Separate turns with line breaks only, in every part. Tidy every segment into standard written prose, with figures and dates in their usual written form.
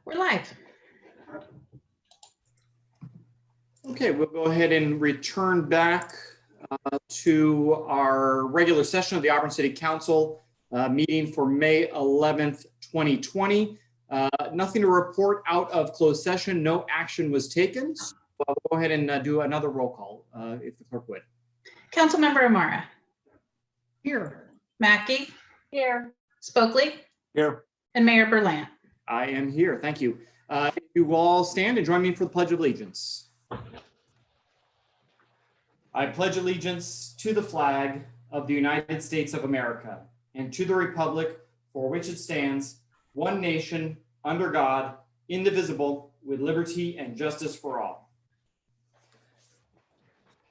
We're live.
Okay, we'll go ahead and return back to our regular session of the Auburn City Council meeting for May 11th, 2020. Nothing to report out of closed session. No action was taken. So we'll go ahead and do another roll call, if the clerk would.
Councilmember Amara.
Here.
Mackey.
Here.
Spokley.
Here.
And Mayor Berlant.
I am here. Thank you. If you will all stand and join me for the Pledge of Allegiance. I pledge allegiance to the flag of the United States of America and to the republic for which it stands, one nation, under God, indivisible, with liberty and justice for all.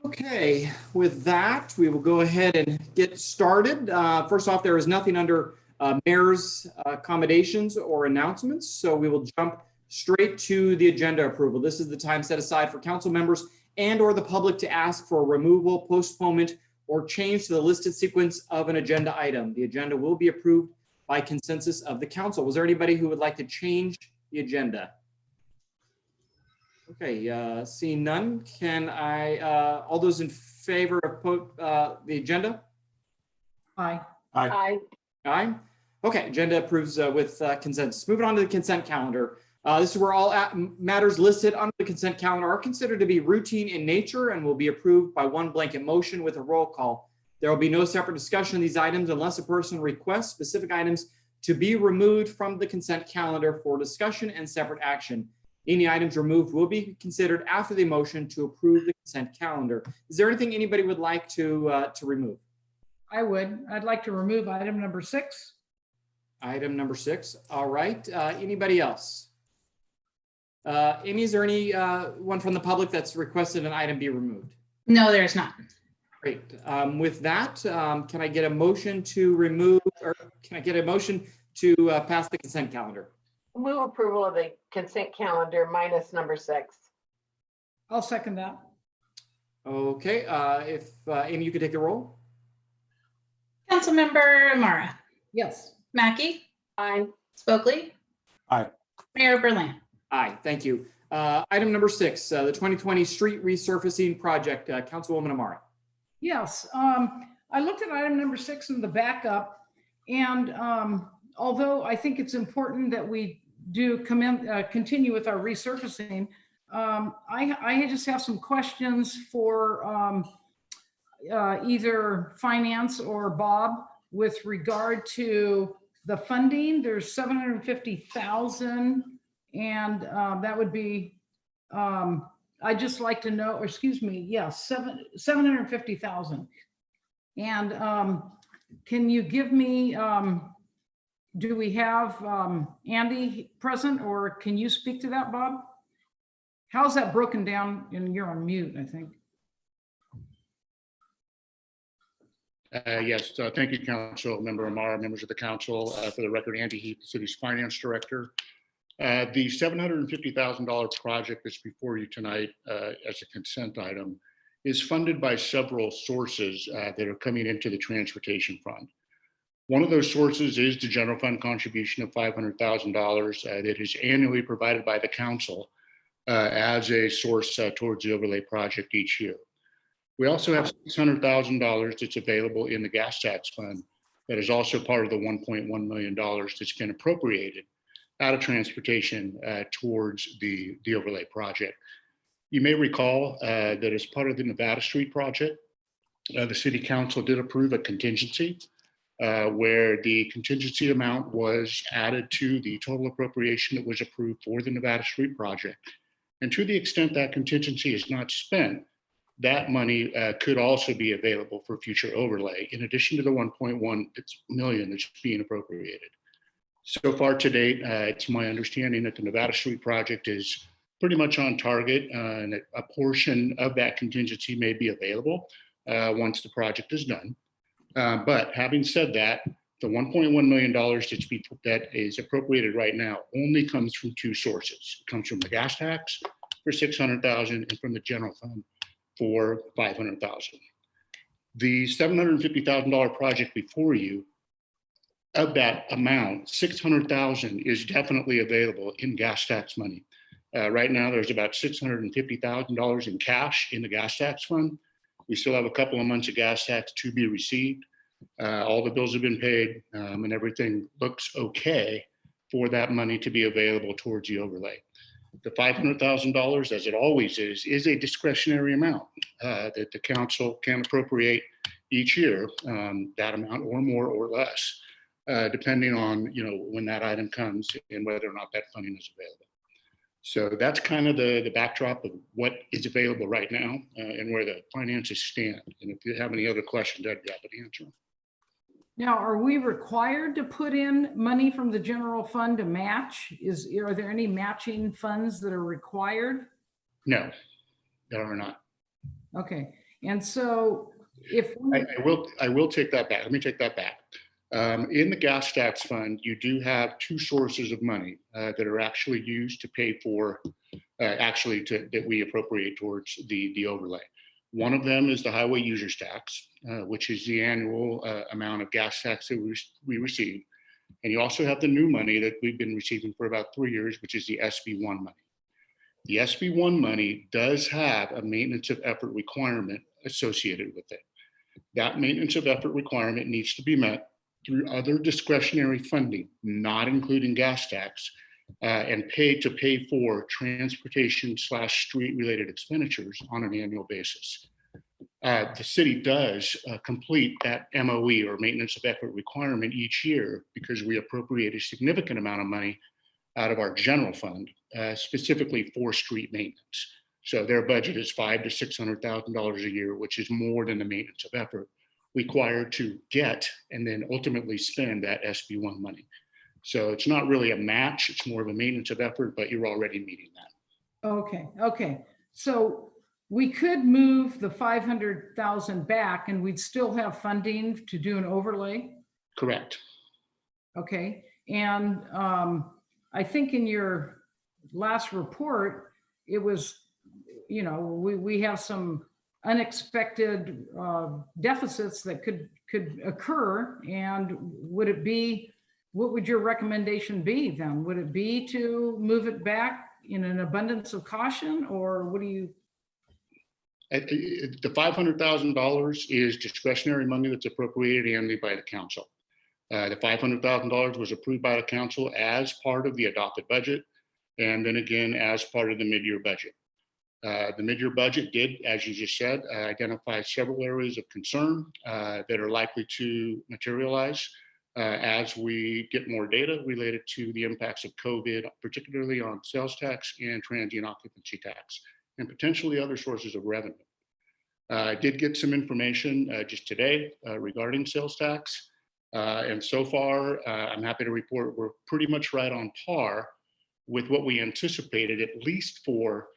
Okay, with that, we will go ahead and get started. First off, there is nothing under mayor's accommodations or announcements, so we will jump straight to the agenda approval. This is the time set aside for council members and or the public to ask for removal, postponement, or change to the listed sequence of an agenda item. The agenda will be approved by consensus of the council. Was there anybody who would like to change the agenda? Okay, seeing none, can I, all those in favor of the agenda?
Aye.
Aye.
Aye. Okay, agenda approves with consensus. Moving on to the consent calendar. This is where all matters listed under the consent calendar are considered to be routine in nature and will be approved by one blanket motion with a roll call. There will be no separate discussion of these items unless a person requests specific items to be removed from the consent calendar for discussion and separate action. Any items removed will be considered after the motion to approve the consent calendar. Is there anything anybody would like to remove?
I would. I'd like to remove item number 6.
Item number 6. All right. Anybody else? Amy, is there any one from the public that's requested an item be removed?
No, there's not.
Great. With that, can I get a motion to remove, or can I get a motion to pass the consent calendar?
Move approval of the consent calendar minus number 6.
I'll second that.
Okay, if Amy, you could take the roll.
Councilmember Amara.
Yes.
Mackey.
Aye.
Spokley.
Aye.
Mayor Berlant.
Aye, thank you. Item number 6, the 2020 street resurfacing project, Councilwoman Amara.
Yes. I looked at item number 6 in the backup, and although I think it's important that we do continue with our resurfacing, I just have some questions for either finance or Bob with regard to the funding. There's 750,000, and that would be, I'd just like to know, or excuse me, yes, 750,000. And can you give me, do we have Andy present, or can you speak to that, Bob? How's that broken down? And you're on mute, I think.
Yes, thank you, Council Member Amara, members of the council. For the record, Andy Heath, the city's finance director. The $750,000 project that's before you tonight as a consent item is funded by several sources that are coming into the transportation fund. One of those sources is the general fund contribution of $500,000 that is annually provided by the council as a source towards the overlay project each year. We also have $600,000 that's available in the gas tax fund that is also part of the $1.1 million that's been appropriated out of transportation towards the overlay project. You may recall that as part of the Nevada Street project, the city council did approve a contingency where the contingency amount was added to the total appropriation that was approved for the Nevada Street project. And to the extent that contingency is not spent, that money could also be available for future overlay, in addition to the 1.1 million that's being appropriated. So far to date, it's my understanding that the Nevada Street project is pretty much on target, and a portion of that contingency may be available once the project is done. But having said that, the $1.1 million that is appropriated right now only comes from 2 sources. It comes from the gas tax for $600,000 and from the general fund for $500,000. The $750,000 project before you of that amount, 600,000 is definitely available in gas tax money. Right now, there's about $650,000 in cash in the gas tax fund. We still have a couple of months of gas tax to be received. All the bills have been paid, and everything looks okay for that money to be available towards the overlay. The $500,000, as it always is a discretionary amount that the council can appropriate each year, that amount or more or less, depending on when that item comes and whether or not that funding is available. So that's kind of the backdrop of what is available right now and where the finances stand. And if you have any other questions, I'd be happy to answer them.
Now, are we required to put in money from the general fund to match? Are there any matching funds that are required?
No, there are not.
Okay, and so if
I will take that back. Let me take that back. In the gas tax fund, you do have two sources of money that are actually used to pay for, that we appropriate towards the overlay. One of them is the highway users tax, which is the annual amount of gas tax that we receive. And you also have the new money that we've been receiving for about 3 years, which is the SB1 money. The SB1 money does have a maintenance of effort requirement associated with it. That maintenance of effort requirement needs to be met through other discretionary funding, not including gas tax, and paid to pay for transportation/street related expenditures on an annual basis. The city does complete that MOE or maintenance of effort requirement each year because we appropriate a significant amount of money out of our general fund, specifically for street maintenance. So their budget is $500,000 to $600,000 a year, which is more than the maintenance of effort required to get and then ultimately spend that SB1 money. So it's not really a match, it's more of a maintenance of effort, but you're already meeting that.
Okay. So we could move the 500,000 back and we'd still have funding to do an overlay?
Correct.
Okay, and I think in your last report, it was, we have some unexpected deficits that could occur. And what would your recommendation be then? Would it be to move it back in an abundance of caution, or what do you?
The $500,000 is discretionary money that's appropriated annually by the council. The $500,000 was approved by the council as part of the adopted budget, and then again as part of the mid-year budget. The mid-year budget did, as you just said, identify several areas of concern that are likely to materialize as we get more data related to the impacts of COVID, particularly on sales tax and transient occupancy tax, and potentially other sources of revenue. I did get some information just today regarding sales tax. And so far, I'm happy to report we're pretty much right on par with what we anticipated, at least for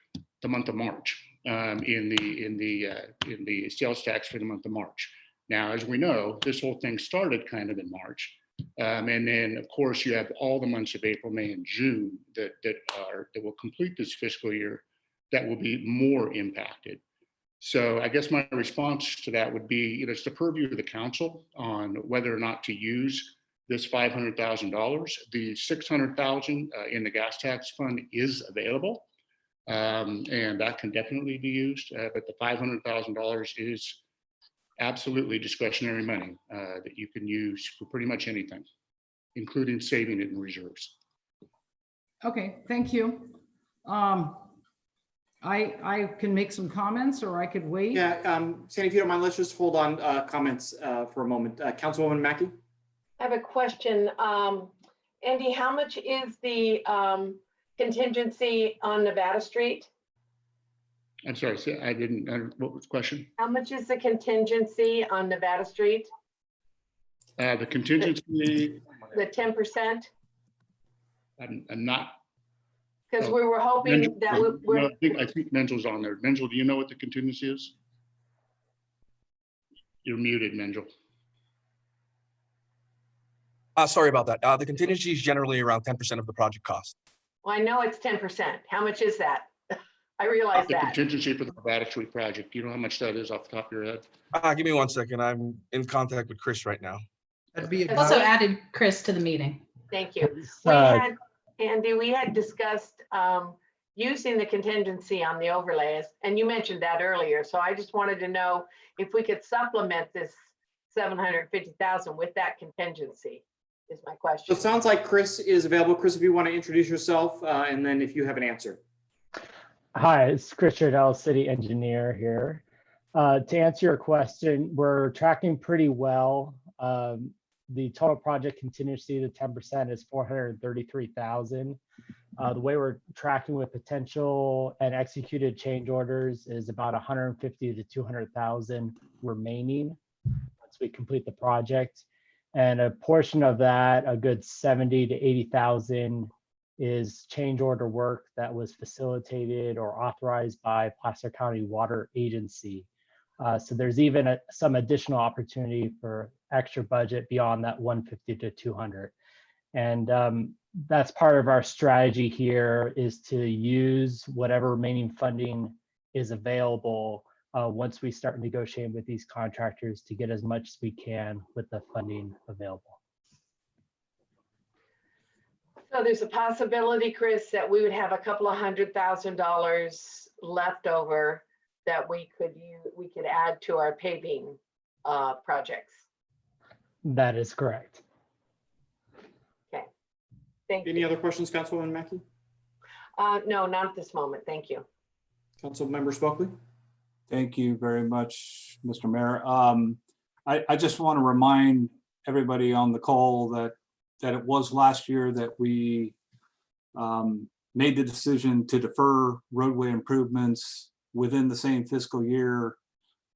the month of March, in the sales tax for the month of March. Now, as we know, this whole thing started kind of in March. And then, of course, you have all the months of April, May, and June that will complete this fiscal year that will be more impacted. So I guess my response to that would be, it's the purview of the council on whether or not to use this $500,000. The $600,000 in the gas tax fund is available, and that can definitely be used. But the $500,000 is absolutely discretionary money that you can use for pretty much anything, including saving it in reserves.
Okay, thank you. I can make some comments, or I could wait.
Yeah, Sandy, if you don't mind, let's just hold on comments for a moment. Councilwoman Mackey?
I have a question. Andy, how much is the contingency on Nevada Street?
I'm sorry, I didn't, what was the question?
How much is the contingency on Nevada Street?
The contingency.
The 10%?
I'm not.
Because we were hoping
Menzel,
that
no, I think Menzel's on there. Menzel, do you know what the contingency is? You're muted, Menzel.
Sorry about that. The contingency is generally around 10% of the project cost.
Well, I know it's 10%. How much is that? I realize
The
that.
contingency for the Nevada Street project. Do you know how much that is off the top of your head?
Give me 1 second. I'm in contact with Chris right now.
That'd be
I also
about,
added Chris to the meeting.
Thank you. Andy, we had discussed using the contingency on the overlays, and you mentioned that earlier. So I just wanted to know if we could supplement this 750,000 with that contingency is my
So
question.
it sounds like Chris is available. Chris, if you want to introduce yourself, and then if you have an answer.
Hi, it's Chris Chardell, city engineer here. To answer your question, we're tracking pretty well. The total project contingency, the 10% is 433,000. The way we're tracking with potential and executed change orders is about 150 to 200,000 remaining once we complete the project. And a portion of that, a good 70 to 80,000 is change order work that was facilitated or authorized by Placer County Water Agency. So there's even some additional opportunity for extra budget beyond that 150 to 200. And that's part of our strategy here, is to use whatever remaining funding is available once we start negotiating with these contractors to get as much as we can with the funding available.
So there's a possibility, Chris, that we would have a couple of $100,000 left over that we could add to our paving projects.
That is correct.
Thank
Any
you.
other questions, Councilwoman Mackey?
No, not at this moment. Thank you.
Councilmember Spokely?
Thank you very much, Mr. Mayor. I just want to remind everybody on the call that it was last year that we made the decision to defer roadway improvements within the same fiscal year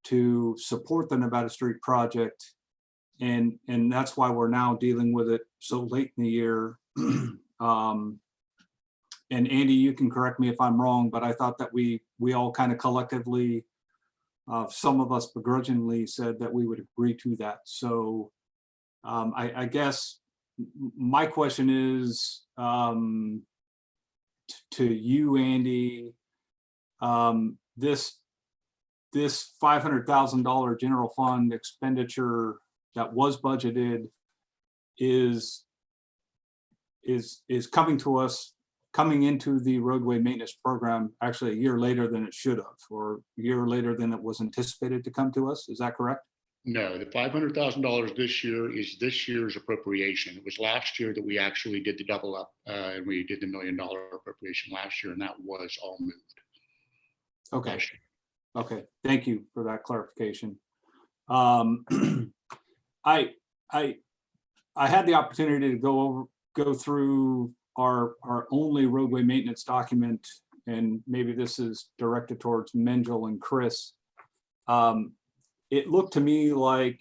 to support the Nevada Street project. And that's why we're now dealing with it so late in the year. And Andy, you can correct me if I'm wrong, but I thought that we all kind of collectively, some of us begrudgingly, said that we would agree to that. So I guess my question is to you, Andy, this $500,000 general fund expenditure that was budgeted is coming into the roadway maintenance program actually a year later than it should have, or a year later than it was anticipated to come to us. Is that correct?
No, the $500,000 this year is this year's appropriation. It was last year that we actually did the double up, and we did the $1 million appropriation last year, and that was all moved.
Okay.
last year.
Okay, thank you for that clarification. I had the opportunity to go through our only roadway maintenance document, and maybe this is directed towards Menjel and Chris. It looked to me like,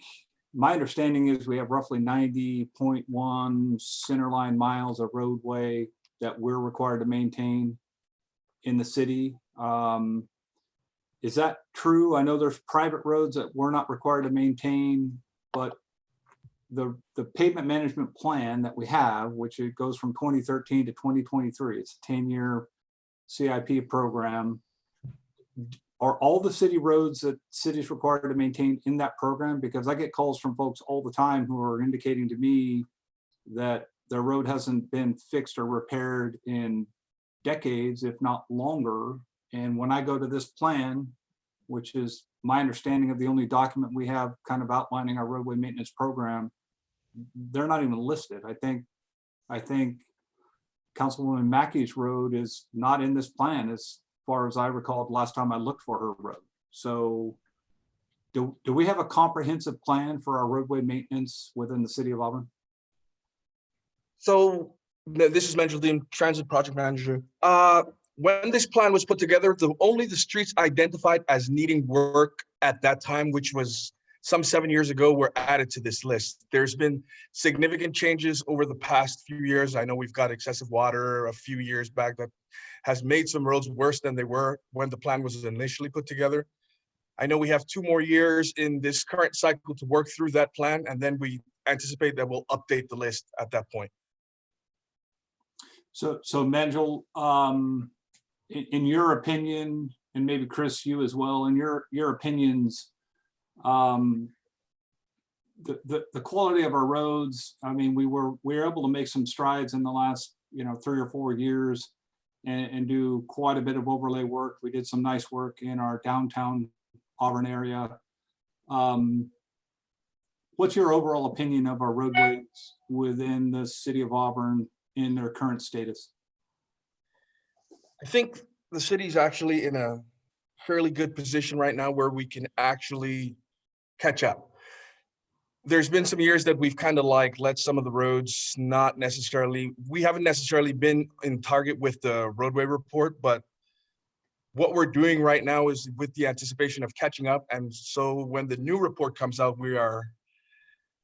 my understanding is we have roughly 90.1 centerline miles of roadway that we're required to maintain in the city. Is that true? I know there's private roads that we're not required to maintain, but the pavement management plan that we have, which it goes from 2013 to 2023, it's a 10-year CIP program. Are all the city roads that cities required to maintain in that program? Because I get calls from folks all the time who are indicating to me that their road hasn't been fixed or repaired in decades, if not longer. And when I go to this plan, which is my understanding of the only document we have kind of outlining our roadway maintenance program, they're not even listed. I think Councilwoman Mackey's road is not in this plan as far as I recall the last time I looked for her road. So do we have a comprehensive plan for our roadway maintenance within the city of Auburn?
So this is Menjel, the transit project manager. When this plan was put together, only the streets identified as needing work at that time, which was some 7 years ago, were added to this list. There's been significant changes over the past few years. I know we've got excessive water a few years back that has made some roads worse than they were when the plan was initially put together. I know we have 2 more years in this current cycle to work through that plan, and then we anticipate that we'll update the list at that point.
So Menjel, in your opinion, and maybe Chris, you as well, in your opinions, the quality of our roads, I mean, we were able to make some strides in the last, 3 or 4 years and do quite a bit of overlay work. We did some nice work in our downtown Auburn area. What's your overall opinion of our roadways within the city of Auburn in their current status?
I think the city's actually in a fairly good position right now where we can actually catch up. There's been some years that we've kind of like let some of the roads we haven't necessarily been in target with the roadway report, but what we're doing right now is with the anticipation of catching up. And so when the new report comes out, we are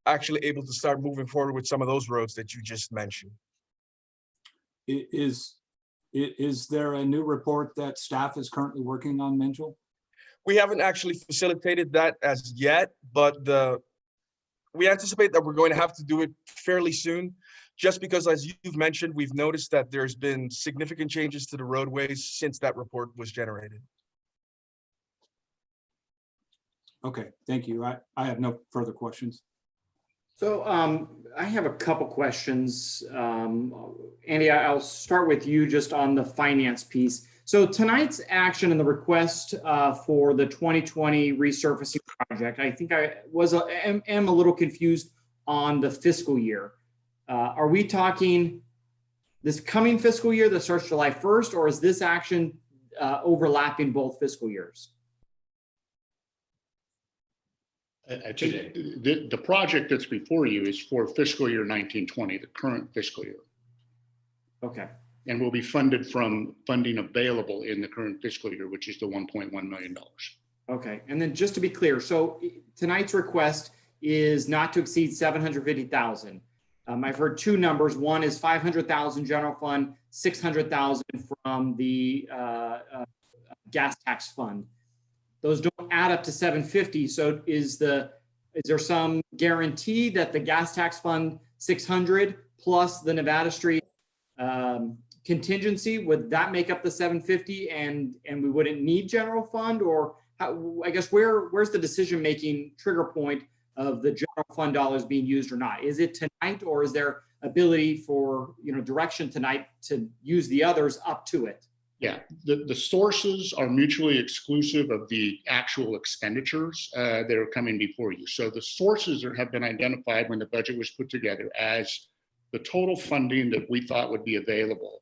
actually able to start moving forward with some of those roads that you just mentioned.
Is there a new report that staff is currently working on, Menjel?
We haven't actually facilitated that as yet, but we anticipate that we're going to have to do it fairly soon, just because, as you've mentioned, we've noticed that there's been significant changes to the roadways since that report was generated.
Okay, thank you. I have no further questions.
So I have a couple questions. Andy, I'll start with you just on the finance piece. So tonight's action and the request for the 2020 resurfacing project, I think I am a little confused on the fiscal year. Are we talking this coming fiscal year that starts July 1st, or is this action overlapping both fiscal years?
The project that's before you is for fiscal year 1920, the current fiscal year.
Okay.
And will be funded from funding available in the current fiscal year, which is the $1.1 million.
Okay, and then just to be clear, so tonight's request is not to exceed 750,000. I've heard two numbers. One is 500,000 general fund, 600,000 from the gas tax fund. Those don't add up to 750. So is there some guarantee that the gas tax fund 600 plus the Nevada Street contingency, would that make up the 750 and we wouldn't need general fund? Or how, I guess where's the decision-making trigger point of the general fund dollars being used or not? Is it tonight, or is there ability for direction tonight to use the others up to it?
Yeah, the sources are mutually exclusive of the actual expenditures that are coming before you. So the sources have been identified when the budget was put together as the total funding that we thought would be available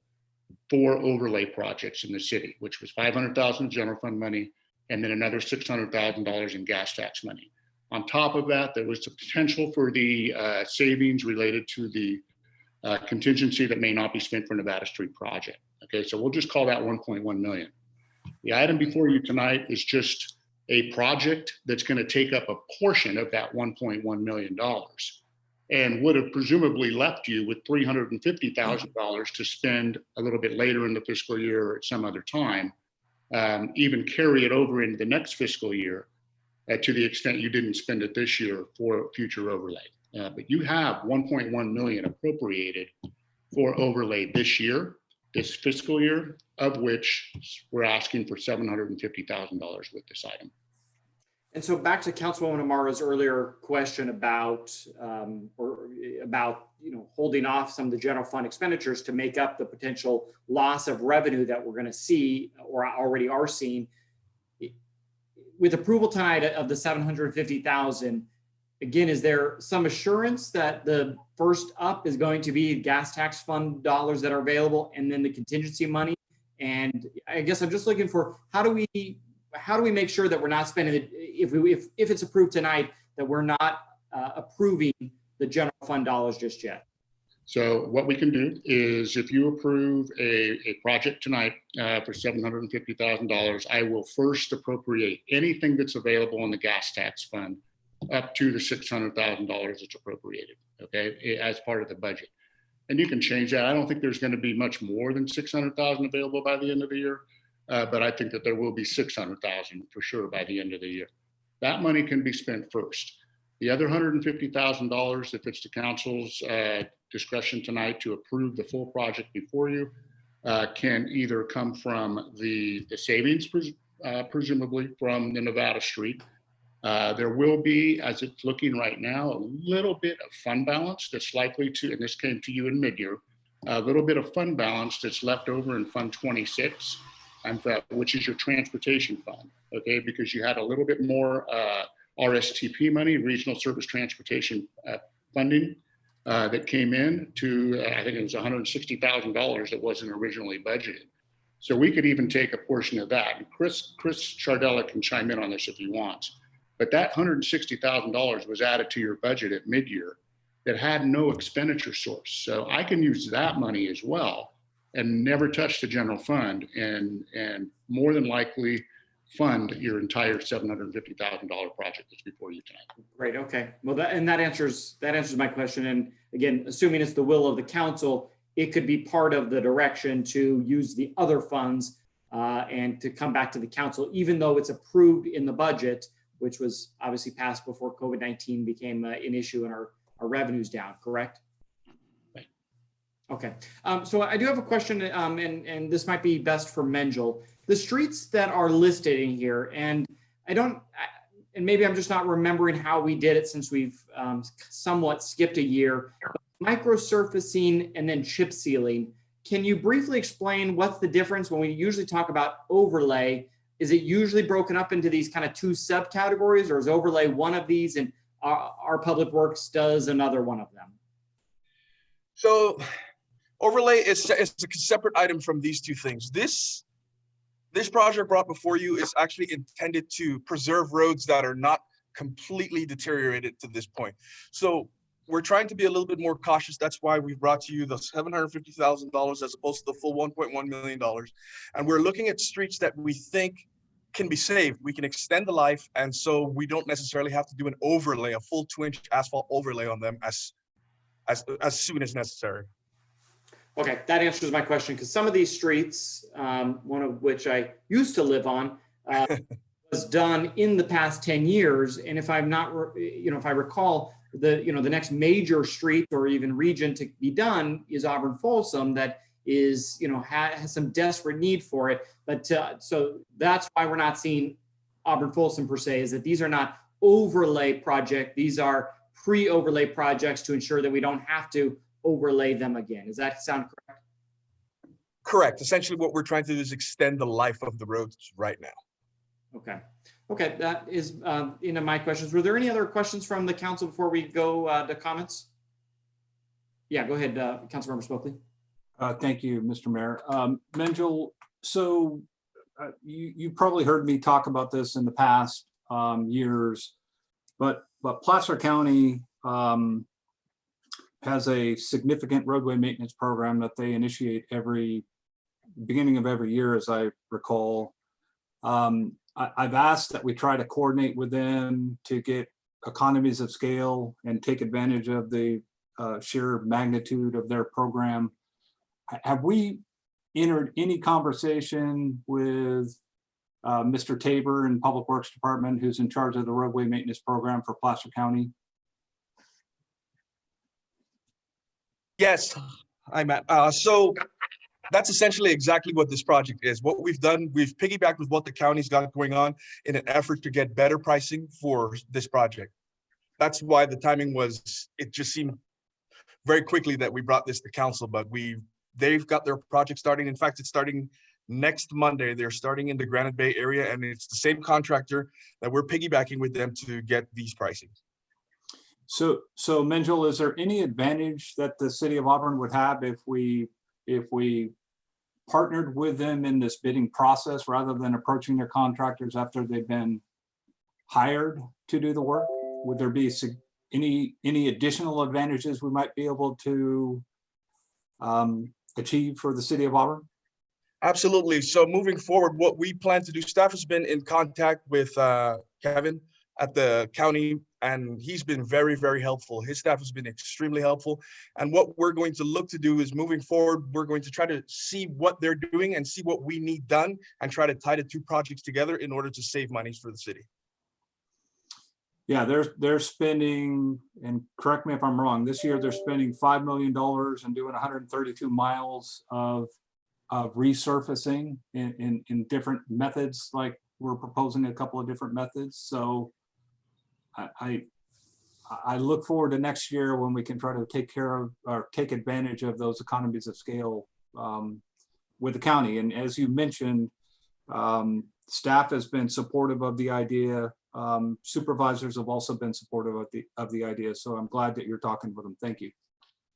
for overlay projects in the city, which was 500,000 general fund money, and then another $600,000 in gas tax money. On top of that, there was the potential for the savings related to the contingency that may not be spent for Nevada Street project. Okay, so we'll just call that 1.1 million. The item before you tonight is just a project that's going to take up a portion of that $1.1 million and would have presumably left you with $350,000 to spend a little bit later in the fiscal year or at some other time, even carry it over into the next fiscal year to the extent you didn't spend it this year for future overlay. But you have 1.1 million appropriated for overlay this year, this fiscal year, of which we're asking for $750,000 with this item.
And so back to Councilwoman Amara's earlier question about holding off some of the general fund expenditures to make up the potential loss of revenue that we're going to see or already are seeing. With approval tonight of the 750,000, again, is there some assurance that the first up is going to be gas tax fund dollars that are available and then the contingency money? And I guess I'm just looking for how do we make sure that we're not spending it, if it's approved tonight, that we're not approving the general fund dollars just yet?
So what we can do is, if you approve a project tonight for $750,000, I will first appropriate anything that's available in the gas tax fund up to the $600,000 that's appropriated, okay, as part of the budget. And you can change that. I don't think there's going to be much more than $600,000 available by the end of the year, but I think that there will be $600,000 for sure by the end of the year. That money can be spent first. The other $150,000, if it's the council's discretion tonight to approve the full project before you, can either come from the savings, presumably from the Nevada Street, There will be, as it's looking right now, a little bit of fund balance that's likely to, and this came to you in mid-year, a little bit of fund balance that's left over in Fund 26, which is your transportation fund, okay? Because you had a little bit more RSTP money, Regional Service Transportation funding, that came in to, I think it was $160,000 that wasn't originally budgeted. So we could even take a portion of that. And Chris Chardella can chime in on this if he wants. But that $160,000 was added to your budget at mid-year that had no expenditure source. So I can use that money as well and never touch the general fund and more than likely fund your entire $750,000 project that's before you tonight.
Great. Okay. Well, that answers my question. And again, assuming it's the will of the council, it could be part of the direction to use the other funds and to come back to the council, even though it's approved in the budget, which was obviously passed before COVID-19 became an issue and our revenues down. Correct?
Right.
Okay. So I do have a question, and this might be best for Menjel. The streets that are listed in here, and and maybe I'm just not remembering how we did it since we've somewhat skipped a year, micro surfacing and then chip sealing. Can you briefly explain what's the difference when we usually talk about overlay? Is it usually broken up into these kind of two subcategories, or is overlay one of these and our Public Works does another one of them?
So overlay is a separate item from these two things. This project brought before you is actually intended to preserve roads that are not completely deteriorated to this point. So we're trying to be a little bit more cautious. That's why we brought to you the $750,000 as opposed to the full $1.1 million. And we're looking at streets that we think can be saved. We can extend the life. And so we don't necessarily have to do an overlay, a full 2-inch asphalt overlay on them as soon as necessary.
Okay, that answers my question, because some of these streets, one of which I used to live on, was done in the past 10 years. And if I'm not, if I recall, the next major street or even region to be done is Auburn Folsom, that is, has some desperate need for it. But so that's why we're not seeing Auburn Folsom per se, is that these are not overlay projects. These are pre-overlay projects to ensure that we don't have to overlay them again. Does that sound correct?
Correct. Essentially what we're trying to do is extend the life of the roads right now.
Okay. Okay, that is my questions. Were there any other questions from the council before we go to comments? Yeah, go ahead, Councilmember Spokley.
Thank you, Mr. Mayor. Menjel, so you probably heard me talk about this in the past years, but Placer County has a significant roadway maintenance program that they initiate beginning of every year, as I recall. I've asked that we try to coordinate with them to get economies of scale and take advantage of the sheer magnitude of their program. Have we entered any conversation with Mr. Tabor in Public Works Department, who's in charge of the roadway maintenance program for Placer County?
Yes, I'm at. So that's essentially exactly what this project is. What we've done, we've piggybacked with what the county's got going on in an effort to get better pricing for this project. That's why the timing was, it just seemed very quickly that we brought this to council, but they've got their project starting. In fact, it's starting next Monday. They're starting in the Granite Bay area, and it's the same contractor that we're piggybacking with them to get these pricing.
So Menjel, is there any advantage that the city of Auburn would have if we partnered with them in this bidding process rather than approaching their contractors after they've been hired to do the work? Would there be any additional advantages we might be able to achieve for the city of Auburn?
Absolutely. So moving forward, what we plan to do, staff has been in contact with Kevin at the county, and he's been very, very helpful. His staff has been extremely helpful. And what we're going to look to do is moving forward, we're going to try to see what they're doing and see what we need done and try to tie the two projects together in order to save monies for the city.
Yeah, they're spending, and correct me if I'm wrong, this year they're spending $5 million and doing 132 miles of resurfacing in different methods. Like we're proposing a couple of different methods. So I look forward to next year when we can try to take care of or take advantage of those economies of scale with the county. And as you mentioned, staff has been supportive of the idea. Supervisors have also been supportive of the idea. So I'm glad that you're talking with them. Thank you.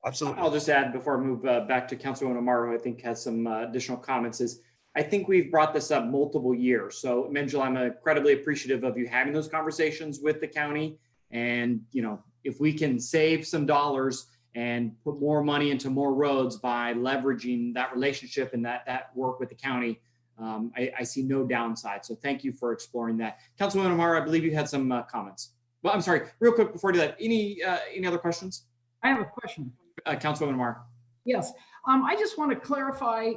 Absolutely.
I'll just add before I move back to Councilwoman Amaro, who I think has some additional comments, is I think we've brought this up multiple years. So Menjel, I'm incredibly appreciative of you having those conversations with the county. And, you know, if we can save some dollars and put more money into more roads by leveraging that relationship and that work with the county, I see no downside. So thank you for exploring that. Councilwoman Amaro, I believe you had some comments. Well, I'm sorry, real quick before I do that, any other questions?
I have a question.
Councilwoman Amaro.
Yes, I just want to clarify,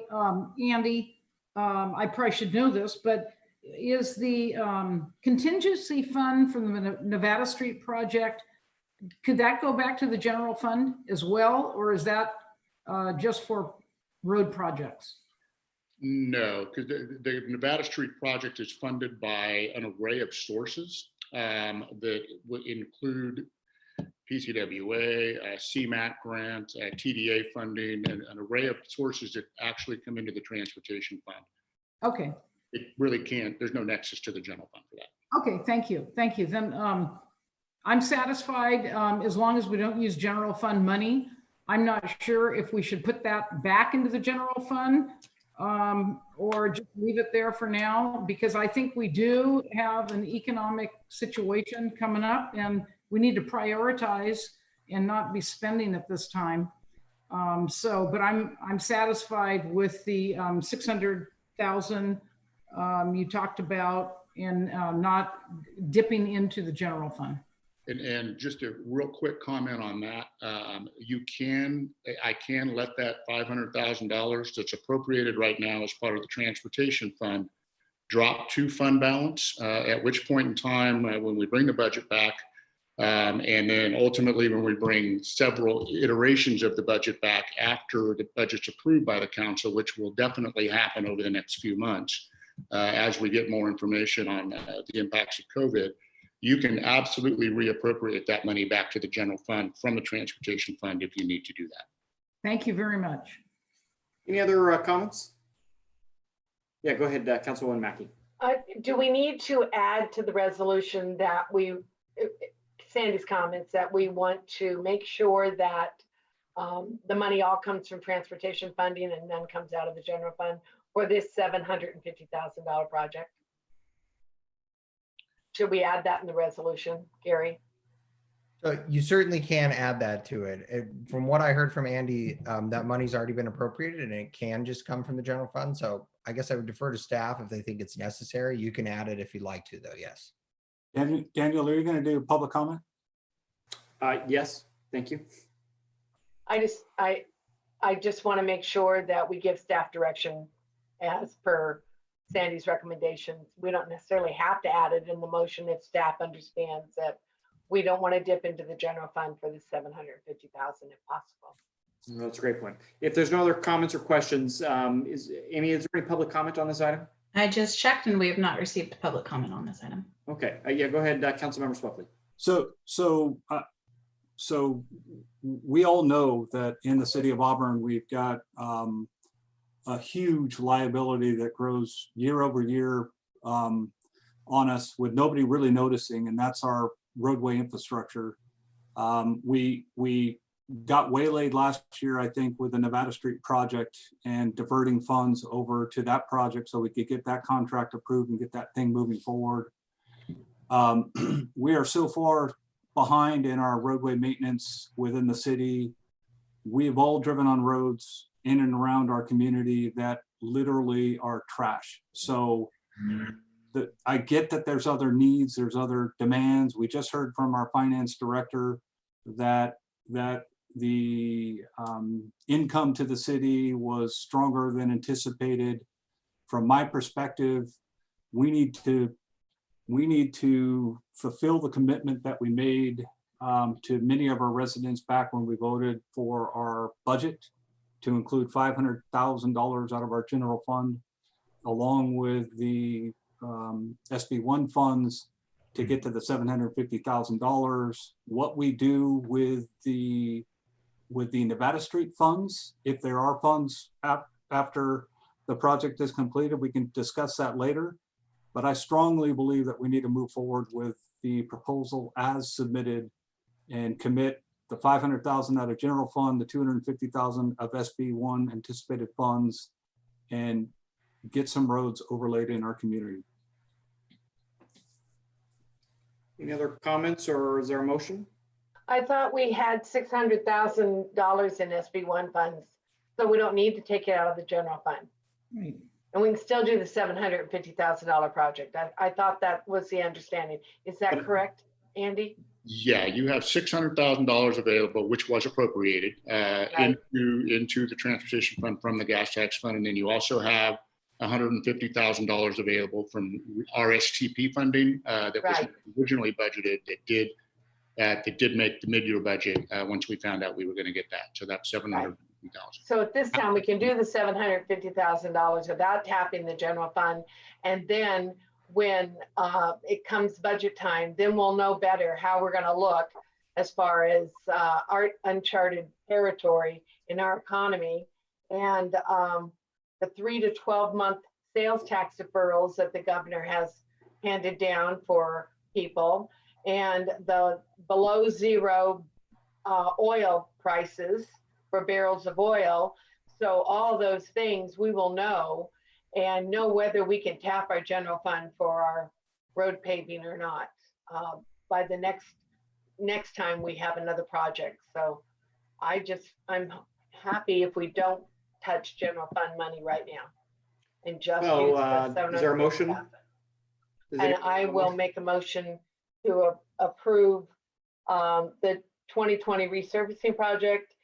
Andy, I probably should know this, but is the contingency fund from the Nevada Street project, could that go back to the general fund as well? Or is that just for road projects?
No, because the Nevada Street project is funded by an array of sources that would include PCWA, CMAQ grant, TDA funding, and an array of sources that actually come into the transportation fund.
Okay.
It really can't, there's no nexus to the general fund for that.
Okay, thank you. Thank you. Then I'm satisfied as long as we don't use general fund money. I'm not sure if we should put that back into the general fund or just leave it there for now, because I think we do have an economic situation coming up and we need to prioritize and not be spending at this time. But I'm satisfied with the 600,000 you talked about and not dipping into the general fund.
And just a real quick comment on that. I can let that $500,000 that's appropriated right now as part of the transportation fund drop to fund balance, at which point in time, when we bring the budget back, and then ultimately when we bring several iterations of the budget back after the budget's approved by the council, which will definitely happen over the next few months, as we get more information on the impacts of COVID, you can absolutely reappropriate that money back to the general fund from the transportation fund if you need to do that.
Thank you very much.
Any other comments? Yeah, go ahead, Councilwoman Mackey.
Do we need to add to the resolution that Sandy's comments, that we want to make sure that the money all comes from transportation funding and then comes out of the general fund for this $750,000 project? Should we add that in the resolution, Gary?
You certainly can add that to it. From what I heard from Andy, that money's already been appropriated and it can just come from the general fund. So I guess I would defer to staff if they think it's necessary. You can add it if you'd like to, though. Yes.
Daniel, are you going to do public comment?
Yes, thank you.
I just want to make sure that we give staff direction as per Sandy's recommendations. We don't necessarily have to add it in the motion if staff understands that we don't want to dip into the general fund for the $750,000 if possible.
That's a great point. If there's no other comments or questions, Amy, is there any public comment on this item?
I just checked and we have not received public comment on this item.
Okay, yeah, go ahead, Councilmember Sweppley.
So we all know that in the city of Auburn, we've got a huge liability that grows year over year on us with nobody really noticing, and that's our roadway infrastructure. We got waylaid last year, I think, with the Nevada Street project and diverting funds over to that project so we could get that contract approved and get that thing moving forward. We are so far behind in our roadway maintenance within the city. We've all driven on roads in and around our community that literally are trash. So I get that there's other needs, there's other demands. We just heard from our finance director that the income to the city was stronger than anticipated. From my perspective, we need to fulfill the commitment that we made to many of our residents back when we voted for our budget to include $500,000 out of our general fund, along with the SB1 funds to get to the $750,000, what we do with the Nevada Street funds. If there are funds after the project is completed, we can discuss that later. But I strongly believe that we need to move forward with the proposal as submitted and commit the 500,000 out of general fund, the 250,000 of SB1 anticipated funds, and get some roads overlaid in our community.
Any other comments, or is there a motion?
I thought we had $600,000 in SB1 funds, so we don't need to take it out of the general fund.
Right.
And we can still do the $750,000 project. I thought that was the understanding. Is that correct, Andy?
Yeah, you have $600,000 available, which was appropriated into the transportation fund from the gas tax fund. And then you also have $150,000 available from RSTP funding that was originally budgeted that did make the mid-year budget once we found out we were going to get that. So that's $750,000.
So at this time, we can do the $750,000 without tapping the general fund. And then when it comes budget time, then we'll know better how we're going to look as far as our uncharted territory in our economy. And the 3 to 12 month sales tax deferrals that the governor has handed down for people, and the below zero oil prices for barrels of oil. So all those things we will know and know whether we can tap our general fund for our road paving or not by the next time we have another project. So I'm happy if we don't touch general fund money right now and just use the
is there a motion?
And I will make a motion to approve the 2020 resurfacing project.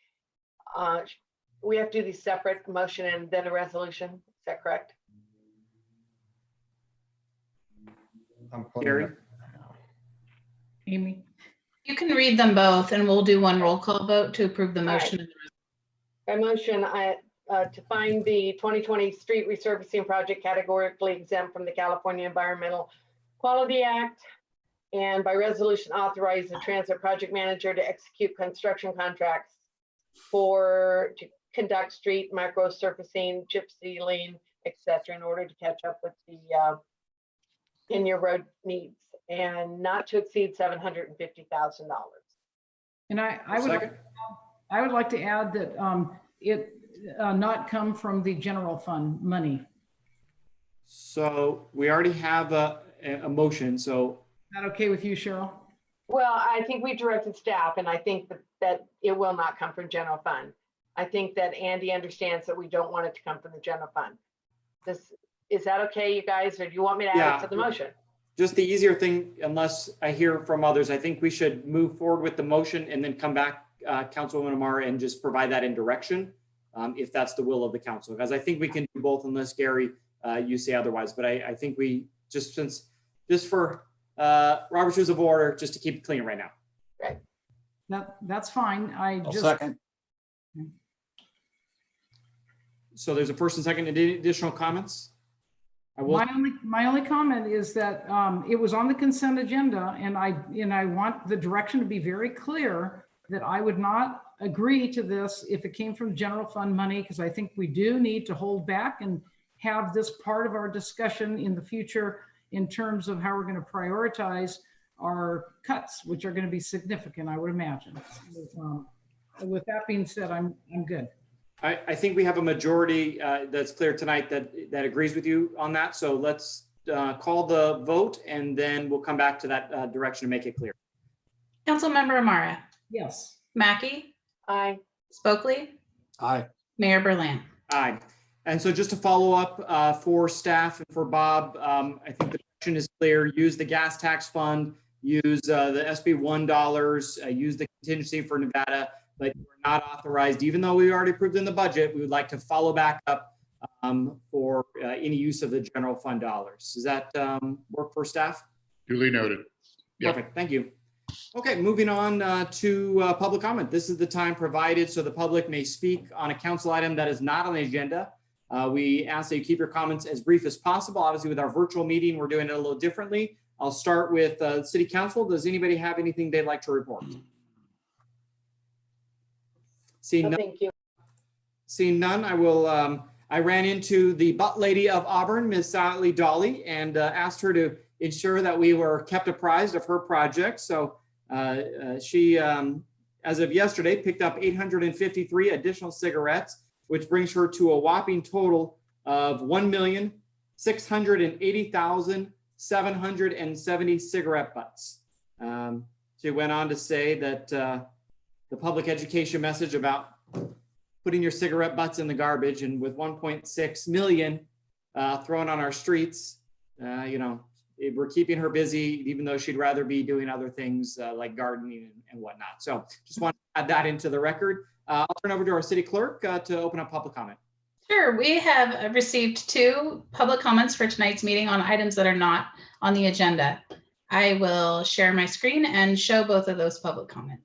We have to do these separate, motion and then a resolution. Is that correct?
I'm pulling
Gary?
it up.
Amy?
You can read them both and we'll do one roll call vote to approve the
All right.
motion.
By motion, to find the 2020 street resurfacing project categorically exempt from the California Environmental Quality Act. And by resolution, authorize the transit project manager to execute construction contracts to conduct street micro surfacing, chip sealing, etc., in order to catch up with the in-year road needs, and not to exceed $750,000.
And I would like to add that it not come from the general fund money.
So we already have a motion, so.
Is that okay with you, Cheryl?
Well, I think we directed staff, and I think that it will not come from general fund. I think that Andy understands that we don't want it to come from the general fund. Is that okay, you guys, or do you want me to add it to the motion?
Just the easier thing, unless I hear from others, I think we should move forward with the motion and then come back, Councilwoman Amara, and just provide that in direction, if that's the will of the council. Because I think we can do both unless, Gary, you say otherwise. But I think we just for Robert's Rules of Order, just to keep it clean right now.
Right.
That's fine.
I'll second.
So
there's a first and second. Any additional comments?
My only comment is that it was on the consent agenda, and I want the direction to be very clear that I would not agree to this if it came from general fund money, because I think we do need to hold back and have this part of our discussion in the future in terms of how we're going to prioritize our cuts, which are going to be significant, I would imagine. With that being said, I'm good.
I think we have a majority that's clear tonight that agrees with you on that. So let's call the vote, and then we'll come back to that direction to make it clear.
Councilmember Amara.
Yes.
Mackey.
Aye.
Spokley.
Aye.
Mayor Berland.
Aye. And so just to follow up for staff and for Bob, I think the direction is clear. Use the gas tax fund, use the SB1 dollars, use the contingency for Nevada, but we're not authorized, even though we already approved in the budget, we would like to follow back up for any use of the general fund dollars. Does that work for staff?
Duly noted. Yep.
Perfect, thank you. Okay, moving on to public comment. This is the time provided so the public may speak on a council item that is not on the agenda. We ask that you keep your comments as brief as possible. Obviously, with our virtual meeting, we're doing it a little differently. I'll start with City Council. Does anybody have anything they'd like to report? Seeing none,
Thank you.
seeing none, I will. I ran into the butt lady of Auburn, Ms. Sally Dolly, and asked her to ensure that we were kept apprised of her project. So she, as of yesterday, picked up 853 additional cigarettes, which brings her to a whopping total of 1,680,770 cigarette butts. She went on to say that the public education message about putting your cigarette butts in the garbage, and with 1.6 million thrown on our streets, we're keeping her busy, even though she'd rather be doing other things like gardening and whatnot. So just want to add that into the record. I'll turn over to our city clerk to open up public comment.
Sure, we have received 2 public comments for tonight's meeting on items that are not on the agenda. I will share my screen and show both of those public comments.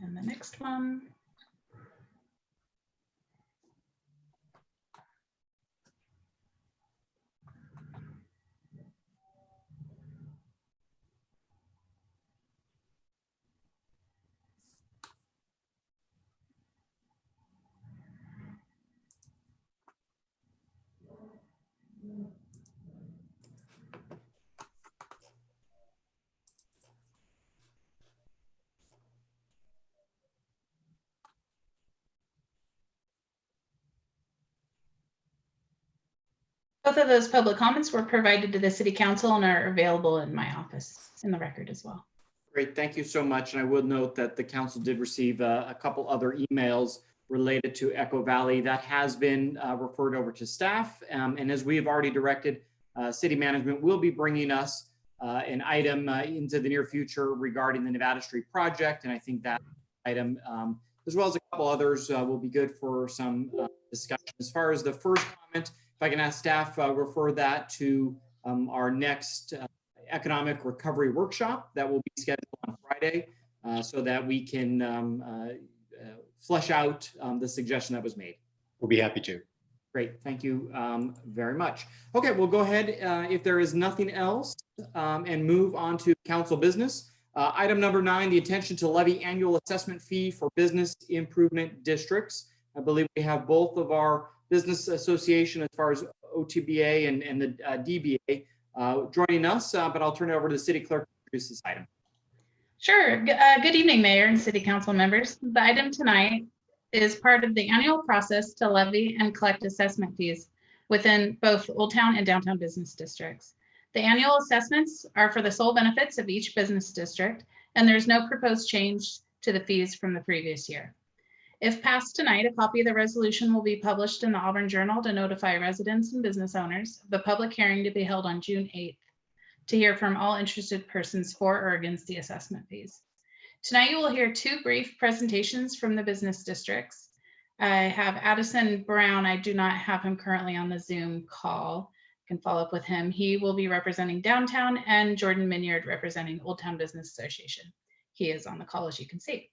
And the next one. Both of those public comments were provided to the City Council and are available in my office in the record as well.
Great, thank you so much. And I will note that the council did receive a couple other emails related to Echo Valley that has been referred over to staff. And as we have already directed, city management will be bringing us an item into the near future regarding the Nevada Street project. And I think that item, as well as a couple others, will be good for some discussion. As far as the first comment, if I can ask staff, refer that to our next economic recovery workshop that will be scheduled on Friday so that we can flesh out the suggestion that was made.
We'll be happy to.
Great, thank you very much. Okay, we'll go ahead if there is nothing else and move on to council business. Item number 9, the intention to levy annual assessment fee for business improvement districts. I believe we have both of our business association as far as OTBA and the DBA joining us, but I'll turn it over to the city clerk to introduce this item.
Sure. Good evening, Mayor and City Council members. The item tonight is part of the annual process to levy and collect assessment fees within both Old Town and downtown business districts. The annual assessments are for the sole benefits of each business district, and there's no proposed change to the fees from the previous year. If passed tonight, a copy of the resolution will be published in the Auburn Journal to notify residents and business owners of the public hearing to be held on June 8th to hear from all interested persons for or against the assessment fees. Tonight, you will hear 2 brief presentations from the business districts. I have Addison Brown. I do not have him currently on the Zoom call. I can follow up with him. He will be representing downtown, and Jordan Minyard representing Old Town Business Association. He is on the call, as you can see.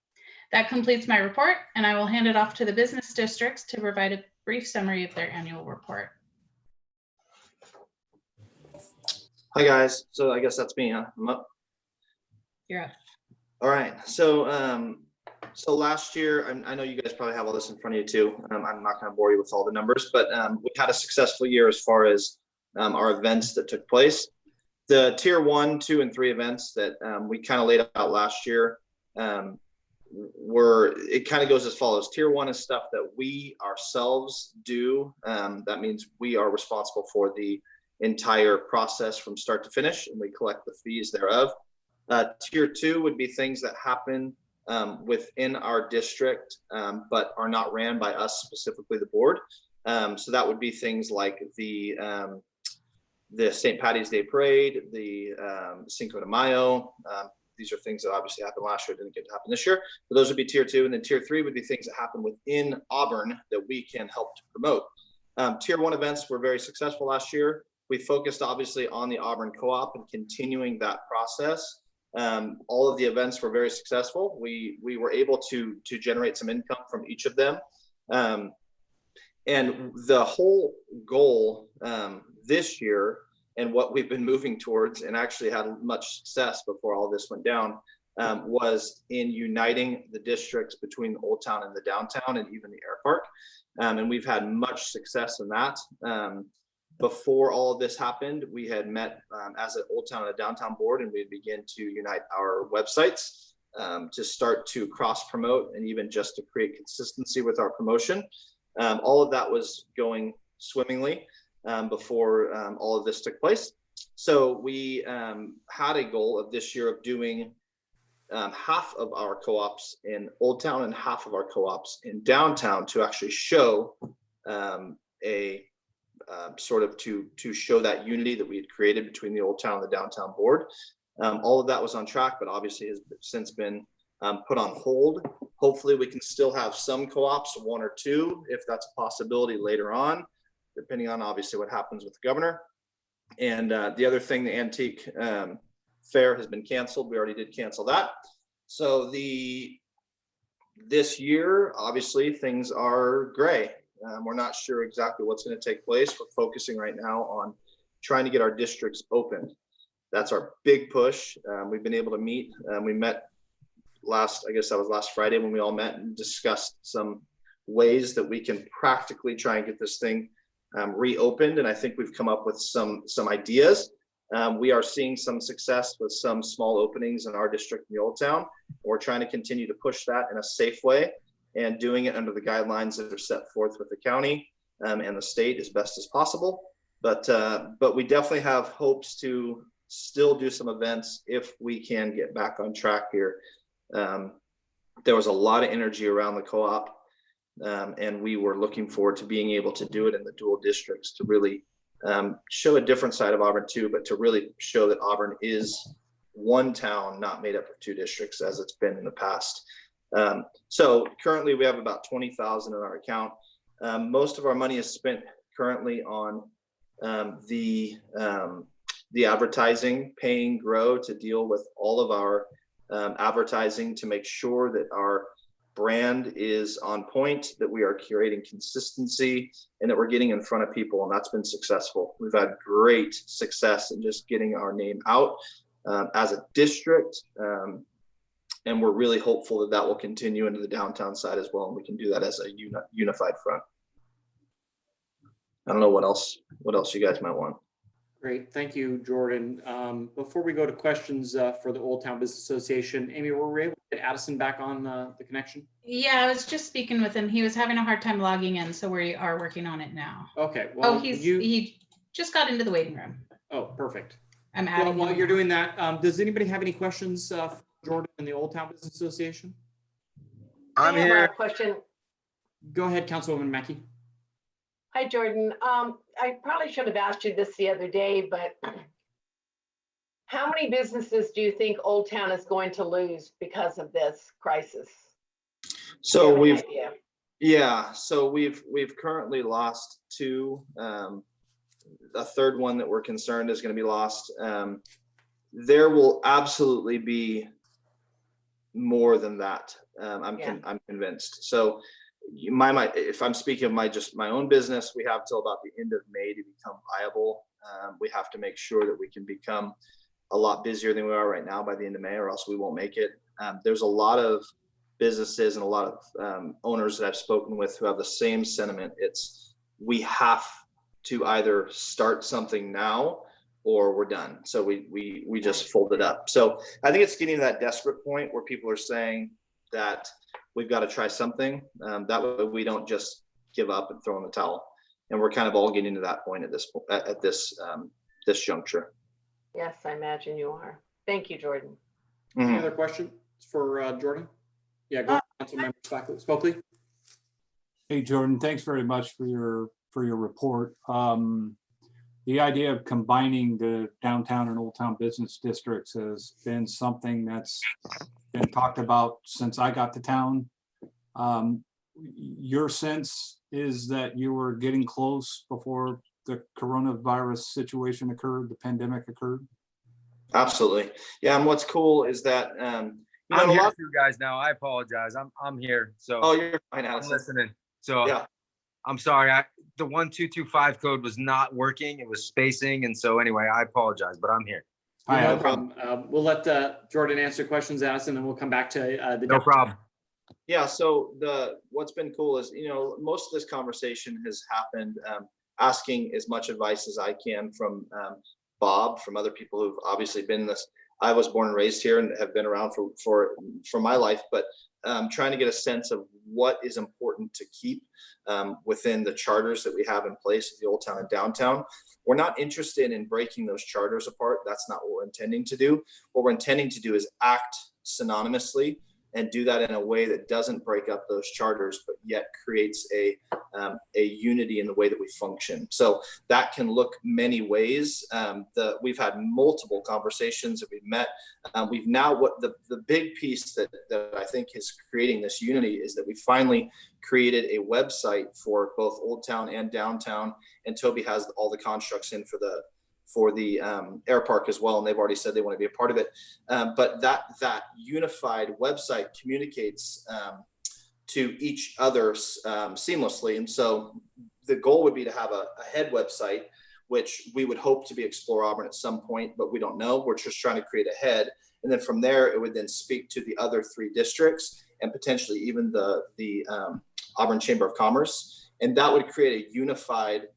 That completes my report, and I will hand it off to the business districts to provide a brief summary of their annual report.
Hi guys, so I guess that's me, huh? I'm up.
You're up.
All right, so last year, I know you guys probably have all this in front of you too. I'm not going to bore you with all the numbers, but we had a successful year as far as our events that took place. The tier 1, 2, and 3 events that we kind of laid out last year it kind of goes as follows. Tier 1 is stuff that we ourselves do. That means we are responsible for the entire process from start to finish, and we collect the fees thereof. Tier 2 would be things that happen within our district, but are not ran by us, specifically the board. So that would be things like the St. Patty's Day Parade, the Cinco de Mayo. These are things that obviously happened last year, didn't get to happen this year. But those would be tier 2. And then tier 3 would be things that happen within Auburn that we can help to promote. Tier 1 events were very successful last year. We focused obviously on the Auburn Co-op and continuing that process. All of the events were very successful. We were able to generate some income from each of them. And the whole goal this year, and what we've been moving towards, and actually had much success before all this went down, was in uniting the districts between the Old Town and the downtown, and even the air park. And we've had much success in that. Before all of this happened, we had met as an Old Town and a downtown board, and we began to unite our websites to start to cross promote, and even just to create consistency with our promotion. All of that was going swimmingly before all of this took place. So we had a goal of this year of doing half of our co-ops in Old Town and half of our co-ops in downtown, to actually show sort of to show that unity that we had created between the Old Town and the downtown board. All of that was on track, but obviously has since been put on hold. Hopefully we can still have some co-ops, 1 or 2, if that's a possibility later on, depending on obviously what happens with the governor. And the other thing, the antique fair has been canceled. We already did cancel that. So this year, obviously things are gray. We're not sure exactly what's going to take place. We're focusing right now on trying to get our districts open. That's our big push. We've been able to meet. We met last Friday when we all met and discussed some ways that we can practically try and get this thing reopened. And I think we've come up with some ideas. We are seeing some success with some small openings in our district in the Old Town. We're trying to continue to push that in a safe way, and doing it under the guidelines that are set forth with the county and the state as best as possible. But we definitely have hopes to still do some events if we can get back on track here. There was a lot of energy around the co-op, and we were looking forward to being able to do it in the dual districts to really show a different side of Auburn too, but to really show that Auburn is one town, not made up of 2 districts as it's been in the past. So currently we have about 20,000 in our account. Most of our money is spent currently on the advertising, paying Grow to deal with all of our advertising, to make sure that our brand is on point, that we are curating consistency, and that we're getting in front of people. And that's been successful. We've had great success in just getting our name out as a district. And we're really hopeful that that will continue into the downtown side as well. And we can do that as a unified front. I don't know what else you guys might want.
Great, thank you, Jordan. Before we go to questions for the Old Town Business Association, Amy, were we able to get Addison back on the connection?
Yeah, I was just speaking with him. He was having a hard time logging in, so we are working on it now.
Okay. Well,
he just got into the waiting room.
Oh, perfect.
I'm adding.
While you're doing that, does anybody have any questions for Jordan and the Old Town Business Association?
I'm here. Question.
Go ahead, Councilwoman Mackey.
Hi, Jordan. I probably should have asked you this the other day, but how many businesses do you think Old Town is going to lose because of this crisis?
So we've currently lost 2. A third one that we're concerned is going to be lost. There will absolutely be more than that. I'm convinced. So if I'm speaking of my own business, we have till about the end of May to become viable. We have to make sure that we can become a lot busier than we are right now by the end of May, or else we won't make it. There's a lot of businesses and a lot of owners that I've spoken with who have the same sentiment. We have to either start something now or we're done. So we just fold it up. So I think it's getting to that desperate point where people are saying that we've got to try something. That way we don't just give up and throw in the towel. And we're kind of all getting to that point at this juncture.
Yes, I imagine you are. Thank you, Jordan.
Any
Mhm.
other questions for Jordan? Yeah, go ahead, Councilmember Stockley.
Hey, Jordan, thanks very much for your report. The idea of combining the downtown and Old Town business districts has been something that's been talked about since I got to town. Your sense is that you were getting close before the coronavirus situation occurred, the pandemic occurred?
Absolutely. Yeah. And what's cool is that, you know,
I'm
a
here
lot.
for you guys now. I apologize. I'm here. So
Oh, you're fine,
I'm
Addison.
listening. So
Yeah.
I'm sorry. The 1225 code was not working. It was spacing. And so anyway, I apologize, but I'm here.
No problem. We'll let Jordan answer questions, Addison, and we'll come back to the.
No problem.
Yeah. So what's been cool is, you know, most of this conversation has happened asking as much advice as I can from Bob, from other people who've obviously been in this. I was born and raised here and have been around for my life, but trying to get a sense of what is important to keep within the charters that we have in place at the Old Town and Downtown. We're not interested in breaking those charters apart. That's not what we're intending to do. What we're intending to do is act synonymously and do that in a way that doesn't break up those charters, but yet creates a unity in the way that we function. So that can look many ways. We've had multiple conversations that we've met. We've now, what the big piece that I think is creating this unity is that we finally created a website for both Old Town and Downtown, and Toby has all the constructs in for the air park as well, and they've already said they want to be a part of it. But that unified website communicates to each other seamlessly. And so the goal would be to have a head website, which we would hope to be Explore Auburn at some point, but we don't know. We're just trying to create a head. And then from there, it would then speak to the other 3 districts and potentially even the Auburn Chamber of Commerce. And that would create a unified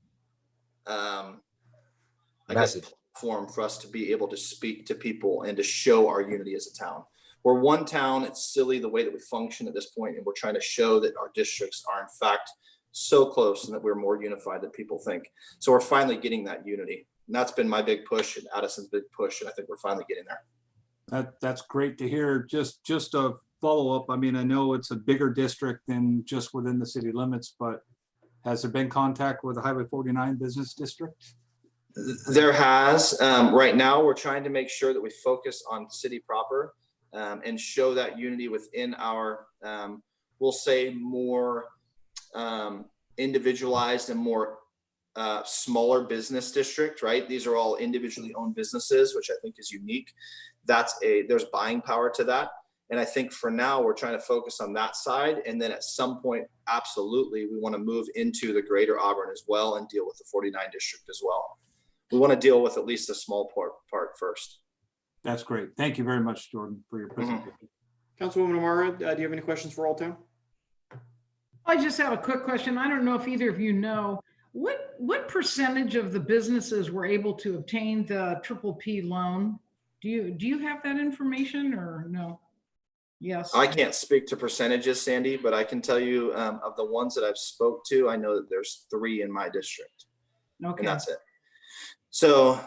platform for us to be able to speak to people and to show our unity as a town. We're one town. It's silly the way that we function at this point, and we're trying to show that our districts are in fact so close and that we're more unified than people think. So we're finally getting that unity. And that's been my big push and Addison's big push. And I think we're finally getting there.
That's great to hear. Just a follow up. I mean, I know it's a bigger district than just within the city limits, but has there been contact with the Highway 49 business district?
There has. Right now, we're trying to make sure that we focus on city proper and show that unity within our, we'll say, more individualized and more smaller business district, right? These are all individually owned businesses, which I think is unique. There's buying power to that. And I think for now, we're trying to focus on that side. And then at some point, absolutely, we want to move into the greater Auburn as well and deal with the 49 district as well. We want to deal with at least a small part first.
That's great. Thank you very much, Jordan, for your presentation.
Councilwoman Amara, do you have any questions for Old Town?
I just have a quick question. I don't know if either of you know, what percentage of the businesses were able to obtain the PPP loan? Do you have that information or no? Yes.
I can't speak to percentages, Sandy, but I can tell you of the ones that I've spoke to, I know that there's 3 in my district.
Okay.
And that's it. So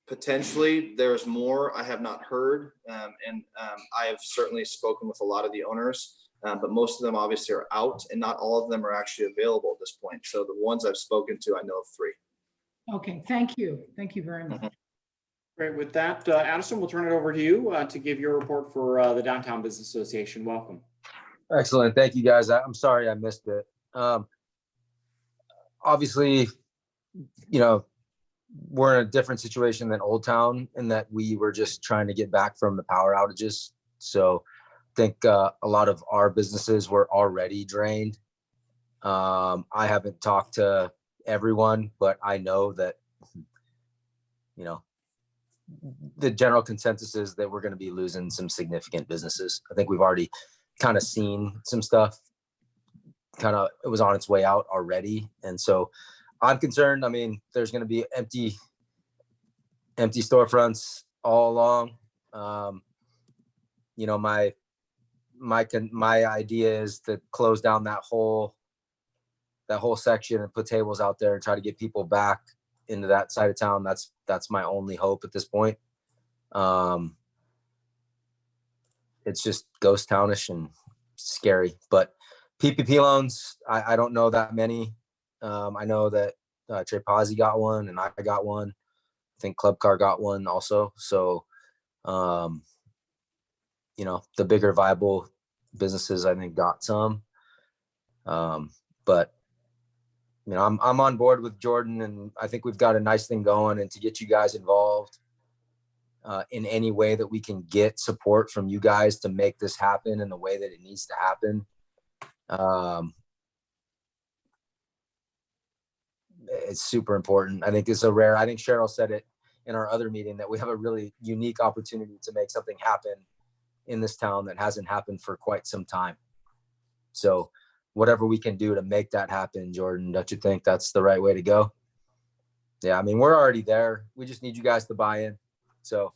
potentially there's more I have not heard. And I have certainly spoken with a lot of the owners, but most of them obviously are out and not all of them are actually available at this point. So the ones I've spoken to, I know of 3.
Okay, thank you. Thank you very much.
Great. With that, Addison, we'll turn it over to you to give your report for the Downtown Business Association. Welcome.
Excellent. Thank you, guys. I'm sorry I missed it. Obviously, we're in a different situation than Old Town in that we were just trying to get back from the power outages. So I think a lot of our businesses were already drained. I haven't talked to everyone, but I know that, the general consensus is that we're going to be losing some significant businesses. I think we've already kind of seen some stuff it was on its way out already. And so I'm concerned. I mean, there's going to be empty storefronts all along. My idea is to close down that whole that whole section and put tables out there and try to get people back into that side of town. That's my only hope at this point. It's just ghost townish and scary, but PPP loans, I don't know that many. I know that Trey Pazzi got one and I got one. I think Club Car got one also. So, you know, the bigger viable businesses, I think, got some. But, you know, I'm on board with Jordan, and I think we've got a nice thing going. And to get you guys involved in any way that we can get support from you guys to make this happen in the way that it needs to happen. It's super important. I think it's so rare. I think Cheryl said it in our other meeting that we have a really unique opportunity to make something happen in this town that hasn't happened for quite some time. So whatever we can do to make that happen, Jordan, don't you think that's the right way to go? Yeah, I mean, we're already there. We just need you guys to buy in. So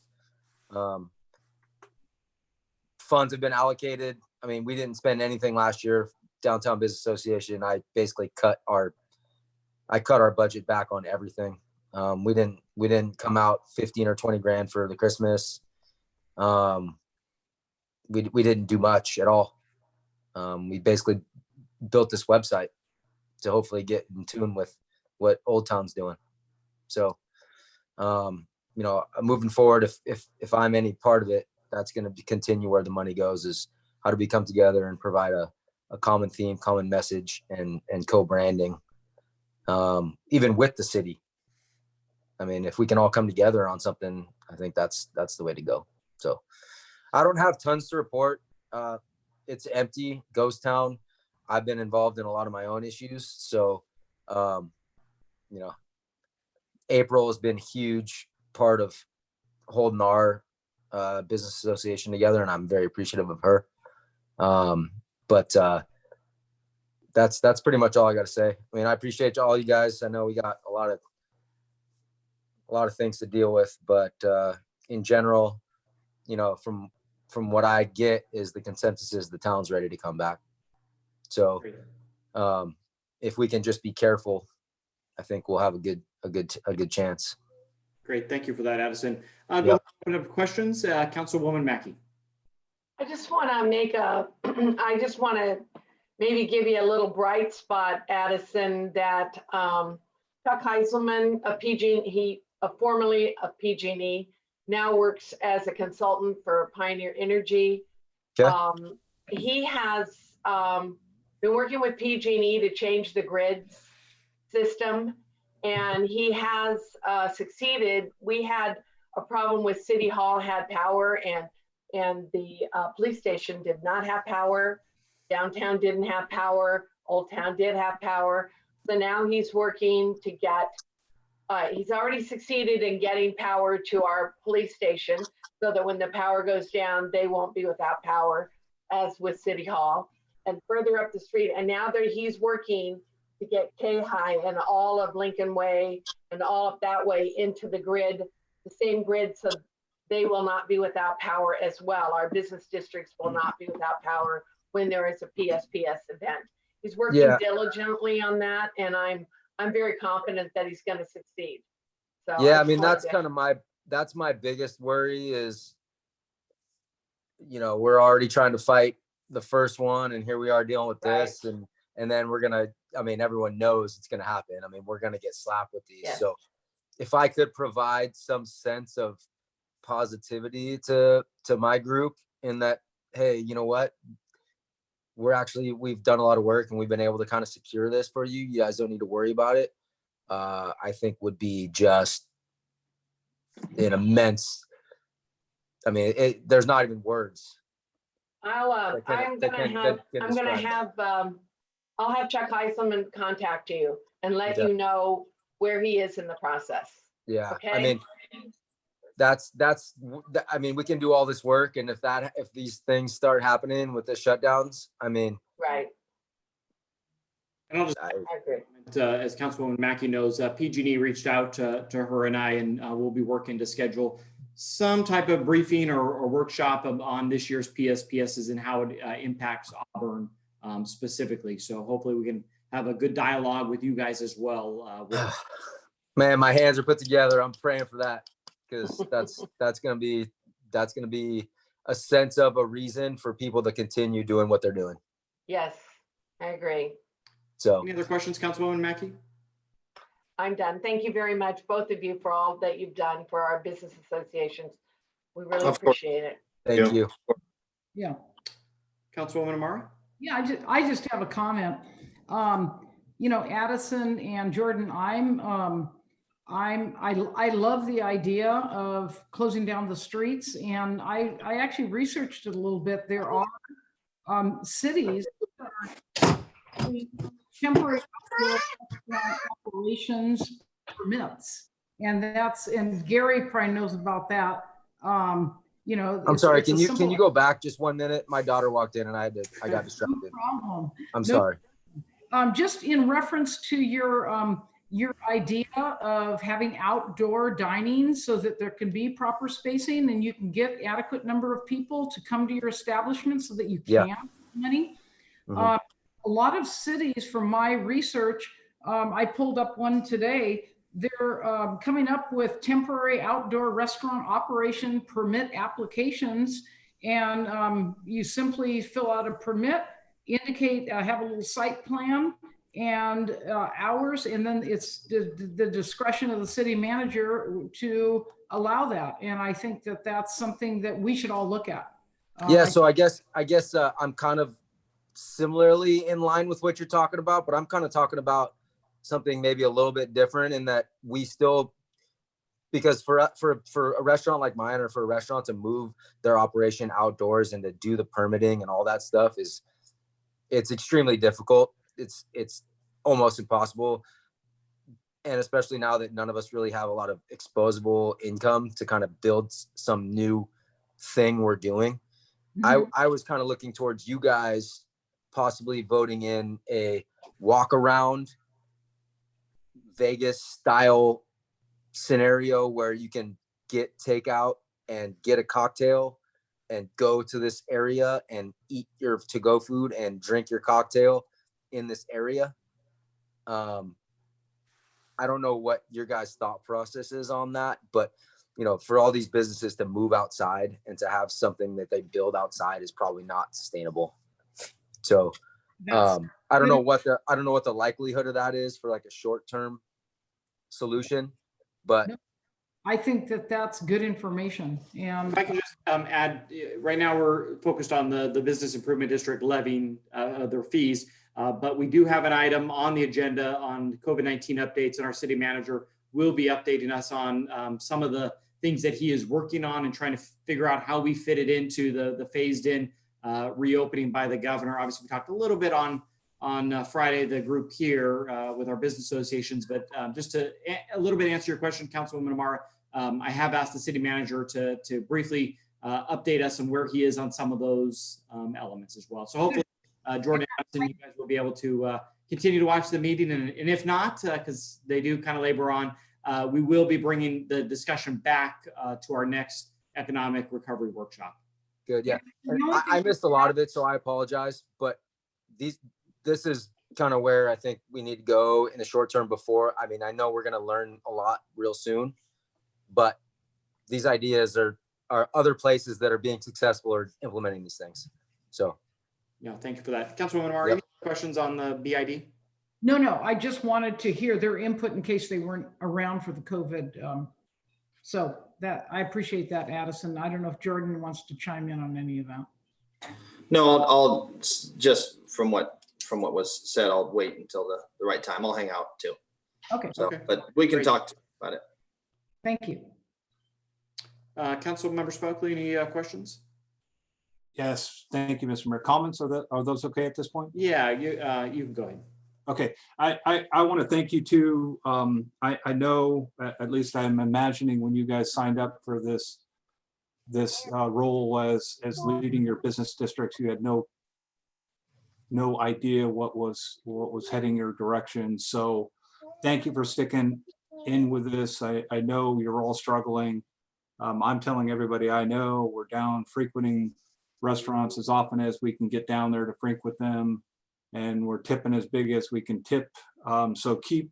funds have been allocated. I mean, we didn't spend anything last year. Downtown Business Association, I basically cut our budget back on everything. We didn't come out 15 or 20 grand for the Christmas. We didn't do much at all. We basically built this website to hopefully get in tune with what Old Town's doing. So, you know, moving forward, if I'm any part of it, that's going to continue where the money goes, is how do we come together and provide a common theme, common message, and co-branding, even with the city. I mean, if we can all come together on something, I think that's the way to go. So I don't have tons to report. It's empty, ghost town. I've been involved in a lot of my own issues. So, you know, April has been a huge part of holding our business association together, and I'm very appreciative of her. But that's pretty much all I got to say. I mean, I appreciate all you guys. I know we got a lot of things to deal with, but in general, you know, from what I get is the consensus is the town's ready to come back. So if we can just be careful, I think we'll have a good chance.
Great. Thank you for that, Addison.
Yep.
Go open up questions. Councilwoman Mackey.
I just want to maybe give you a little bright spot, Addison, that Chuck Heiselman of PG&E, formerly of PG&E, now works as a consultant for Pioneer Energy.
Okay.
He has been working with PG&E to change the grid system, and he has succeeded. We had a problem with City Hall had power, and the police station did not have power. Downtown didn't have power. Old Town did have power. So now he's working to get, he's already succeeded in getting power to our police station so that when the power goes down, they won't be without power, as with City Hall and further up the street. And now that he's working to get K-High and all of Lincoln Way and all of that way into the grid, the same grid, so they will not be without power as well. Our business districts will not be without power when there is a PSPS event. He's working diligently on that, and I'm very confident that he's going to succeed. So
yeah, I mean, that's kind of my biggest worry is, you know, we're already trying to fight the first one, and here we are dealing with this, and then we're gonna, I mean, everyone knows it's gonna happen. I mean, we're gonna get slapped with these.
Yes.
So if I could provide some sense of positivity to my group in that, hey, you know what, we've done a lot of work and we've been able to kind of secure this for you. You guys don't need to worry about it. I think would be just an immense, I mean, there's not even words.
I'll have Chuck Heiselman contact you and let you know where he is in the process.
Yeah.
Okay?
I mean, I mean, we can do all this work, and if these things start happening with the shutdowns, I mean,
right.
And I'll just,
I agree.
as Councilwoman Mackey knows, PG&E reached out to her and I, and we'll be working to schedule some type of briefing or workshop on this year's PSPSs and how it impacts Auburn specifically. So hopefully we can have a good dialogue with you guys as well.
Man, my hands are put together. I'm praying for that because that's gonna be a sense of a reason for people to continue doing what they're doing.
Yes, I agree.
So,
Any other questions, Councilwoman Mackey?
I'm done. Thank you very much, both of you, for all that you've done for our business associations. We really
Of course.
appreciate it.
thank you.
Yeah.
Councilwoman Amara?
Yeah, I just have a comment. You know, Addison and Jordan, I love the idea of closing down the streets, and I actually researched it a little bit. There are cities that are temporary operations permits, and Gary probably knows about that. You know,
I'm
it's-
sorry.
it's a
Can you
simple-
go back just 1 minute? My daughter walked in and I got distracted.
No problem.
I'm
No,
sorry.
just in reference to your idea of having outdoor dining so that there can be proper spacing and you can get adequate number of people to come to your establishment so that you
Yeah.
can make money.
Mhm.
A lot of cities, from my research, I pulled up one today. They're coming up with temporary outdoor restaurant operation permit applications, and you simply fill out a permit, indicate, have a little site plan and hours, and then it's the discretion of the city manager to allow that. And I think that that's something that we should all look at.
Yeah. So I guess I'm kind of similarly in line with what you're talking about, but I'm kind of talking about something maybe a little bit different in that we still, because for a restaurant like mine, or for a restaurant to move their operation outdoors and to do the permitting and all that stuff it's extremely difficult. It's almost impossible. And especially now that none of us really have a lot of exposable income to kind of build some new thing we're doing.
Mhm.
I was kind of looking towards you guys possibly voting in a walk around Vegas style scenario where you can get takeout and get a cocktail and go to this area and eat your to-go food and drink your cocktail in this area. I don't know what your guys' thought process is on that, but you know, for all these businesses to move outside and to have something that they build outside is probably not sustainable. So I don't know what the likelihood of that is for like a short-term solution, but
I think that that's good information. And
If I can just add, right now we're focused on the Business Improvement District levying their fees, but we do have an item on the agenda on COVID-19 updates, and our city manager will be updating us on some of the things that he is working on and trying to figure out how we fit it into the phased in reopening by the governor. Obviously, we talked a little bit on Friday, the group here with our business associations, but just to a little bit answer your question, Councilwoman Amara, I have asked the city manager to briefly update us on where he is on some of those elements as well. So hopefully, Jordan, you guys will be able to continue to watch the meeting, and if not, because they do kind of labor on, we will be bringing the discussion back to our next economic recovery workshop.
good. Yeah. And I missed a lot of it, so I apologize, but this is kind of where I think we need to go in the short term before. I mean, I know we're going to learn a lot real soon, but these ideas are other places that are being successful or implementing these things. So.
Yeah, thank you for that. Councilwoman Amara,
Yep.
any questions on the BID?
No, I just wanted to hear their input in case they weren't around for the COVID. So that, I appreciate that, Addison. I don't know if Jordan wants to chime in on any of that.
No, I'll just from what was said, I'll wait until the right time. I'll hang out too.
Okay,
So,
Okay.
but we can
Great.
talk about it.
thank you.
Councilmember Spokely, any questions?
Yes, thank you, Mr. Mayor. Comments, are those okay at this point?
Yeah, you can go ahead.
Okay, I want to thank you too. I know, at least I'm imagining when you guys signed up for this role as leading your business districts, you had no idea what was heading your direction. So thank you for sticking in with this. I know you're all struggling. I'm telling everybody I know we're down frequenting restaurants as often as we can get down there to frequent them. and we're tipping as big as we can tip. So keep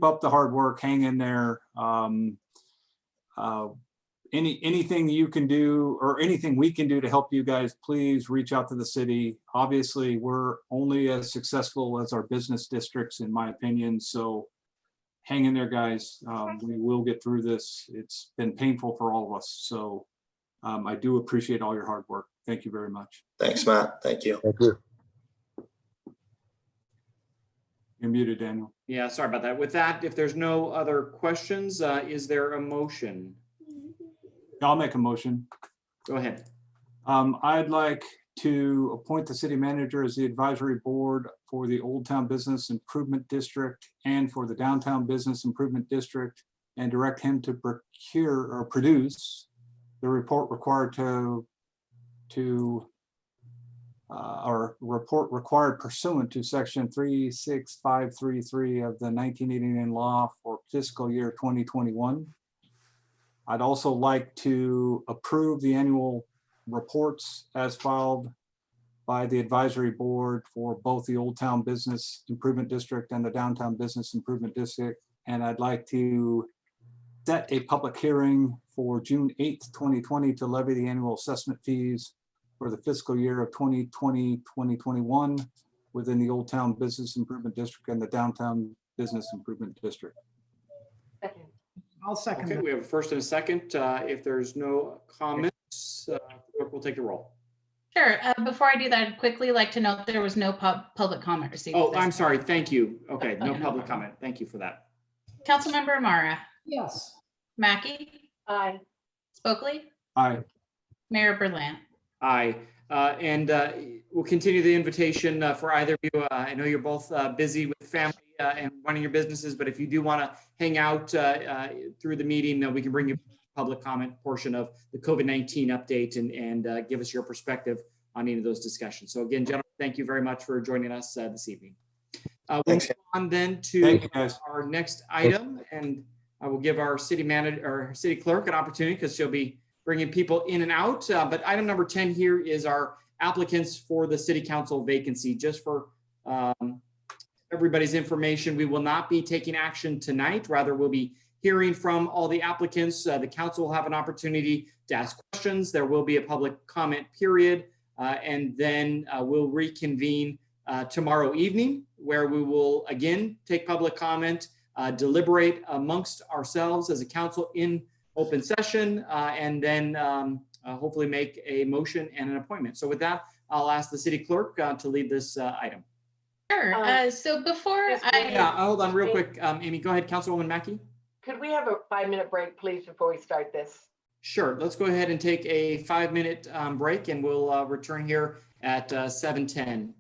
up the hard work, hang in there. Anything you can do or anything we can do to help you guys, please reach out to the city. Obviously, we're only as successful as our business districts, in my opinion. So hang in there, guys. We will get through this. It's been painful for all of us. So I do appreciate all your hard work. Thank you very much.
Thanks, Matt. Thank you.
Thank you.
You're muted, Daniel.
Yeah, sorry about that. With that, if there's no other questions, is there a motion?
I'll make a motion.
Go ahead.
I'd like to appoint the city manager as the advisory board for the Old Town Business Improvement District and for the Downtown Business Improvement District, and direct him to procure or produce the report required or report required pursuant to section 36533 of the 1989 law for fiscal year 2021. I'd also like to approve the annual reports as filed by the advisory board for both the Old Town Business Improvement District and the Downtown Business Improvement District. And I'd like to set a public hearing for June 8th, 2020 to levy the annual assessment fees for the fiscal year of 2020-2021 within the Old Town Business Improvement District and the Downtown Business Improvement District.
Second.
I'll second
Okay,
that.
we have a first and a second. If there's no comments, we'll take the roll.
Sure. Before I do that, I'd quickly like to note there was no public comment received.
Oh, I'm sorry. Thank you. Okay, no
Okay, no
public
problem.
comment. Thank you for that.
Councilmember Amara,
Yes.
Mackey,
Aye.
Spokely,
Aye.
Mayor Berlant.
Aye. And we'll continue the invitation for either of you. I know you're both busy with family and running your businesses, but if you do want to hang out through the meeting, we can bring you public comment portion of the COVID-19 update and give us your perspective on any of those discussions. So again, gentlemen, thank you very much for joining us this evening. We'll
Thanks.
move on then
Thank
to
you, guys.
our next item, and I will give our city manager or city clerk an opportunity because she'll be bringing people in and out. But item number 10 here is our applicants for the city council vacancy. Just for everybody's information, we will not be taking action tonight. Rather, we'll be hearing from all the applicants. The council will have an opportunity to ask questions. There will be a public comment period, and then we'll reconvene tomorrow evening, where we will again take public comment, deliberate amongst ourselves as a council in open session, and then hopefully make a motion and an appointment. So with that, I'll ask the city clerk to lead this item.
Sure. So before
Yeah, hold on real quick. Amy, go ahead, Councilwoman Mackey.
Could we have a 5-minute break, please, before we start this?
Sure, let's go ahead and take a 5-minute break, and we'll return here at 7:10.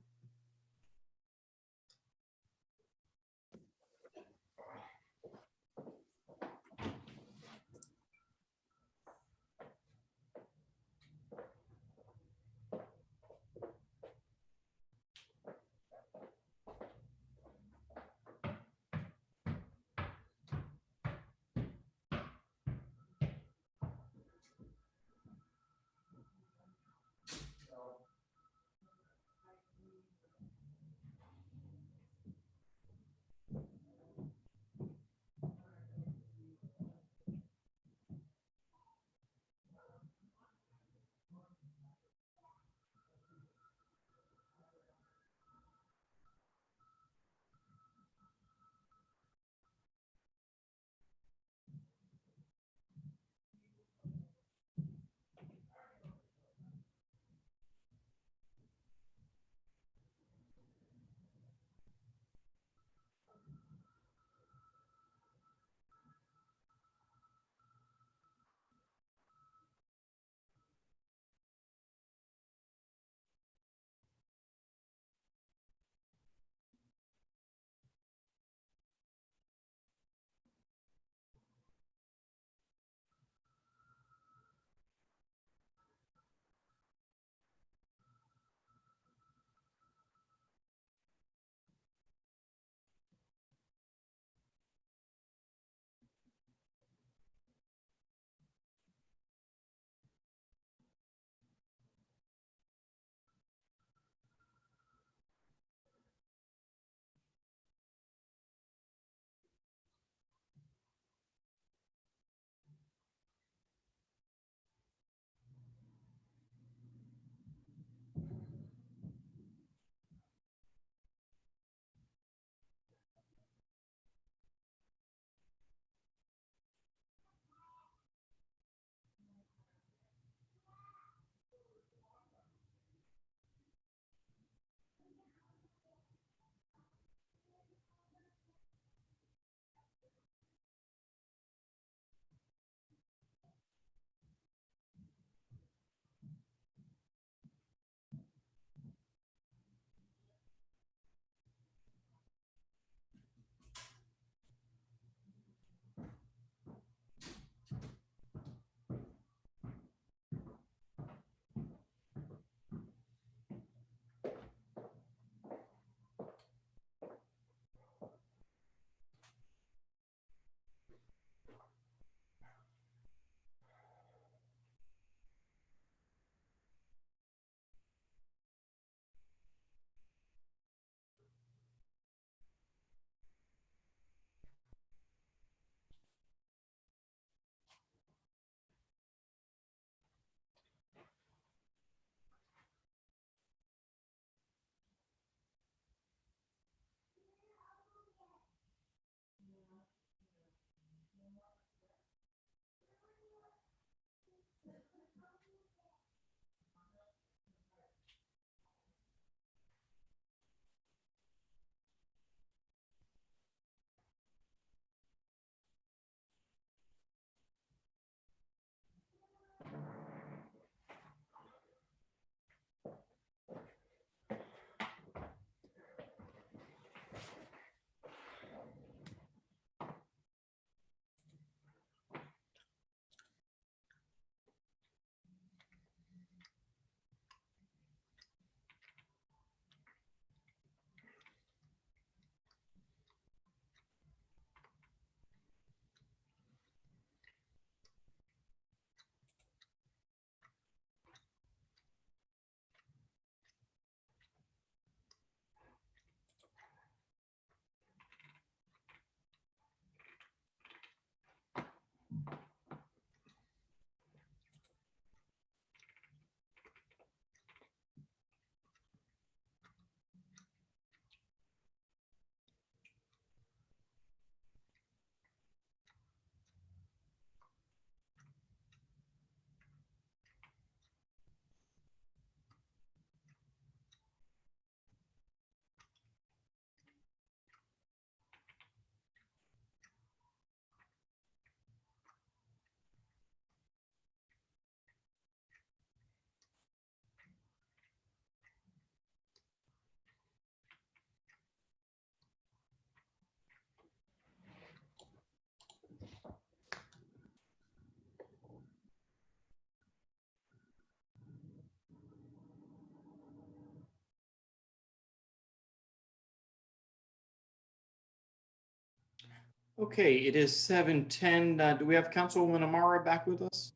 Okay, it is 7:10. Do we have Councilwoman Amara back with us?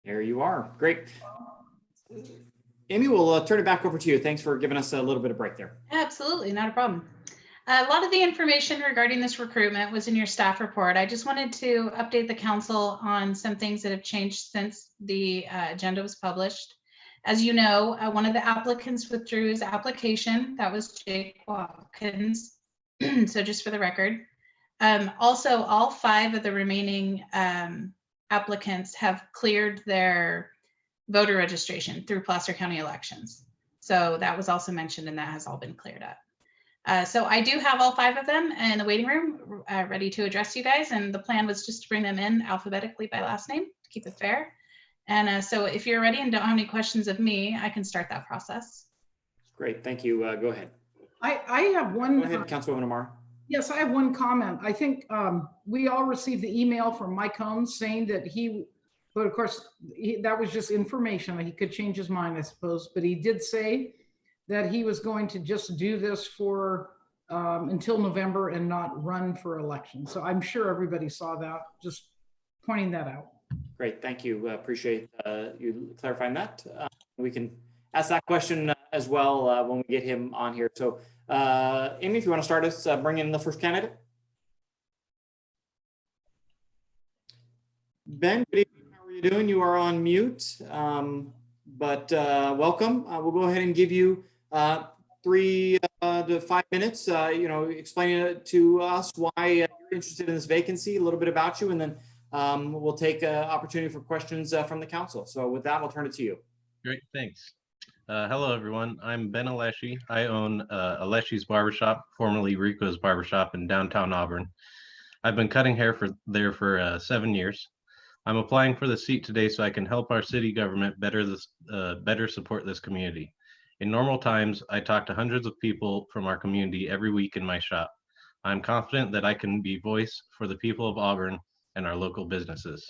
There you are. Great. Amy, we'll turn it back over to you. Thanks for giving us a little bit of break there.
Absolutely, not a problem. A lot of the information regarding this recruitment was in your staff report. I just wanted to update the council on some things that have changed since the agenda was published. As you know, one of the applicants withdrew his application. That was Jake Watkins. So just for the record. Also, all 5 of the remaining applicants have cleared their voter registration through Placer County elections. So that was also mentioned, and that has all been cleared up. So I do have all 5 of them in the waiting room ready to address you guys. And the plan was just to bring them in alphabetically by last name to keep it fair. And so if you're ready and don't have any questions of me, I can start that process.
Great, thank you. Go ahead.
I have one.
Go ahead, Councilwoman Amara.
Yes, I have one comment. I think we all received the email from Mike Holmes saying that but of course, that was just information. He could change his mind, I suppose. But he did say that he was going to just do this for until November and not run for election. So I'm sure everybody saw that, just pointing that out.
Great, thank you. Appreciate you clarifying that. We can ask that question as well when we get him on here. So Amy, if you want to start us, bring in the first candidate. Ben, good evening. How are you doing? You are on mute, but welcome. We'll go ahead and give you 3 to 5 minutes, explaining to us why you're interested in this vacancy, a little bit about you, and then we'll take an opportunity for questions from the council. So with that, I'll turn it to you.
Great, thanks. Hello, everyone. I'm Ben Alessi. I own Alessi's Barbershop, formerly Rico's Barbershop in downtown Auburn. I've been cutting hair there for 7 years. I'm applying for the seat today so I can help our city government better support this community. In normal times, I talk to hundreds of people from our community every week in my shop. I'm confident that I can be voice for the people of Auburn and our local businesses.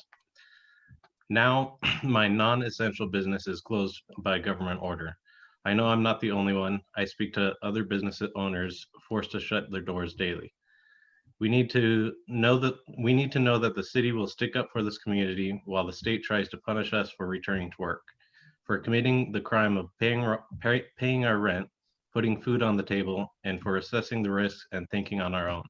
Now, my non-essential business is closed by government order. I know I'm not the only one. I speak to other business owners forced to shut their doors daily. We need to know that the city will stick up for this community while the state tries to punish us for returning to work, for committing the crime of paying our rent, putting food on the table, and for assessing the risks and thinking on our own.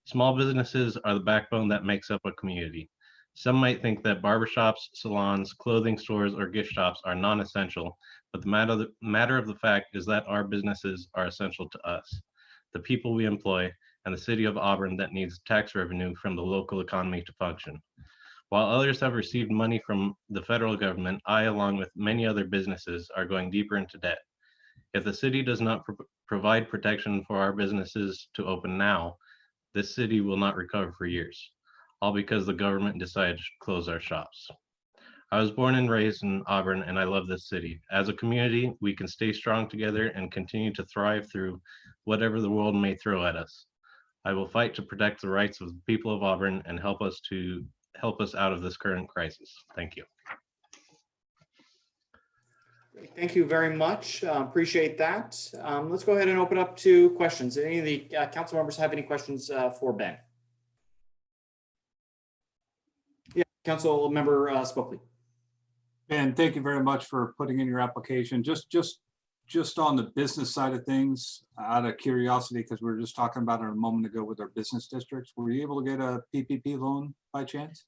Small businesses are the backbone that makes up a community. Some might think that barbershops, salons, clothing stores, or gift shops are non-essential, but the matter of the fact is that our businesses are essential to us, the people we employ, and the city of Auburn that needs tax revenue from the local economy to function. While others have received money from the federal government, I, along with many other businesses, are going deeper into debt. If the city does not provide protection for our businesses to open now, this city will not recover for years, all because the government decided to close our shops. I was born and raised in Auburn, and I love this city. As a community, we can stay strong together and continue to thrive through whatever the world may throw at us. I will fight to protect the rights of the people of Auburn and help us out of this current crisis. Thank you.
Thank you very much. Appreciate that. Let's go ahead and open up to questions. Any of the council members have any questions for Ben? Yeah, Council Member Spokely.
Ben, thank you very much for putting in your application. Just on the business side of things, out of curiosity, because we were just talking about it a moment ago with our business districts, were you able to get a PPP loan by chance?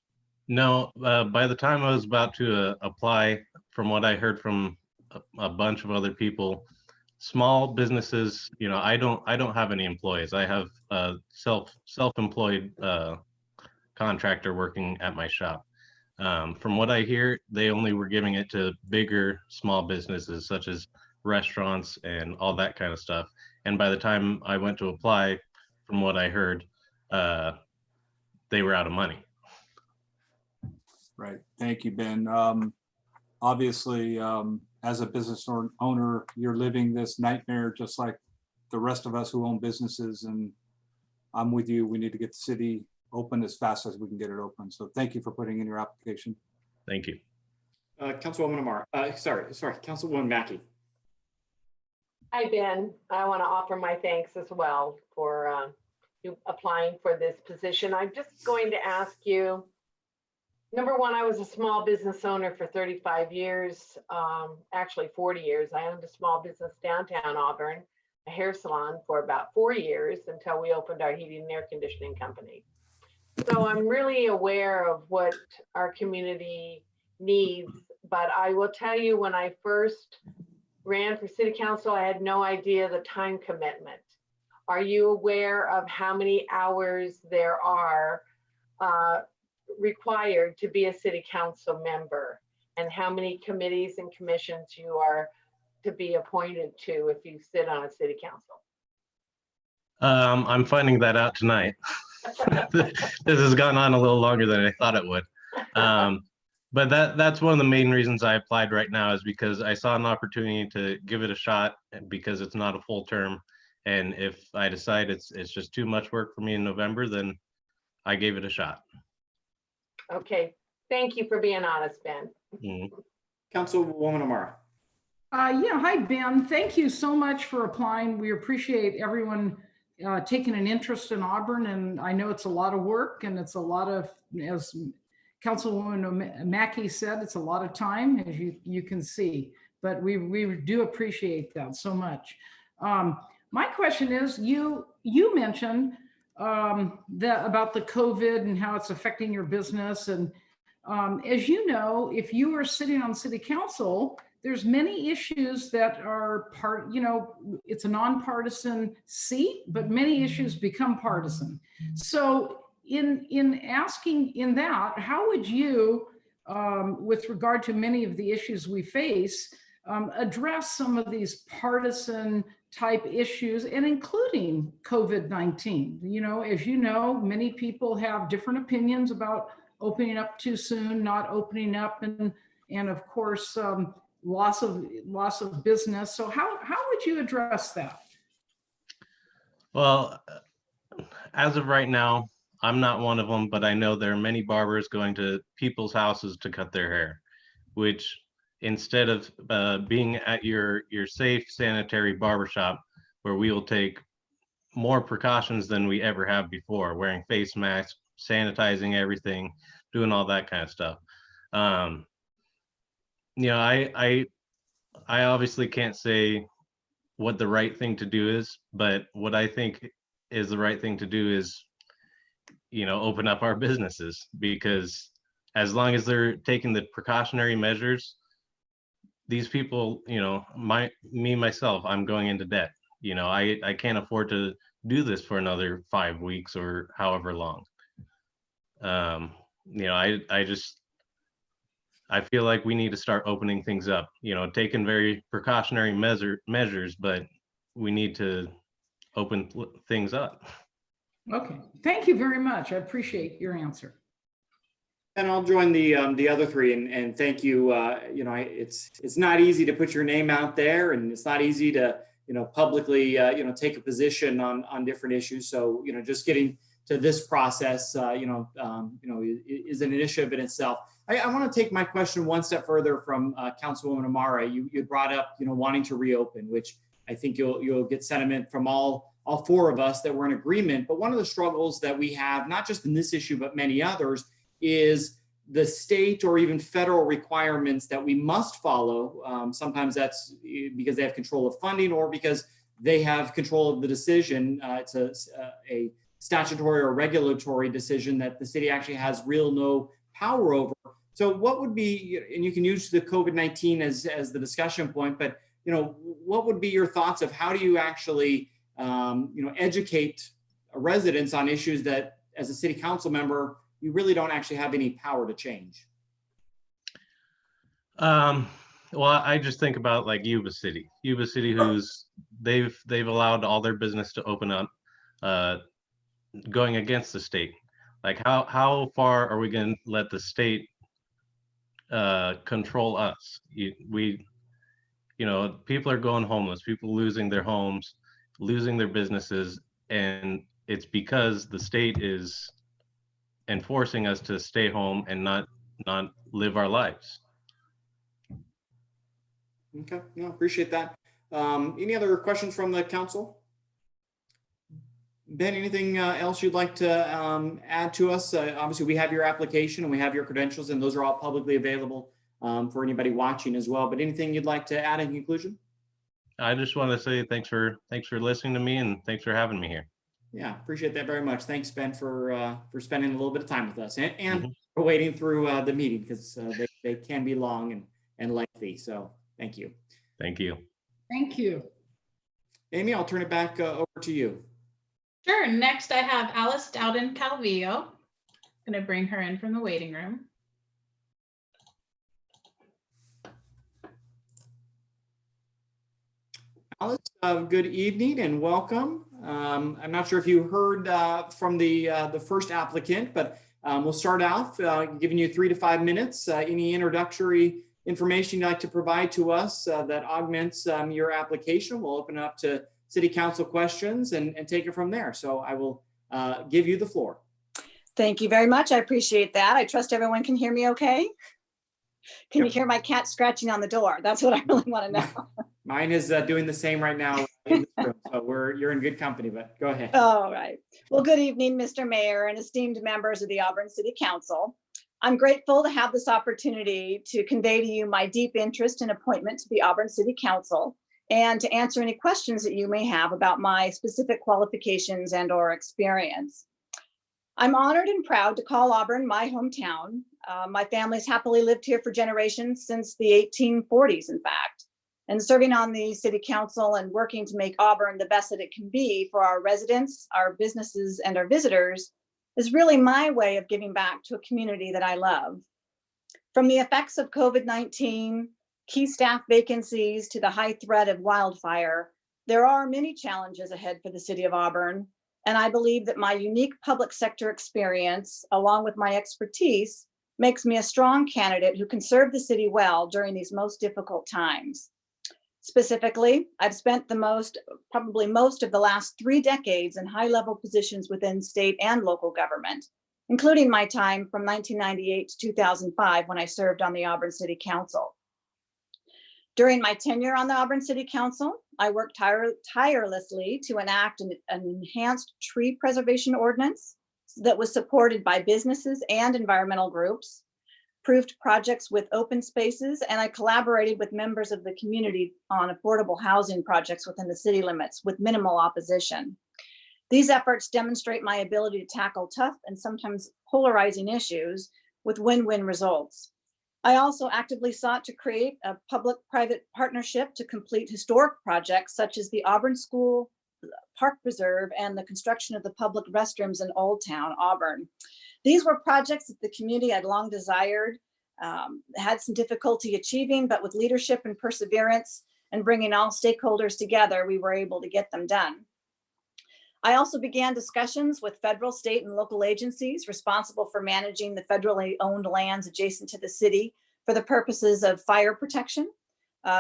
No, by the time I was about to apply, from what I heard from a bunch of other people, small businesses, I don't have any employees. I have a self-employed contractor working at my shop. From what I hear, they only were giving it to bigger small businesses such as restaurants and all that kind of stuff. And by the time I went to apply, from what I heard, they were out of money.
Right. Thank you, Ben. Obviously, as a business owner, you're living this nightmare just like the rest of us who own businesses. And I'm with you. We need to get the city open as fast as we can get it open. So thank you for putting in your application.
Thank you.
Councilwoman Amar, Councilwoman Mackey.
Hi, Ben. I want to offer my thanks as well for you applying for this position. I'm just going to ask you, number one, I was a small business owner for 35 years, actually 40 years. I owned a small business downtown Auburn, a hair salon for about 4 years until we opened our heating and air conditioning company. So I'm really aware of what our community needs, but I will tell you, when I first ran for city council, I had no idea the time commitment. Are you aware of how many hours there are required to be a city council member, and how many committees and commissions you are to be appointed to if you sit on a city council?
I'm finding that out tonight. This has gone on a little longer than I thought it would. But that's one of the main reasons I applied right now, is because I saw an opportunity to give it a shot, because it's not a full term. And if I decide it's just too much work for me in November, then I gave it a shot.
Okay, thank you for being honest, Ben.
Councilwoman Amara.
Yeah, hi, Ben. Thank you so much for applying. We appreciate everyone taking an interest in Auburn, and I know it's a lot of work, and it's a lot of, as Councilwoman Mackey said, it's a lot of time, as you can see, but we do appreciate that so much. My question is, you mentioned about the COVID and how it's affecting your business. And as you know, if you are sitting on city council, there's many issues that are it's a nonpartisan seat, but many issues become partisan. So in asking in that, how would you, with regard to many of the issues we face, address some of these partisan type issues, and including COVID-19? As you know, many people have different opinions about opening up too soon, not opening up, and of course, loss of business. So how would you address that?
Well, as of right now, I'm not one of them, but I know there are many barbers going to people's houses to cut their hair, which, instead of being at your safe sanitary barbershop, where we will take more precautions than we ever have before, wearing face masks, sanitizing everything, doing all that kind of stuff. I obviously can't say what the right thing to do is, but what I think is the right thing to do is, open up our businesses, because as long as they're taking the precautionary measures, these people, myself, I'm going into debt. I can't afford to do this for another 5 weeks or however long. I feel like we need to start opening things up, taking very precautionary measures, but we need to open things up.
Okay, thank you very much. I appreciate your answer.
And I'll join the other three and thank you. It's not easy to put your name out there, and it's not easy to publicly take a position on different issues. So just getting to this process is an initiative in itself. I want to take my question one step further from Councilwoman Amara. You brought up wanting to reopen, which I think you'll get sentiment from all four of us that we're in agreement. But one of the struggles that we have, not just in this issue but many others, is the state or even federal requirements that we must follow. Sometimes that's because they have control of funding, or because they have control of the decision. It's a statutory or regulatory decision that the city actually has no power over. So what would be, and you can use the COVID-19 as the discussion point, but what would be your thoughts of how do you actually educate residents on issues that, as a city council member, you really don't actually have any power to change?
Well, I just think about like Yuba City, who's they've allowed all their business to open up, going against the state. Like how far are we going to let the state control us? People are going homeless, people losing their homes, losing their businesses, and it's because the state is enforcing us to stay home and not live our lives.
Okay, no, appreciate that. Any other questions from the council? Ben, anything else you'd like to add to us? Obviously, we have your application and we have your credentials, and those are all publicly available for anybody watching as well. But anything you'd like to add in conclusion?
I just want to say thanks for listening to me, and thanks for having me here.
Yeah, appreciate that very much. Thanks, Ben, for spending a little bit of time with us and
Mhm.
for waiting through the meeting, because they can be long and lengthy. So thank you.
Thank you.
Thank you.
Amy, I'll turn it back over to you.
Sure. Next, I have Alice Dowden Calvillo. Going to bring her in from the waiting room.
Alice, good evening and welcome. I'm not sure if you heard from the first applicant, but we'll start off giving you 3 to 5 minutes. Any introductory information you'd like to provide to us that augments your application, we'll open up to City Council questions and take it from there. So I will give you the floor.
Thank you very much. I appreciate that. I trust everyone can hear me okay. Can you hear my cat scratching on the door? That's what I really want to know.
Mine is doing the same right now in this room, so you're in good company, but go ahead.
All right. Well, good evening, Mr. Mayor and esteemed members of the Auburn City Council. I'm grateful to have this opportunity to convey to you my deep interest and appointment to the Auburn City Council and to answer any questions that you may have about my specific qualifications and/or experience. I'm honored and proud to call Auburn my hometown. My family's happily lived here for generations, since the 1840s, in fact. And serving on the City Council and working to make Auburn the best that it can be for our residents, our businesses, and our visitors is really my way of giving back to a community that I love. From the effects of COVID-19, key staff vacancies, to the high threat of wildfire, there are many challenges ahead for the City of Auburn. And I believe that my unique public sector experience, along with my expertise, makes me a strong candidate who can serve the city well during these most difficult times. Specifically, I've spent probably most of the last 3 decades in high-level positions within state and local government, including my time from 1998 to 2005 when I served on the Auburn City Council. During my tenure on the Auburn City Council, I worked tirelessly to enact an enhanced tree preservation ordinance that was supported by businesses and environmental groups, approved projects with open spaces, and I collaborated with members of the community on affordable housing projects within the city limits with minimal opposition. These efforts demonstrate my ability to tackle tough and sometimes polarizing issues with win-win results. I also actively sought to create a public-private partnership to complete historic projects such as the Auburn School Park Preserve and the construction of the public restrooms in Old Town, Auburn. These were projects that the community had long desired, had some difficulty achieving, but with leadership and perseverance and bringing all stakeholders together, we were able to get them done. I also began discussions with federal, state, and local agencies responsible for managing the federally owned lands adjacent to the city for the purposes of fire protection.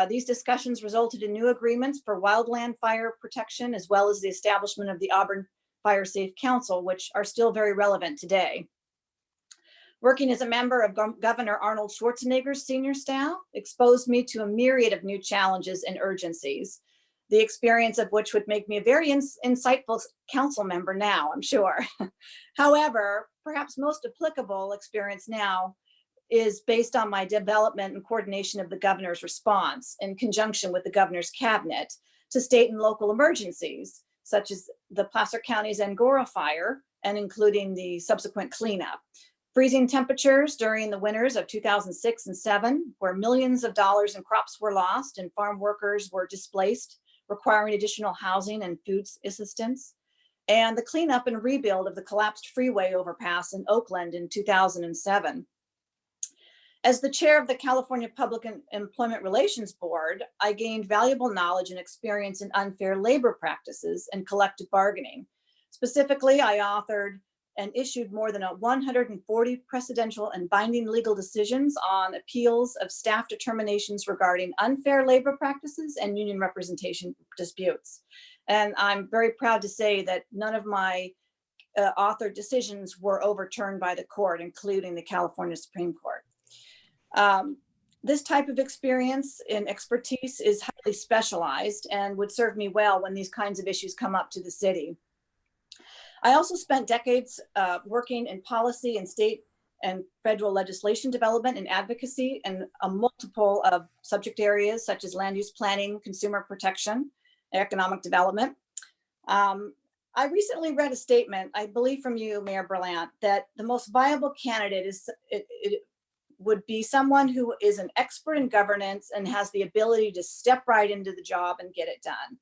These discussions resulted in new agreements for wildland fire protection, as well as the establishment of the Auburn Fire Safe Council, which are still very relevant today. Working as a member of Governor Arnold Schwarzenegger's senior staff exposed me to a myriad of new challenges and urgencies, the experience of which would make me a very insightful council member now, I'm sure. However, perhaps most applicable experience now is based on my development and coordination of the governor's response in conjunction with the governor's cabinet to state and local emergencies, such as the Placer County's Angora fire and including the subsequent cleanup. Freezing temperatures during the winters of 2006 and 2007, where millions of dollars in crops were lost and farm workers were displaced, requiring additional housing and food assistance, and the cleanup and rebuild of the collapsed freeway overpass in Oakland in 2007. As the chair of the California Public Employment Relations Board, I gained valuable knowledge and experience in unfair labor practices and collective bargaining. Specifically, I authored and issued more than 140 precedential and binding legal decisions on appeals of staff determinations regarding unfair labor practices and union representation disputes. And I'm very proud to say that none of my authored decisions were overturned by the court, including the California Supreme Court. This type of experience and expertise is highly specialized and would serve me well when these kinds of issues come up to the city. I also spent decades working in policy and state and federal legislation development and advocacy in a multiple of subject areas such as land use planning, consumer protection, and economic development. I recently read a statement, I believe from you, Mayor Berlant, that the most viable candidate is it would be someone who is an expert in governance and has the ability to step right into the job and get it done.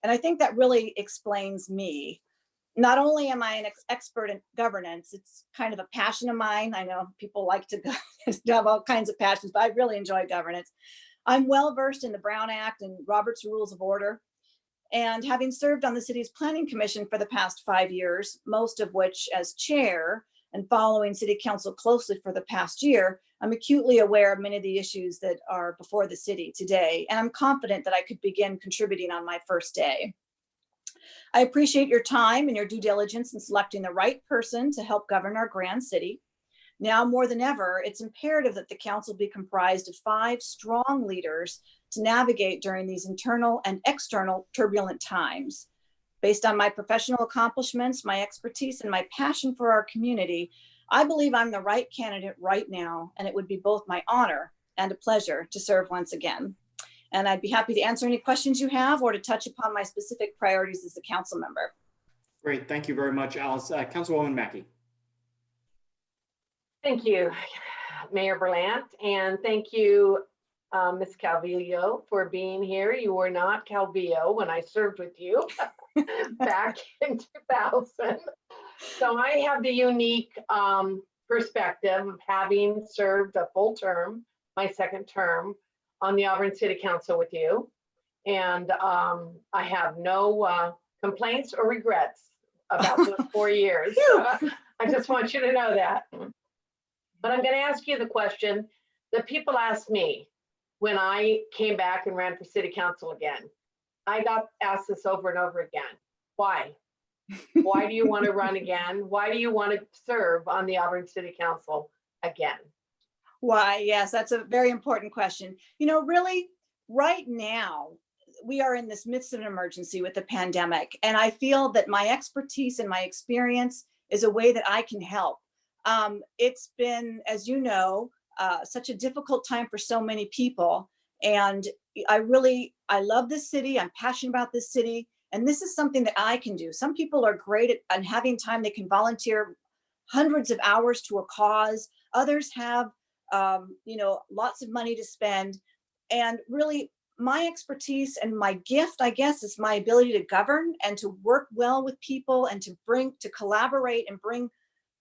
And I think that really explains me. Not only am I an expert in governance, it's kind of a passion of mine. I know people like to have all kinds of passions, but I really enjoy governance. I'm well versed in the Brown Act and Robert's Rules of Order. And having served on the city's planning commission for the past 5 years, most of which as chair, and following city council closely for the past year, I'm acutely aware of many of the issues that are before the city today. And I'm confident that I could begin contributing on my first day. I appreciate your time and your due diligence in selecting the right person to help govern our grand city. Now more than ever, it's imperative that the council be comprised of 5 strong leaders to navigate during these internal and external turbulent times. Based on my professional accomplishments, my expertise, and my passion for our community, I believe I'm the right candidate right now, and it would be both my honor and a pleasure to serve once again. And I'd be happy to answer any questions you have or to touch upon my specific priorities as a council member.
Great, thank you very much, Alice. Councilwoman Mackey.
Thank you, Mayor Berlant, and thank you, Ms. Calvillo, for being here. You were not Calvillo when I served with you back in 2000. So I have the unique perspective of having served a full term, my second term, on the Auburn City Council with you. And I have no complaints or regrets about those 4 years. I just want you to know that. But I'm going to ask you the question that people asked me when I came back and ran for city council again. I got asked this over and over again. Why? Why do you want to run again? Why do you want to serve on the Auburn City Council again?
Why? Yes, that's a very important question. You know, really, right now, we are in this midst of an emergency with the pandemic. And I feel that my expertise and my experience is a way that I can help. It's been, as you know, such a difficult time for so many people. And I love this city. I'm passionate about this city. And this is something that I can do. Some people are great at having time. They can volunteer hundreds of hours to a cause. Others have, lots of money to spend. And really, my expertise and my gift, I guess, is my ability to govern and to work well with people and to collaborate and bring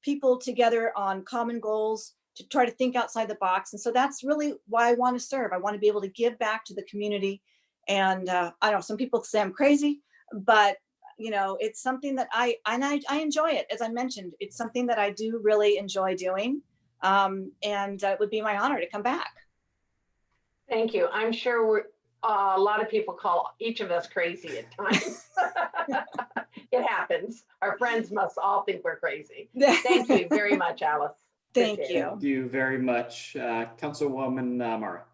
people together on common goals, to try to think outside the box. And so that's really why I want to serve. I want to be able to give back to the community. And I know some people say I'm crazy, but it's something that I enjoy it. As I mentioned, it's something that I do really enjoy doing. And it would be my honor to come back.
Thank you. I'm sure a lot of people call each of us crazy at times. It happens. Our friends must all think we're crazy. Thank you very much, Alice.
Thank
Appreciate
you.
Thank you very much, Councilwoman Mara.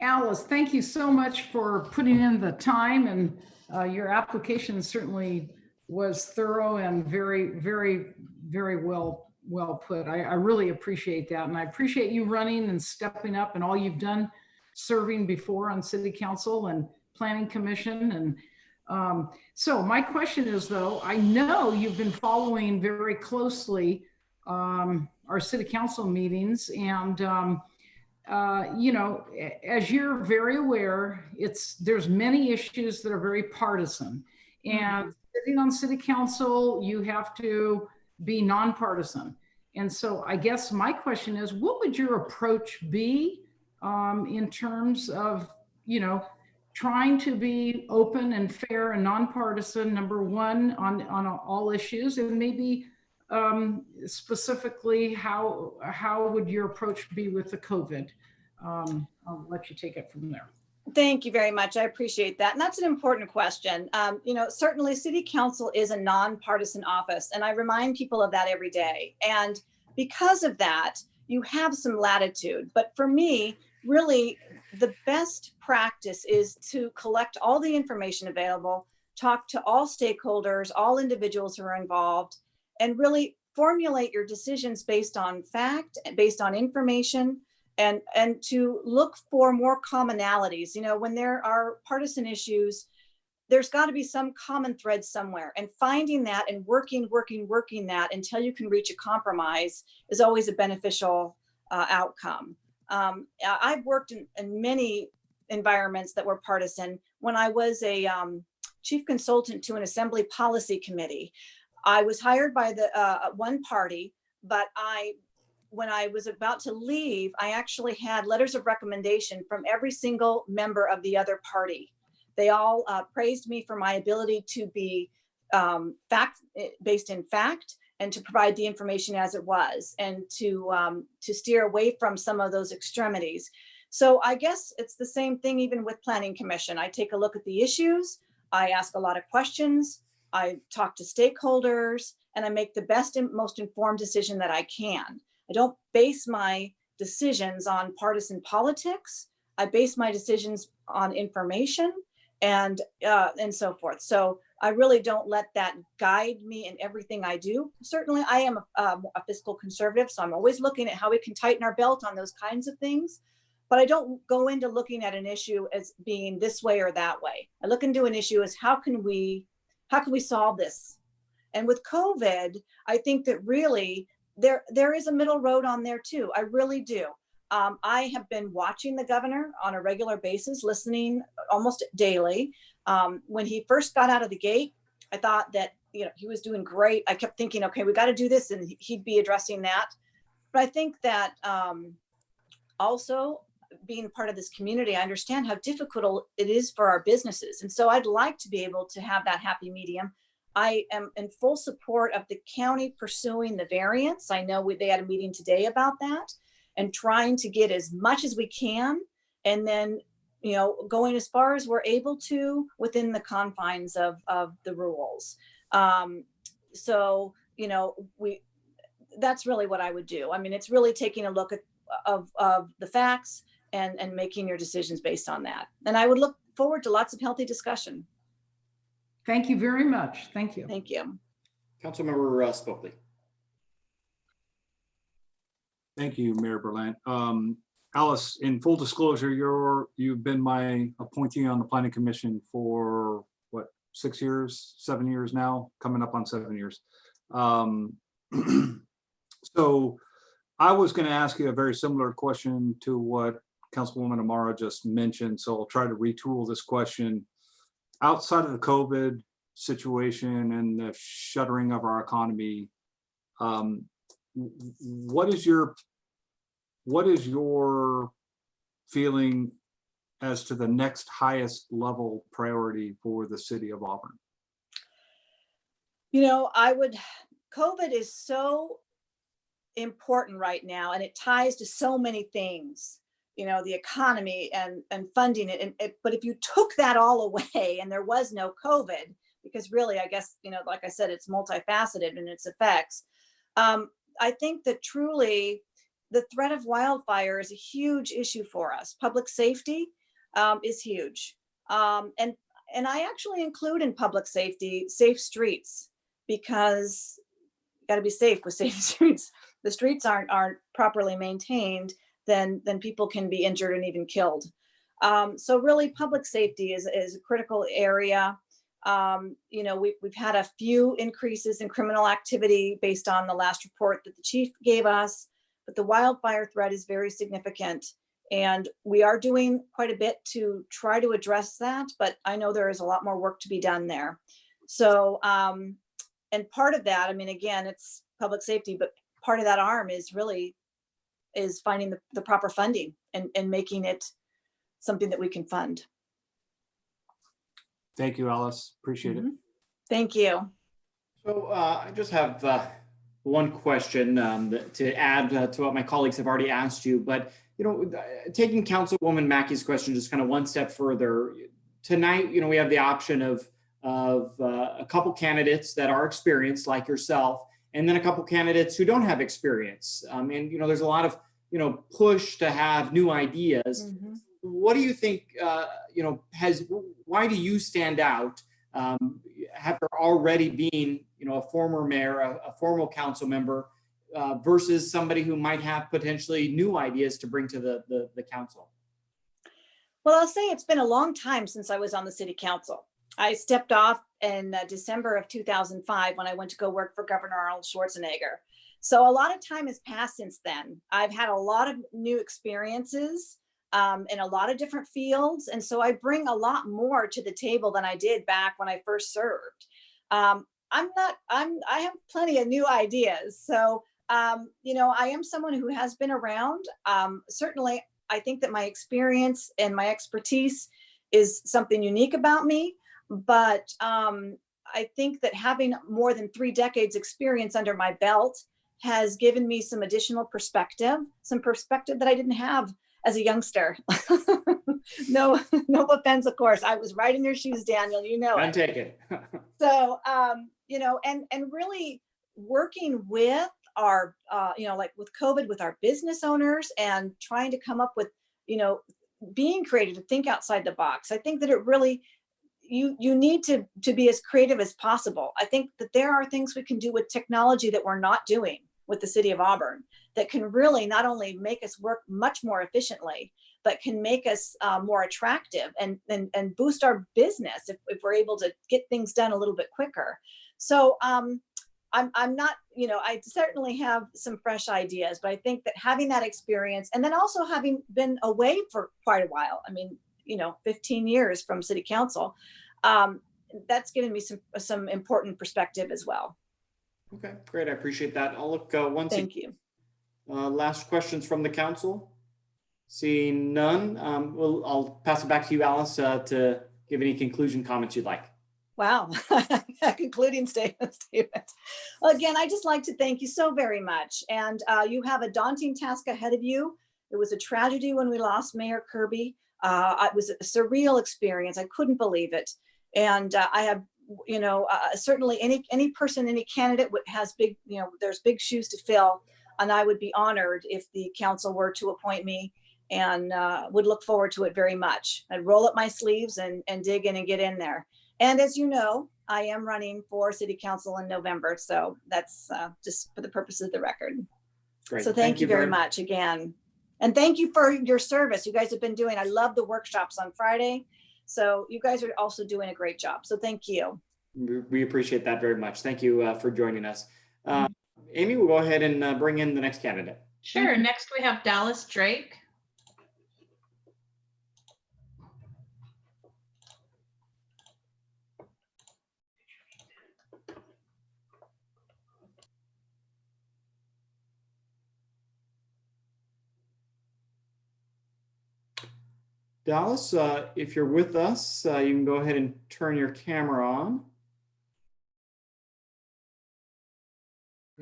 Alice, thank you so much for putting in the time, and your application certainly was thorough and very, very, very well put. I really appreciate that. And I appreciate you running and stepping up and all you've done serving before on city council and planning commission. And so my question is, though, I know you've been following very closely our city council meetings, and as you're very aware, there's many issues that are very partisan. And sitting on city council, you have to be nonpartisan. And so I guess my question is, what would your approach be in terms of, trying to be open and fair and nonpartisan, number one, on all issues, and maybe specifically how would your approach be with the COVID? I'll let you take it from there.
Thank you very much. I appreciate that. And that's an important question. Certainly city council is a nonpartisan office, and I remind people of that every day. And because of that, you have some latitude. But for me, really, the best practice is to collect all the information available, talk to all stakeholders, all individuals who are involved, and really formulate your decisions based on fact, based on information, and to look for more commonalities. You know, when there are partisan issues, there's got to be some common thread somewhere, and finding that and working that until you can reach a compromise is always a beneficial outcome. I've worked in many environments that were partisan. When I was a chief consultant to an assembly policy committee, I was hired by the one party, but when I was about to leave, I actually had letters of recommendation from every single member of the other party. They all praised me for my ability to be based in fact, and to provide the information as it was, and to steer away from some of those extremities. So I guess it's the same thing even with Planning Commission. I take a look at the issues, I ask a lot of questions, I talk to stakeholders, and I make the best and most informed decision that I can. I don't base my decisions on partisan politics. I base my decisions on information and so forth. So I really don't let that guide me in everything I do. Certainly, I am a fiscal conservative, so I'm always looking at how we can tighten our belt on those kinds of things. But I don't go into looking at an issue as being this way or that way. I look into an issue as how can we solve this? And with COVID, I think that really there is a middle road on there too. I really do. I have been watching the governor on a regular basis, listening almost daily. When he first got out of the gate, I thought that, you know, he was doing great. I kept thinking, okay, we got to do this, and he'd be addressing that. But I think that also being part of this community, I understand how difficult it is for our businesses. And so I'd like to be able to have that happy medium. I am in full support of the county pursuing the variance. I know they had a meeting today about that, and trying to get as much as we can, and then, you know, going as far as we're able to within the confines of the rules. So, you know, that's really what I would do. I mean, it's really taking a look at of the facts and making your decisions based on that. And I would look forward to lots of healthy discussion.
Thank you very much. Thank you.
Thank you.
Councilmember Spokely.
Thank you, Mayor Berlant. Alice, in full disclosure, you've been my appointee on the Planning Commission for what, 6 years, 7 years now, coming up on 7 years. So I was going to ask you a very similar question to what Councilwoman Amara just mentioned. So I'll try to retool this question. Outside of the COVID situation and the shuttering of our economy, what is your feeling as to the next highest level priority for the city of Auburn?
You know, COVID is so important right now, and it ties to so many things, you know, the economy and funding it. But if you took that all away and there was no COVID, because really, I guess, you know, like I said, it's multifaceted in its effects. I think that truly the threat of wildfire is a huge issue for us. Public safety is huge. And I actually include in public safety, safe streets, because you got to be safe with safe streets. The streets aren't properly maintained, then people can be injured and even killed. So really public safety is a critical area. You know, we've had a few increases in criminal activity based on the last report that the chief gave us, but the wildfire threat is very significant. And we are doing quite a bit to try to address that, but I know there is a lot more work to be done there. So, and part of that, I mean, again, it's public safety, but part of that arm is finding the proper funding and making it something that we can fund.
Thank you, Alice. Appreciate it.
Thank you.
So I just have one question to add to what my colleagues have already asked you, but you know, taking Councilwoman Mackey's question just kind of one step further, tonight, you know, we have the option of a couple candidates that are experienced like yourself, and then a couple candidates who don't have experience. And you know, there's a lot of, you know, push to have new ideas. What do you think, you know, why do you stand out after already being, a former mayor, a formal council member, versus somebody who might have potentially new ideas to bring to the council?
Well, I'll say it's been a long time since I was on the city council. I stepped off in December of 2005 when I went to go work for Governor Arnold Schwarzenegger. So a lot of time has passed since then. I've had a lot of new experiences in a lot of different fields. And so I bring a lot more to the table than I did back when I first served. I have plenty of new ideas. So, I am someone who has been around. Certainly, I think that my experience and my expertise is something unique about me. But I think that having more than 3 decades experience under my belt has given me some additional perspective, that I didn't have as a youngster. No offense, of course. I was right in your shoes, Daniel,
I'll take it.
So, and really working with our, like with COVID, with our business owners and trying to come up with, being creative, to think outside the box. I think that it really, you need to be as creative as possible. I think that there are things we can do with technology that we're not doing with the city of Auburn that can really not only make us work much more efficiently, but can make us more attractive and boost our business if we're able to get things done a little bit quicker. So I'm not, I certainly have some fresh ideas, but I think that having that experience and then also having been away for quite a while, 15 years from city council, that's given me some important perspective as well.
Okay, great. I appreciate that. I'll look once.
Thank you.
Last questions from the council. Seeing none, I'll pass it back to you, Alice, to give any conclusion comments you'd like.
Wow, concluding statement. Well, again, I just like to thank you so very much. And you have a daunting task ahead of you. It was a tragedy when we lost Mayor Kirby. It was a surreal experience. I couldn't believe it. And I have, certainly any person, any candidate has big, there's big shoes to fill. And I would be honored if the council were to appoint me, and would look forward to it very much. I'd roll up my sleeves and dig in and get in there. And as you know, I am running for city council in November. So that's just for the purposes of the record.
Great.
So thank you very much again. And thank you for your service you guys have been doing. I love the workshops on Friday. So you guys are also doing a great job. So thank you.
We appreciate that very much. Thank you for joining us. Amy, we'll go ahead and bring in the next candidate.
Sure. Next, we have Dallas Drake.
Dallas, if you're with us, you can go ahead and turn your camera on.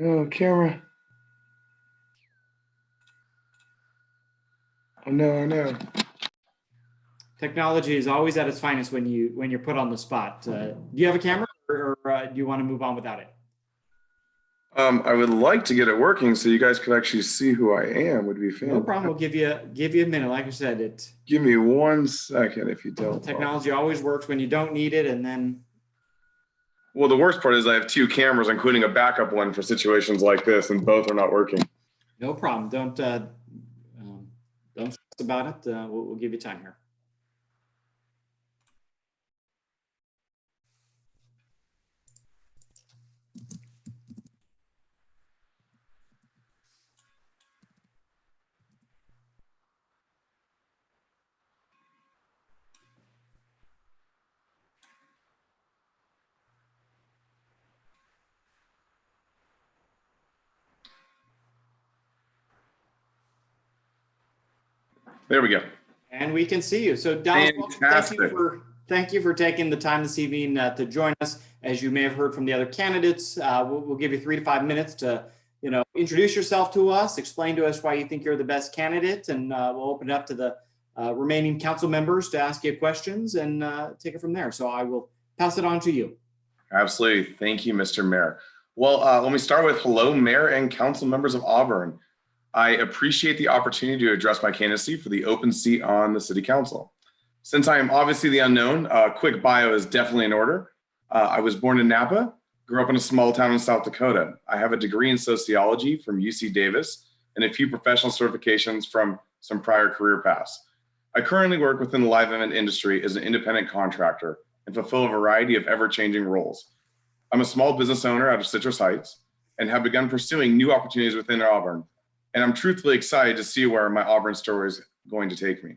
Oh, camera. I know.
Technology is always at its finest when you're put on the spot. Do you have a camera, or do you want to move on without it?
I would like to get it working so you guys could actually see who I am. Would be fantastic.
No problem. We'll give you a minute. Like I said,
give me 1 second if you don't.
Technology always works when you don't need it, and then.
Well, the worst part is I have 2 cameras, including a backup one for situations like this, and both are not working.
No problem. Don't stress about it. We'll give you time here.
There we go.
And we can see you. So Dallas, thank you for taking the time this evening to join us. As you may have heard from the other candidates, we'll give you 3 to 5 minutes to introduce yourself to us, explain to us why you think you're the best candidate, and we'll open it up to the remaining council members to ask you questions and take it from there. So I will pass it on to you.
Absolutely. Thank you, Mr. Mayor. Well, let me start with hello, Mayor and council members of Auburn. I appreciate the opportunity to address my candidacy for the open seat on the city council. Since I am obviously the unknown, a quick bio is definitely in order. I was born in Napa, grew up in a small town in South Dakota. I have a degree in sociology from UC Davis and a few professional certifications from some prior career paths. I currently work within the live event industry as an independent contractor and fulfill a variety of ever-changing roles. I'm a small business owner out of Citrus Heights and have begun pursuing new opportunities within Auburn. And I'm truthfully excited to see where my Auburn story is going to take me.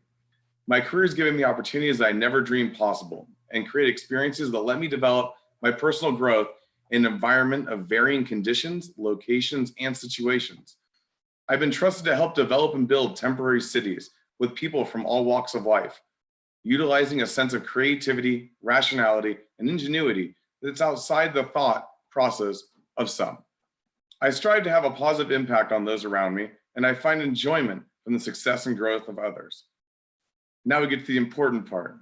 My career has given me opportunities that I never dreamed possible and create experiences that let me develop my personal growth in an environment of varying conditions, locations, and situations. I've been trusted to help develop and build temporary cities with people from all walks of life, utilizing a sense of creativity, rationality, and ingenuity that's outside the thought process of some. I strive to have a positive impact on those around me, and I find enjoyment from the success and growth of others. Now we get to the important part.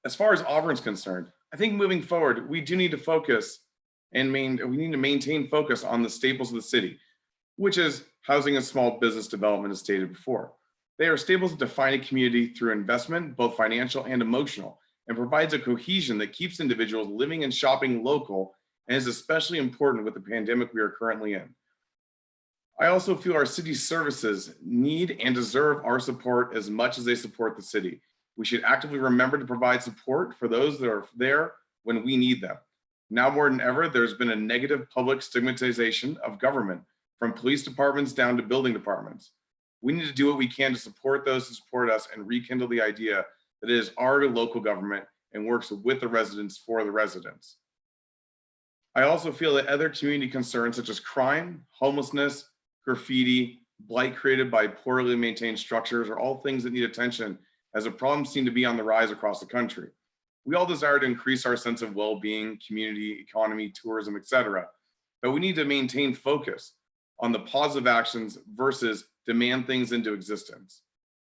As far as Auburn's concerned, I think moving forward, we do need to focus and we need to maintain focus on the staples of the city, which is housing and small business development as stated before. They are staples that define a community through investment, both financial and emotional, and provides a cohesion that keeps individuals living and shopping local and is especially important with the pandemic we are currently in. I also feel our city services need and deserve our support as much as they support the city. We should actively remember to provide support for those that are there when we need them. Now more than ever, there's been a negative public stigmatization of government, from police departments down to building departments. We need to do what we can to support those who support us and rekindle the idea that it is our local government and works with the residents for the residents. I also feel that other community concerns such as crime, homelessness, graffiti, blight created by poorly maintained structures are all things that need attention, as the problems seem to be on the rise across the country. We all desire to increase our sense of well-being, community, economy, tourism, etc. But we need to maintain focus on the positive actions versus demand things into existence.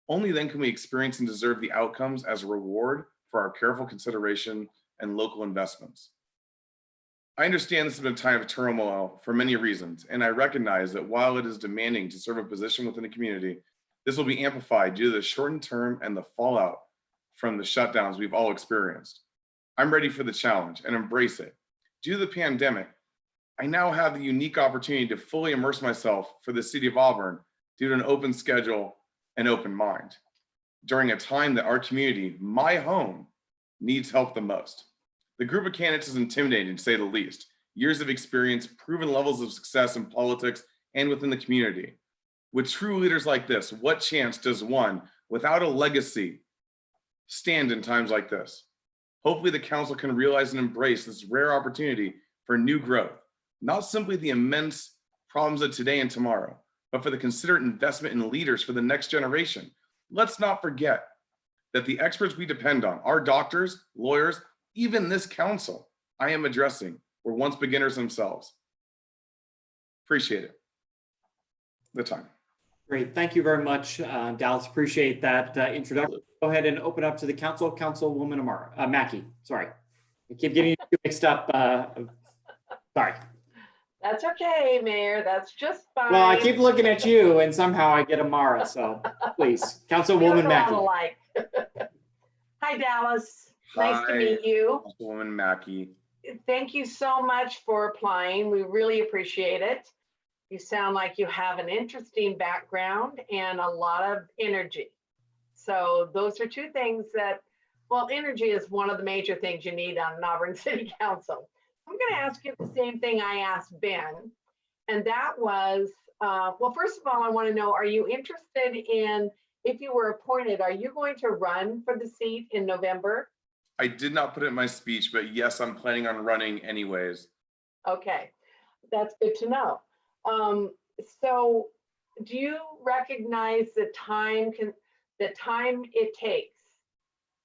Only then can we experience and deserve the outcomes as a reward for our careful consideration and local investments. I understand this has been a time of turmoil for many reasons, and I recognize that while it is demanding to serve a position within the community, this will be amplified due to the shortened term and the fallout from the shutdowns we've all experienced. I'm ready for the challenge and embrace it. Due to the pandemic, I now have the unique opportunity to fully immerse myself for the city of Auburn due to an open schedule and open mind during a time that our community, my home, needs help the most. The group of candidates is intimidating, to say the least. Years of experience, proven levels of success in politics and within the community. With true leaders like this, what chance does one without a legacy stand in times like this? Hopefully the council can realize and embrace this rare opportunity for new growth, not simply the immense problems of today and tomorrow, but for the considerate investment in leaders for the next generation. Let's not forget that the experts we depend on, our doctors, lawyers, even this council I am addressing, were once beginners themselves. Appreciate it. The time.
Great. Thank you very much, Dallas. Appreciate that introduction. Go ahead and open up to the council. Councilwoman Amara, Mackey. Sorry. I keep getting you mixed up. Sorry.
That's okay, Mayor. That's just fine.
Well, I keep looking at you and somehow I get Amara. So please, Councilwoman Mackey.
Hi, Dallas.
Hi,
nice to meet you.
Councilwoman Mackey.
Thank you so much for applying. We really appreciate it. You sound like you have an interesting background and a lot of energy. So those are two things that, well, energy is one of the major things you need on an Auburn City Council. I'm going to ask you the same thing I asked Ben, and that was, well, first of all, I want to know, are you interested in, if you were appointed, are you going to run for the seat in November?
I did not put it in my speech, but yes, I'm planning on running anyways.
Okay, that's good to know. So do you recognize the time it takes?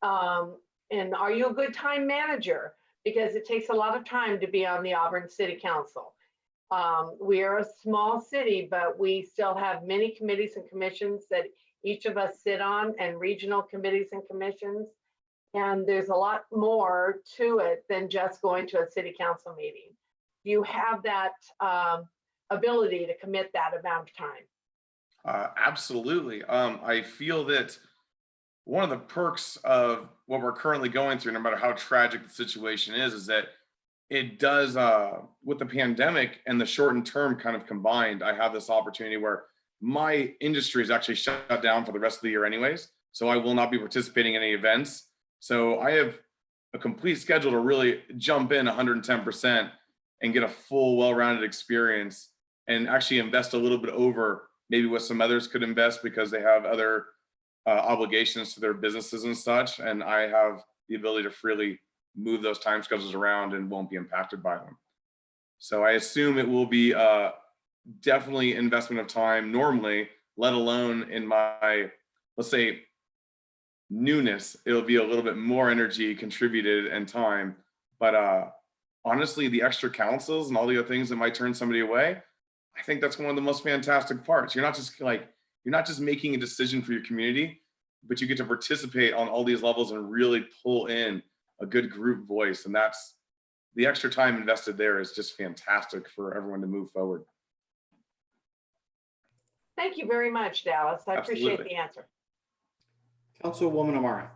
And are you a good time manager? Because it takes a lot of time to be on the Auburn City Council. We are a small city, but we still have many committees and commissions that each of us sit on, and regional committees and commissions. And there's a lot more to it than just going to a city council meeting. Do you have that ability to commit that amount of time?
Absolutely. I feel that one of the perks of what we're currently going through, no matter how tragic the situation is that it does, with the pandemic and the shortened term kind of combined, I have this opportunity where my industry is actually shut down for the rest of the year anyways. So I will not be participating in any events. So I have a complete schedule to really jump in 110% and get a full, well-rounded experience and actually invest a little bit over maybe what some others could invest because they have other obligations to their businesses and such. And I have the ability to freely move those time schedules around and won't be impacted by them. So I assume it will be definitely investment of time normally, let alone in my, let's say, newness, it'll be a little bit more energy contributed and time. But honestly, the extra councils and all the other things that might turn somebody away, I think that's one of the most fantastic parts. You're not just making a decision for your community, but you get to participate on all these levels and really pull in a good group voice. And that's the extra time invested there is just fantastic for everyone to move forward.
Thank you very much, Dallas. I appreciate
Absolutely.
the answer.
Councilwoman Amara.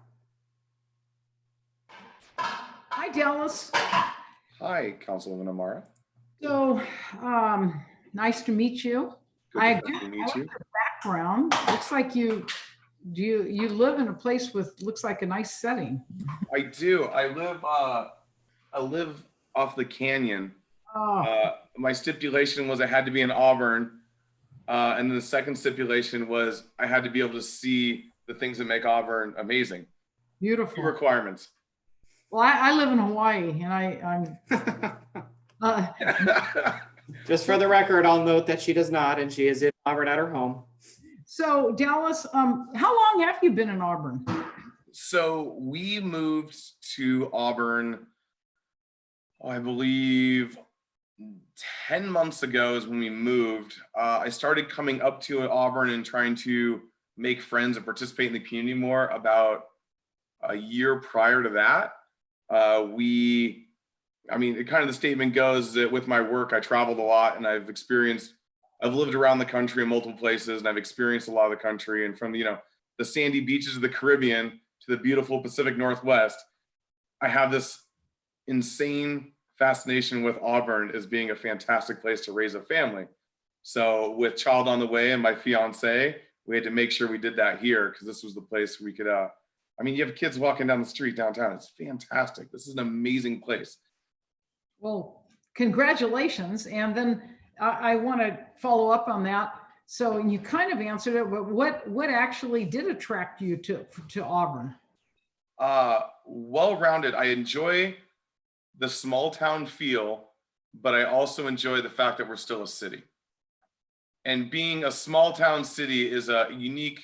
Hi, Dallas.
Hi, Councilwoman Amara.
So, nice to meet you.
Good
I
to meet you.
background. Looks like you live in a place with looks like a nice setting.
I do. I live off the canyon. My stipulation was I had to be in Auburn. And then the second stipulation was I had to be able to see the things that make Auburn amazing.
Beautiful.
Two requirements.
Well, I live in Hawaii, and I'm
Just for the record, I'll note that she does not, and she is in Auburn at her home.
So Dallas, how long have you been in Auburn?
So we moved to Auburn, I believe 10 months ago is when we moved. I started coming up to Auburn and trying to make friends and participate in the community more about a year prior to that. The statement goes that with my work, I traveled a lot and I've lived around the country in multiple places and I've experienced a lot of the country, and from the sandy beaches of the Caribbean to the beautiful Pacific Northwest, I have this insane fascination with Auburn as being a fantastic place to raise a family. So with child on the way and my fiance, we had to make sure we did that here because this was the place we could, you have kids walking down the street downtown. It's fantastic. This is an amazing place.
Well, congratulations. And then I want to follow up on that. So you kind of answered it, but what actually did attract you to Auburn?
Well-rounded. I enjoy the small town feel, but I also enjoy the fact that we're still a city. And being a small town city is a unique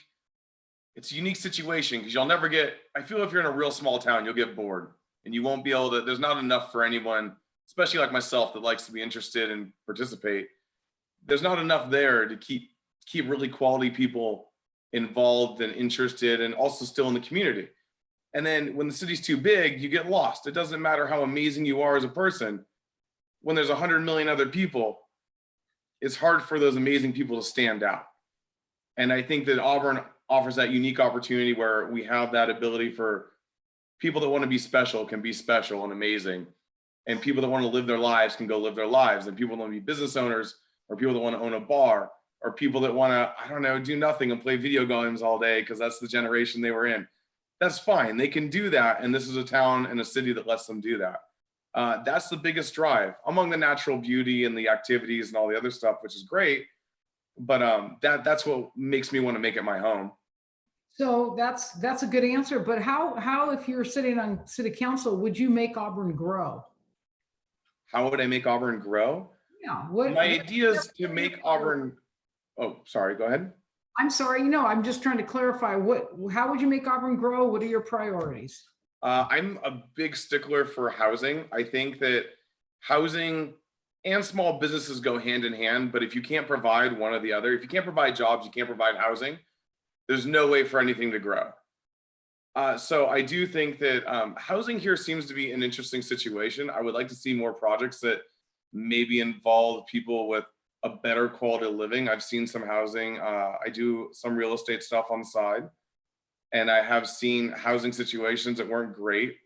situation because you'll never I feel if you're in a real small town, you'll get bored and you won't be able to, there's not enough for anyone, especially like myself that likes to be interested and participate. There's not enough there to keep really quality people involved and interested and also still in the community. And then when the city's too big, you get lost. It doesn't matter how amazing you are as a person. When there's 100 million other people, it's hard for those amazing people to stand out. And I think that Auburn offers that unique opportunity where we have that ability for people that want to be special can be special and amazing. And people that want to live their lives can go live their lives. And people that want to be business owners, or people that want to own a bar, or people that want to, do nothing and play video games all day because that's the generation they were in. That's fine. They can do that. And this is a town and a city that lets them do that. That's the biggest drive among the natural beauty and the activities and all the other stuff, which is great. But that's what makes me want to make it my home.
So that's a good answer. But how if you're sitting on city council, would you make Auburn grow?
How would I make Auburn grow?
Yeah.
My idea is to make Auburn. Oh, sorry. Go ahead.
I'm sorry. I'm just trying to clarify how would you make Auburn grow? What are your priorities?
I'm a big stickler for housing. I think that housing and small businesses go hand in hand, but if you can't provide one or the other, if you can't provide jobs, you can't provide housing, there's no way for anything to grow. So I do think that housing here seems to be an interesting situation. I would like to see more projects that maybe involve people with a better quality of living. I've seen some housing. I do some real estate stuff on the side, and I have seen housing situations that weren't great.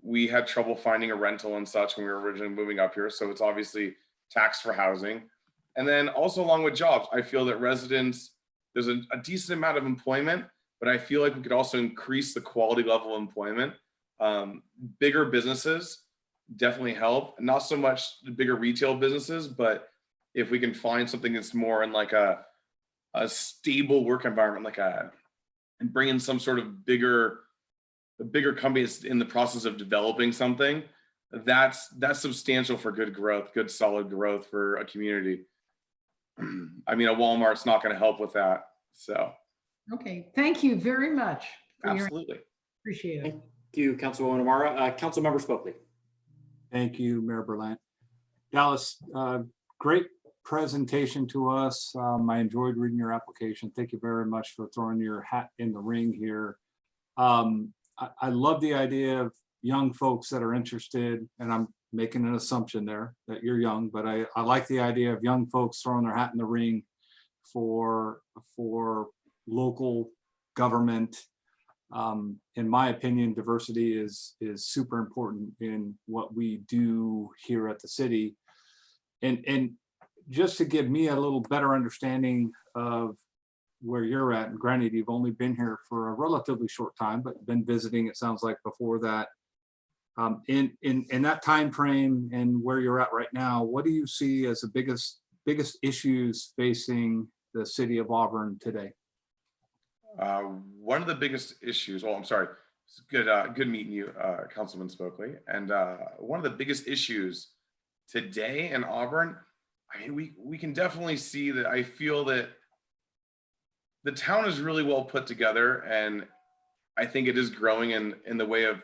we had trouble finding a rental and such when we were originally moving up here. So it's obviously tax for housing. And then also along with jobs, I feel that residents, there's a decent amount of employment, but I feel like we could also increase the quality level of employment. Bigger businesses definitely help, not so much the bigger retail businesses, but if we can find something that's more in like a stable work environment, and bring in some sort of bigger company that's in the process of developing something, that's substantial for good growth, good solid growth for a community. I mean, a Walmart's not going to help with that. So.
Okay, thank you very much.
Absolutely.
Appreciate it.
Thank you, Councilwoman Amara. Councilmember Spokley.
Thank you, Mayor Berlant. Dallas, great presentation to us. I enjoyed reading your application. Thank you very much for throwing your hat in the ring here. I love the idea of young folks that are interested, and I'm making an assumption there that you're young, but I like the idea of young folks throwing their hat in the ring for local government. In my opinion, diversity is super important in what we do here at the city. And just to give me a little better understanding of where you're at, and granted, you've only been here for a relatively short time, but been visiting, it sounds like, before that. In that time frame and where you're at right now, what do you see as the biggest issues facing the city of Auburn today?
One of the biggest issues, I'm sorry, it's good meeting you, Councilman Spokley. And one of the biggest issues today in Auburn, I mean, we can definitely see that. I feel that the town is really well put together, and I think it is growing in the way of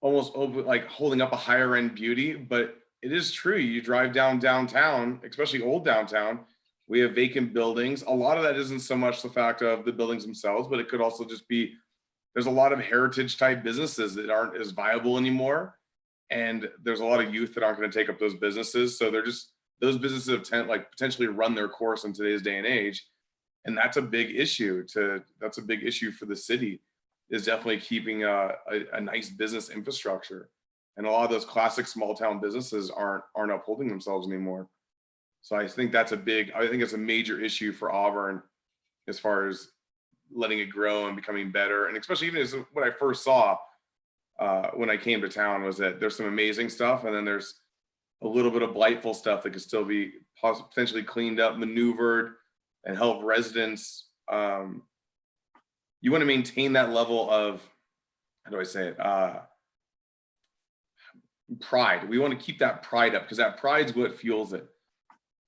almost like holding up a higher end beauty. But it is true, you drive downtown, especially old downtown, we have vacant buildings. A lot of that isn't so much the fact of the buildings themselves, but it could also just be, there's a lot of heritage type businesses that aren't as viable anymore. And there's a lot of youth that aren't going to take up those businesses. So those businesses have potentially run their course in today's day and age. And that's a big issue for the city, is definitely keeping a nice business infrastructure. And a lot of those classic small town businesses aren't upholding themselves anymore. So I think it's a major issue for Auburn as far as letting it grow and becoming better. And especially even as what I first saw when I came to town was that there's some amazing stuff, and then there's a little bit of blightful stuff that could still be potentially cleaned up, maneuvered, and help residents. You want to maintain that level of, how do I say it? Pride. We want to keep that pride up, because that pride's what fuels it.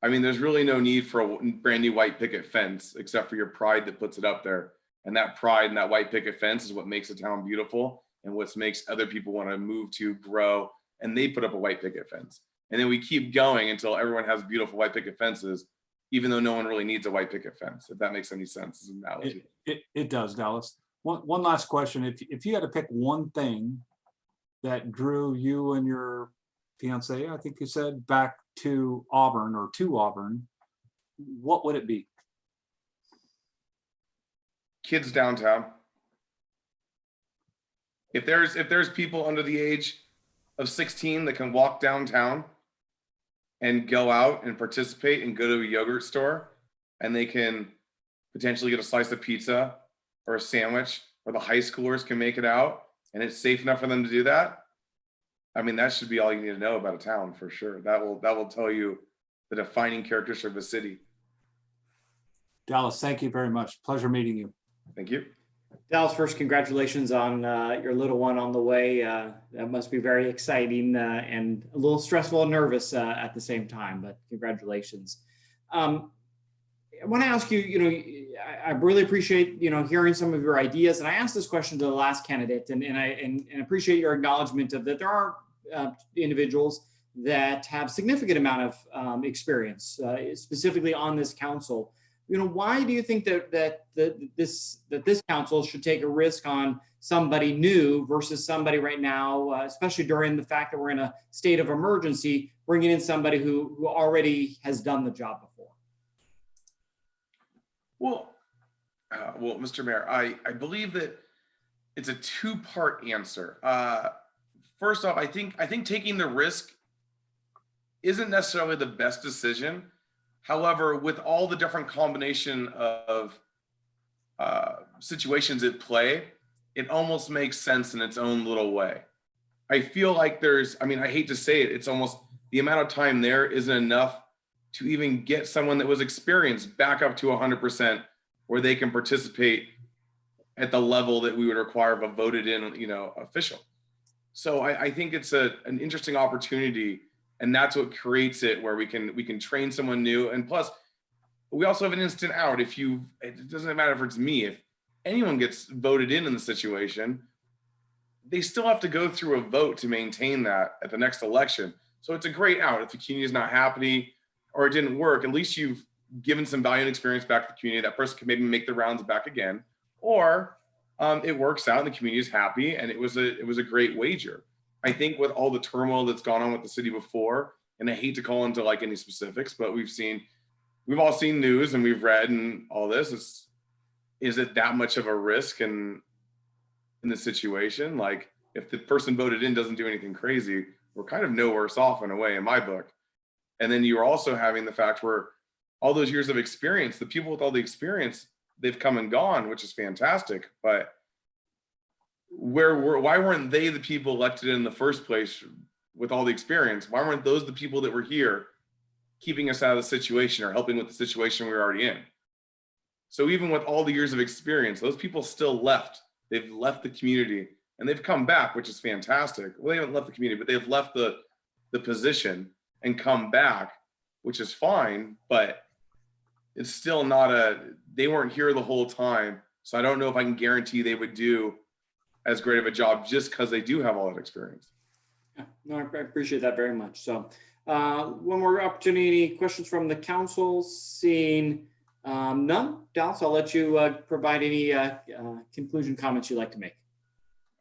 I mean, there's really no need for a brand new white picket fence except for your pride that puts it up there. And that pride and that white picket fence is what makes a town beautiful, and what makes other people want to move to grow, and they put up a white picket fence. And then we keep going until everyone has beautiful white picket fences, even though no one really needs a white picket fence, if that makes any sense as an analogy.
It does, Dallas. One last question. If you had to pick one thing that drew you and your fiance, I think you said, back to Auburn, what would it be?
Kids downtown. If there's people under the age of 16 that can walk downtown and go out and participate and go to a yogurt store, and they can potentially get a slice of pizza or a sandwich, or the high schoolers can make it out, and it's safe enough for them to do that, I mean, that should be all you need to know about a town for sure. That will tell you the defining characteristics of a city.
Dallas, thank you very much. Pleasure meeting you.
Thank you.
Dallas, first, congratulations on your little one on the way. That must be very exciting and a little stressful and nervous at the same time, but congratulations. I want to ask you, I really appreciate, hearing some of your ideas. And I asked this question to the last candidate, and I appreciate your acknowledgement of that there are individuals that have significant amount of experience, specifically on this council. Why do you think that this council should take a risk on somebody new versus somebody right now, especially during the fact that we're in a state of emergency, bringing in somebody who already has done the job before?
Well, Mr. Mayor, I believe that it's a two-part answer. first off, I think taking the risk isn't necessarily the best decision. However, with all the different combination of situations at play, it almost makes sense in its own little way. I feel like I hate to say it, it's almost the amount of time there isn't enough to even get someone that was experienced back up to 100% where they can participate at the level that we would require of a voted in, official. So I think it's an interesting opportunity, and that's what creates it, where we can train someone new. And plus, we also have an instant out. It doesn't matter if it's me, if anyone gets voted in the situation, they still have to go through a vote to maintain that at the next election. So it's a great out. If the community is not happy or it didn't work, at least you've given some value and experience back to the community. That person can maybe make the rounds back again, or it works out and the community is happy and it was a great wager. I think with all the turmoil that's gone on with the city before, and I hate to call into like any specifics, but we've all seen news and we've read and all this. Is it that much of a risk in the situation? Like, if the person voted in doesn't do anything crazy, we're kind of no worse off in a way, in my book. And then you're also having the fact where all those years of experience, the people with all the experience, they've come and gone, which is fantastic. But why weren't they the people elected in the first place with all the experience? Why weren't those the people that were here keeping us out of the situation or helping with the situation we were already in? So even with all the years of experience, those people still left. They've left the community and they've come back, which is fantastic. Well, they haven't left the community, but they've left the position and come back, which is fine, but it's still they weren't here the whole time. So I don't know if I can guarantee they would do as great of a job just because they do have all that experience.
Yeah, no, I appreciate that very much. So one more opportunity, questions from the council. Seeing none. Dallas, I'll let you provide any conclusion comments you'd like to make.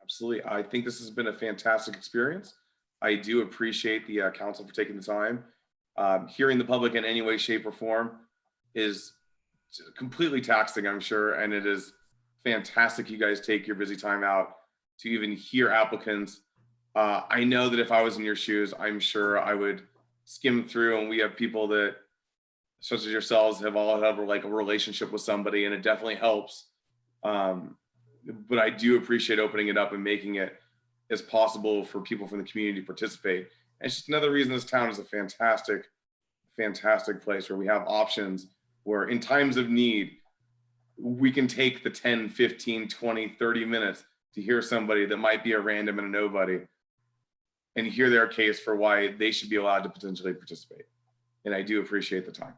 Absolutely. I think this has been a fantastic experience. I do appreciate the council for taking the time. Hearing the public in any way, shape, or form is completely taxing, I'm sure. And it is fantastic you guys take your busy time out to even hear applicants. I know that if I was in your shoes, I'm sure I would skim through, and we have people that, such as yourselves, have all had like a relationship with somebody, and it definitely helps. But I do appreciate opening it up and making it as possible for people from the community to participate. And it's just another reason this town is a fantastic, fantastic place where we have options where in times of need, we can take the 10, 15, 20, 30 minutes to hear somebody that might be a random and a nobody and hear their case for why they should be allowed to potentially participate. And I do appreciate the time.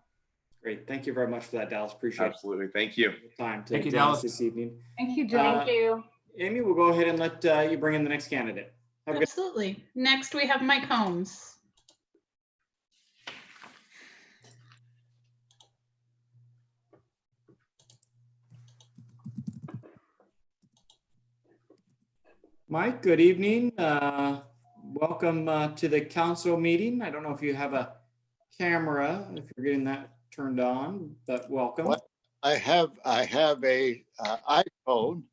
Great. Thank you very much for that, Dallas. Appreciate
Absolutely. Thank you.
the time to
Thank you,
join us
Dallas.
this evening.
Thank you, Joe.
Thank you.
Amy, we'll go ahead and let you bring in the next candidate. Have a good
Absolutely. Next, we have Mike Holmes.
Mike, good evening. Welcome to the council meeting. I don't know if you have a camera, if you're getting that turned on, but welcome.
What? I have a iPhone,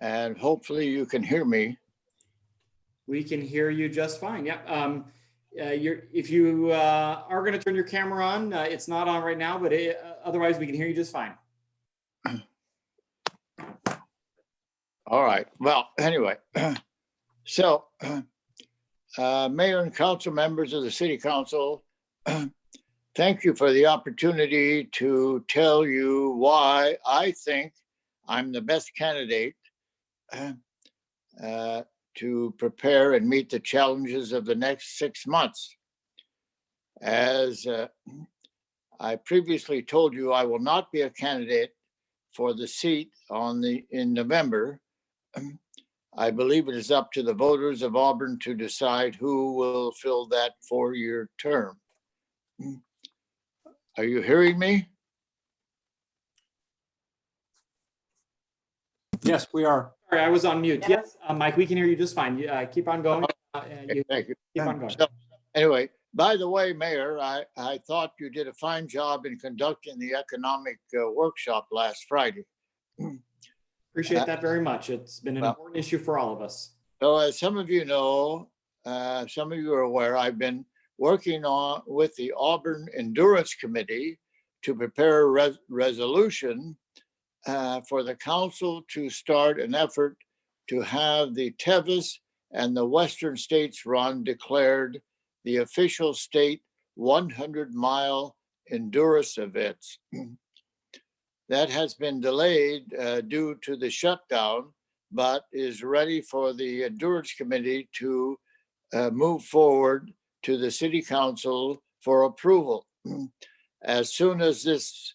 and hopefully you can hear me.
We can hear you just fine. Yeah. If you are going to turn your camera on, it's not on right now, but otherwise we can hear you just fine.
All right. Well, anyway, so Mayor and council members of the City Council, thank you for the opportunity to tell you why I think I'm the best candidate to prepare and meet the challenges of the next 6 months. As I previously told you, I will not be a candidate for the seat in November. I believe it is up to the voters of Auburn to decide who will fill that 4-year term. Are you hearing me?
Yes, we are.
Sorry, I was on mute. Yes, Mike, we can hear you just fine. Keep on going.
Thank you.
Keep on going.
So, anyway, by the way, Mayor, I thought you did a fine job in conducting the economic workshop last Friday.
Appreciate that very much. It's been an important issue for all of us.
So as some of you know, some of you are aware, I've been working on with the Auburn Endurance Committee to prepare a resolution for the council to start an effort to have the Tevis and the Western States Run declared the official state 100-mile endurance events. That has been delayed due to the shutdown, but is ready for the Endurance Committee to move forward to the City Council for approval. As soon as this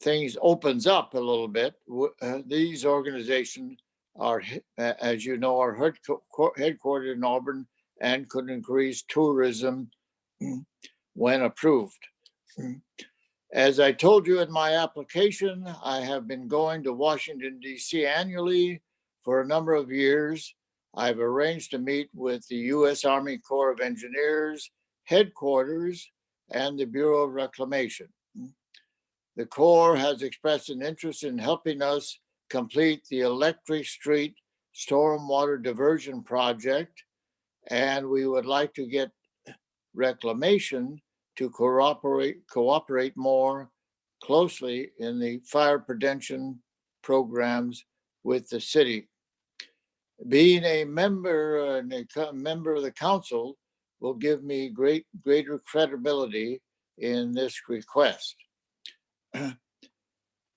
things opens up a little bit, these organizations are, as you know, are headquartered in Auburn and could increase tourism when approved. As I told you in my application, I have been going to Washington, D.C. annually for a number of years. I've arranged to meet with the U.S. Army Corps of Engineers headquarters and the Bureau of Reclamation. The Corps has expressed an interest in helping us complete the Electric Street Stormwater Diversion Project, and we would like to get Reclamation to cooperate more closely in the fire prevention programs with the city. Being a member of the council will give me greater credibility in this request.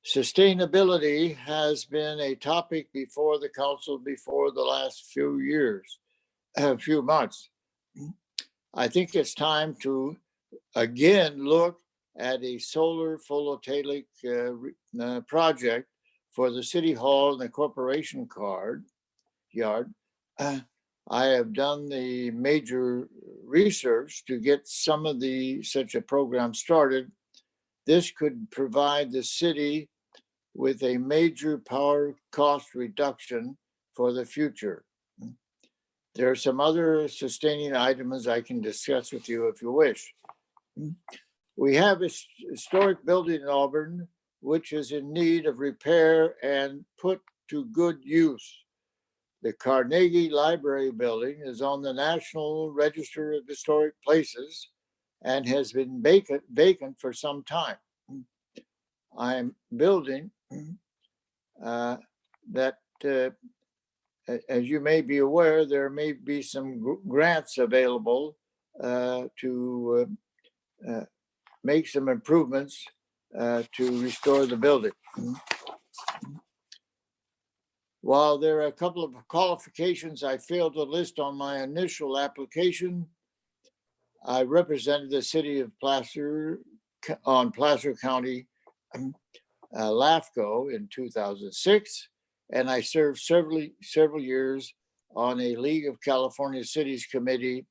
Sustainability has been a topic before the council before the last few months. I think it's time to again look at a solar photovoltaic project for the city hall and the corporation yard. I have done the major research to get such a program started. This could provide the city with a major power cost reduction for the future. There are some other sustaining items I can discuss with you if you wish. We have a historic building in Auburn, which is in need of repair and put to good use. The Carnegie Library building is on the National Register of Historic Places and has been vacant for some time. I'm building that, as you may be aware, there may be some grants available to make some improvements to restore the building. While there are a couple of qualifications I failed to list on my initial application, I represented the city of Placer on Placer County, LAFCO in 2006, and I served several years on a League of California Cities committee,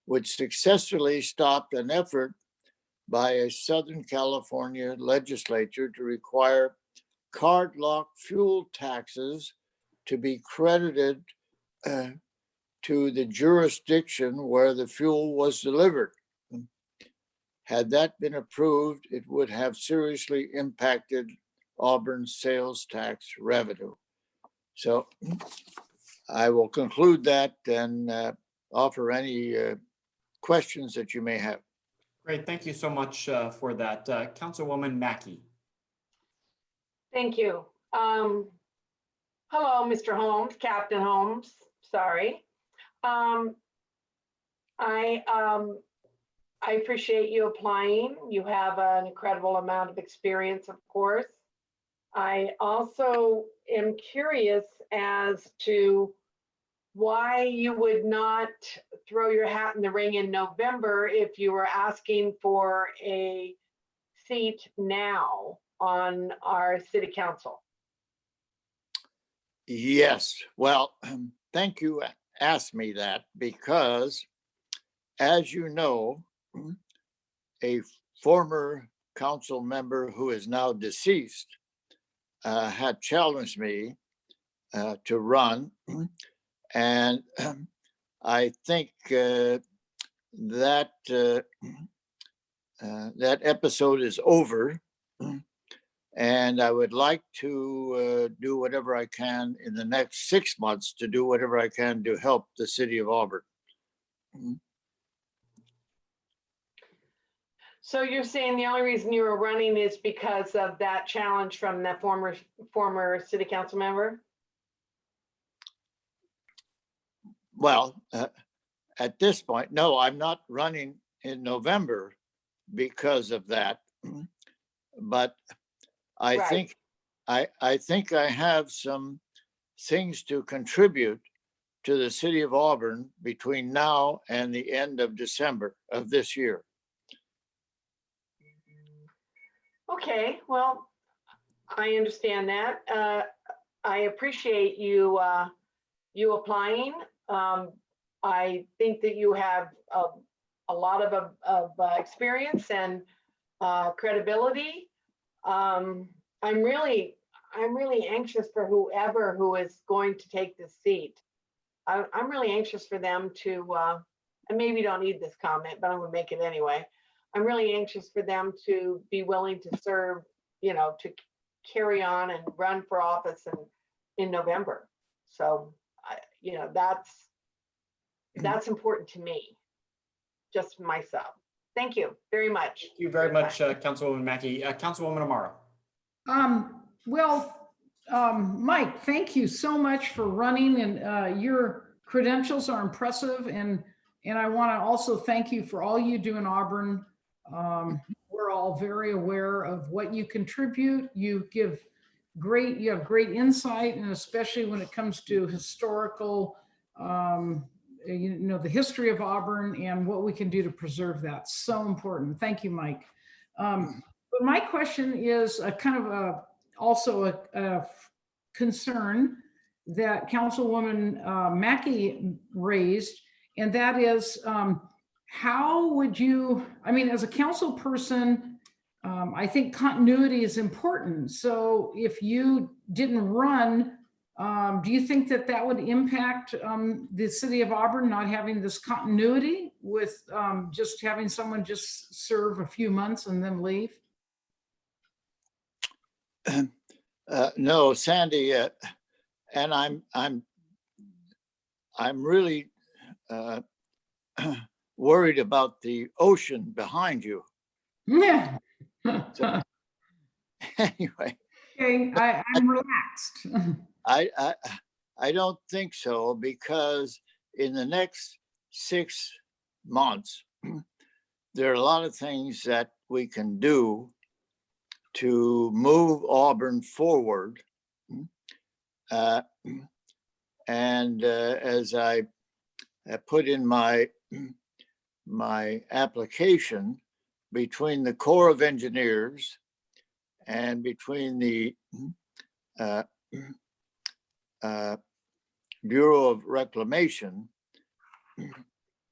which successfully stopped an effort by a Southern California legislature to require card lock fuel taxes to be credited to the jurisdiction where the fuel was delivered. Had that been approved, it would have seriously impacted Auburn's sales tax revenue. So I will conclude that and offer any questions that you may have.
Great, thank you so much for that. Councilwoman Mackey.
Thank you. Hello, Mr. Holmes, Captain Holmes, sorry. I appreciate you applying. You have an incredible amount of experience, of course. I also am curious as to why you would not throw your hat in the ring in November if you were asking for a seat now on our city council.
Yes, well, thank you asked me that because, as you know, a former council member who is now deceased had challenged me to run, and I think that episode is over. And I would like to do whatever I can in the next 6 months to do whatever I can to help the city of Auburn.
So you're saying the only reason you were running is because of that challenge from the former city council member?
Well, at this point, no, I'm not running in November because of that. But I
Right.
think I think I have some things to contribute to the city of Auburn between now and the end of December of this year.
Okay, well, I understand that. I appreciate you you applying. I think that you have a lot of experience and credibility. I'm really anxious for whoever who is going to take this seat. I'm really anxious for them to, and maybe you don't need this comment, but I'm gonna make it anyway. I'm really anxious for them to be willing to serve, you know, to carry on and run for office in November. So, you know, that's important to me, just myself. Thank you very much.
Thank you very much, Councilwoman Mackey. Councilwoman Amaro.
Mike, thank you so much for running, and your credentials are impressive. And I want to also thank you for all you do in Auburn. We're all very aware of what you contribute. You have great insight, and especially when it comes to historical, the history of Auburn and what we can do to preserve that. So important. Thank you, Mike. But my question is a kind of also a concern that Councilwoman Mackey raised, and that is, how would you, I mean, as a council person, I think continuity is important. So if you didn't run, do you think that that would impact the city of Auburn not having this continuity with just having someone just serve a few months and then leave?
No, Sandy, and I'm really worried about the ocean behind you.
Yeah.
So, anyway.
Okay, I'm relaxed.
I don't think so, because in the next 6 months, there are a lot of things that we can do to move Auburn forward. And as I put in my application, between the Corps of Engineers and between the Bureau of Reclamation,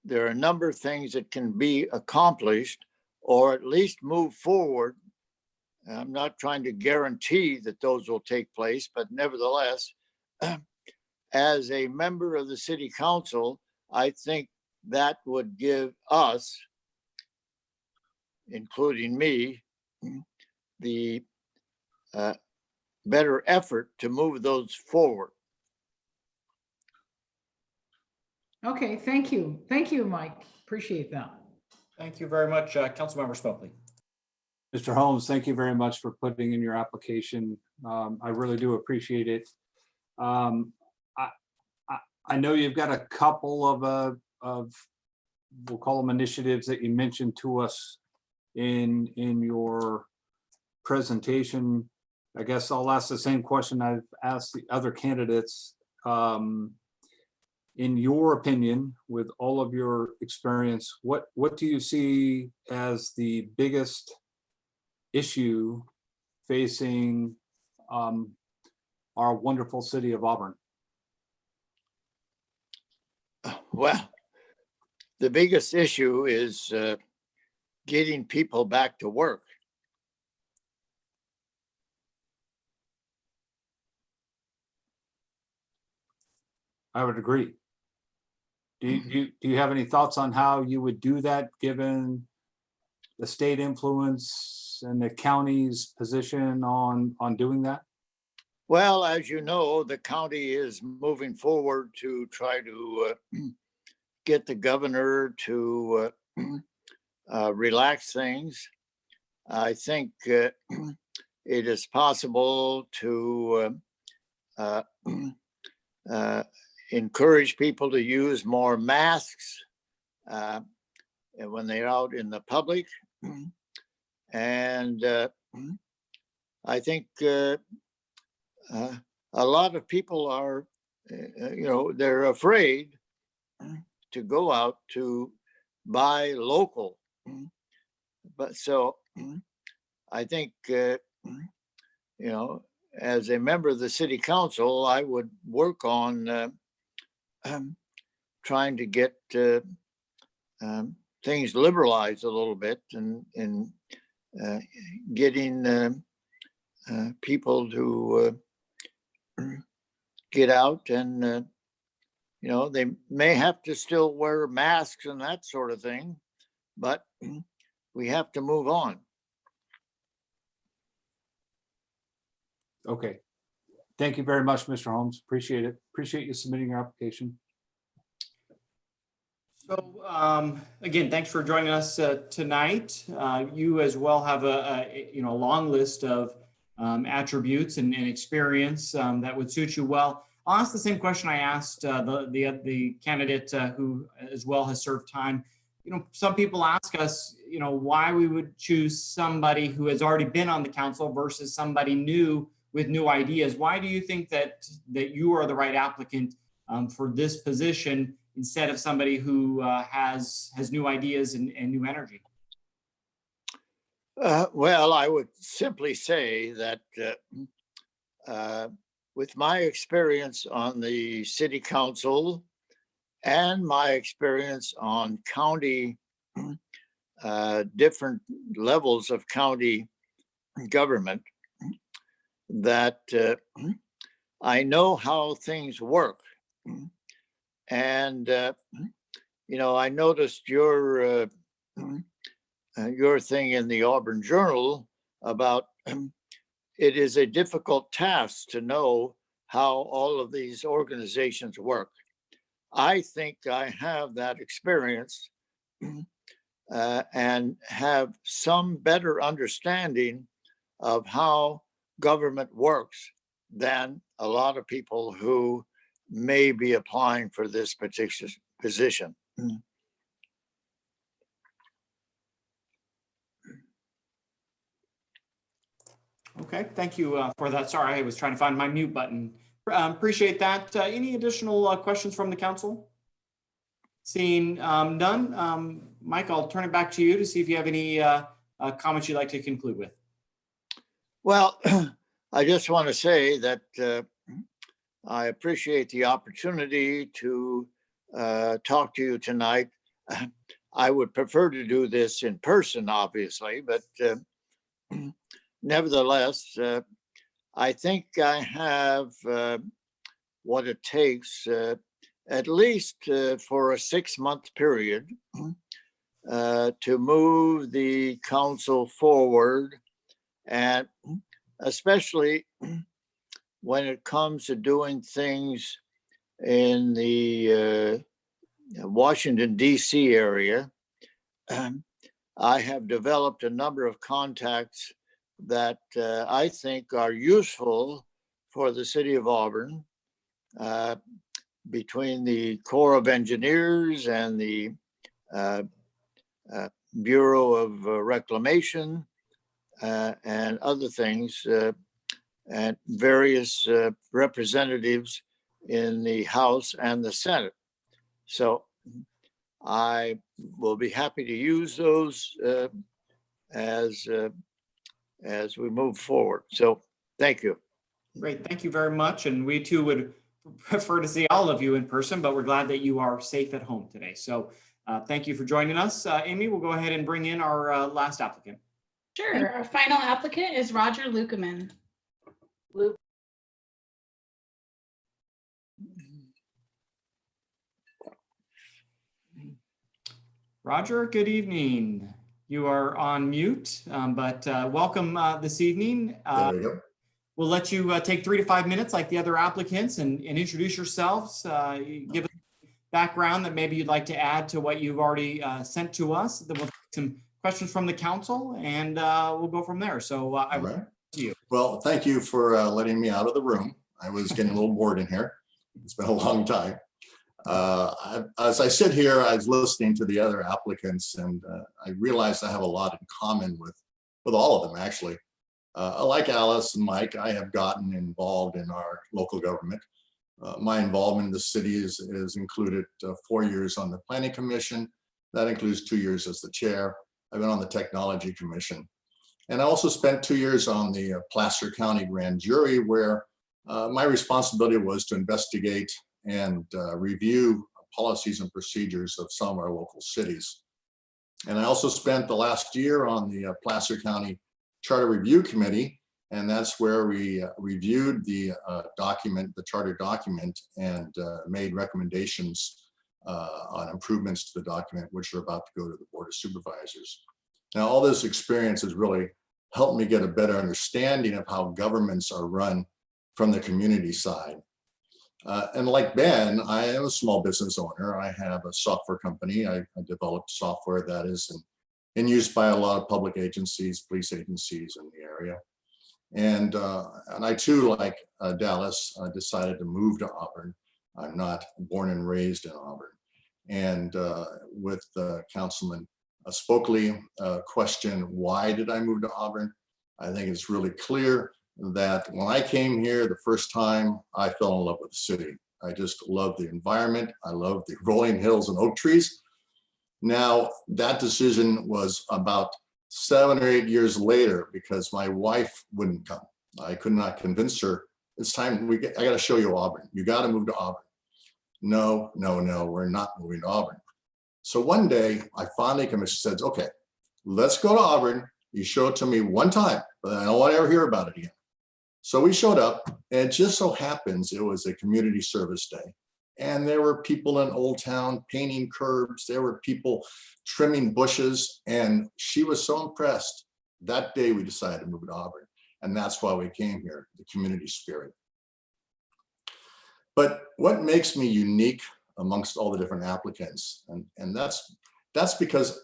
there are a number of things that can be accomplished, or at least move forward. I'm not trying to guarantee that those will take place, but nevertheless, as a member of the city council, I think that would give us, including me, the better effort to move those forward.
Okay, thank you. Thank you, Mike. Appreciate that.
Thank you very much, Councilmember Smokely.
Mr. Holmes, thank you very much for putting in your application. I really do appreciate it. I know you've got a couple of we'll call them initiatives that you mentioned to us in your presentation. I guess I'll ask the same question I've asked the other candidates. In your opinion, with all of your experience, what do you see as the biggest issue facing our wonderful city of Auburn?
Well, the biggest issue is getting people back to work.
I would agree. Do you have any thoughts on how you would do that, given the state influence and the county's position on doing that?
Well, as you know, the county is moving forward to try to get the governor to relax things. I think it is possible to encourage people to use more masks when they're out in the public. And I think a lot of people are, they're afraid to go out to buy local. But so I think, as a member of the city council, I would work on trying to get things liberalized a little bit and getting people to get out and, they may have to still wear masks and that sort of thing, but we have to move on.
Okay. Thank you very much, Mr. Holmes. Appreciate it. Appreciate you submitting your application.
So again, thanks for joining us tonight. You as well have a long list of attributes and experience that would suit you well. I'll ask the same question I asked the candidate who as well has served time. Some people ask us, why we would choose somebody who has already been on the council versus somebody new with new ideas. Why do you think that you are the right applicant for this position instead of somebody who has new ideas and new energy?
Well, I would simply say that with my experience on the city council and my experience on county, different levels of county government, that I know how things work. And, I noticed your thing in the Auburn Journal about it is a difficult task to know how all of these organizations work. I think I have that experience and have some better understanding of how government works than a lot of people who may be applying for this particular position.
Okay, thank you for that. Sorry, I was trying to find my mute button. Appreciate that. Any additional questions from the council? Seeing none, Mike, I'll turn it back to you to see if you have any comments you'd like to conclude with.
Well, I just want to say that I appreciate the opportunity to talk to you tonight. I would prefer to do this in person, obviously, but nevertheless, I think I have what it takes, at least for a 6-month period, to move the council forward, and especially when it comes to doing things in the Washington, D.C. area. I have developed a number of contacts that I think are useful for the city of Auburn, between the Corps of Engineers and the Bureau of Reclamation and other things, and various representatives in the House and the Senate. So I will be happy to use those as we move forward. So thank you.
Great, thank you very much. And we too would prefer to see all of you in person, but we're glad that you are safe at home today. So thank you for joining us. Amy, we'll go ahead and bring in our last applicant.
Sure. Our final applicant is Roger Lukeman.
Roger, good evening. You are on mute, but welcome this evening.
There we go.
We'll let you take 3 to 5 minutes like the other applicants and introduce yourselves. Give us background that maybe you'd like to add to what you've already sent to us. Then we'll take some questions from the council and we'll go from there. So I will
Right.
to you.
Well, thank you for letting me out of the room. I was getting a little bored in here. It's been a long time. As I sit here, I was listening to the other applicants and I realized I have a lot in common with all of them, actually. Like Alice and Mike, I have gotten involved in our local government. My involvement in the city is included 4 years on the Planning Commission. That includes 2 years as the chair. I've been on the Technology Commission. And I also spent 2 years on the Placer County Grand Jury, where my responsibility was to investigate and review policies and procedures of some of our local cities. And I also spent the last year on the Placer County Charter Review Committee, and that's where we reviewed the document, the charter document, and made recommendations on improvements to the document, which are about to go to the Board of Supervisors. Now, all this experience has really helped me get a better understanding of how governments are run from the community side. And like Ben, I am a small business owner. I have a software company. I developed software that is in use by a lot of public agencies, police agencies in the area. And I too, like Dallas, decided to move to Auburn. I'm not born and raised in Auburn. And with Councilman Spokley question, why did I move to Auburn? I think it's really clear that when I came here the first time, I fell in love with the city. I just love the environment. I love the rolling hills and oak trees. Now, that decision was about 7 or 8 years later because my wife wouldn't come. I could not convince her. It's time, I got to show you Auburn. You got to move to Auburn. No, we're not moving to Auburn. So one day I finally came and she said, okay, let's go to Auburn. You show it to me one time, but I don't want to ever hear about it again. So we showed up, and it just so happens it was a community service day. And there were people in Old Town painting curbs. There were people trimming bushes. And she was so impressed. That day we decided to move to Auburn. And that's why we came here, the community spirit. But what makes me unique amongst all the different applicants, and that's because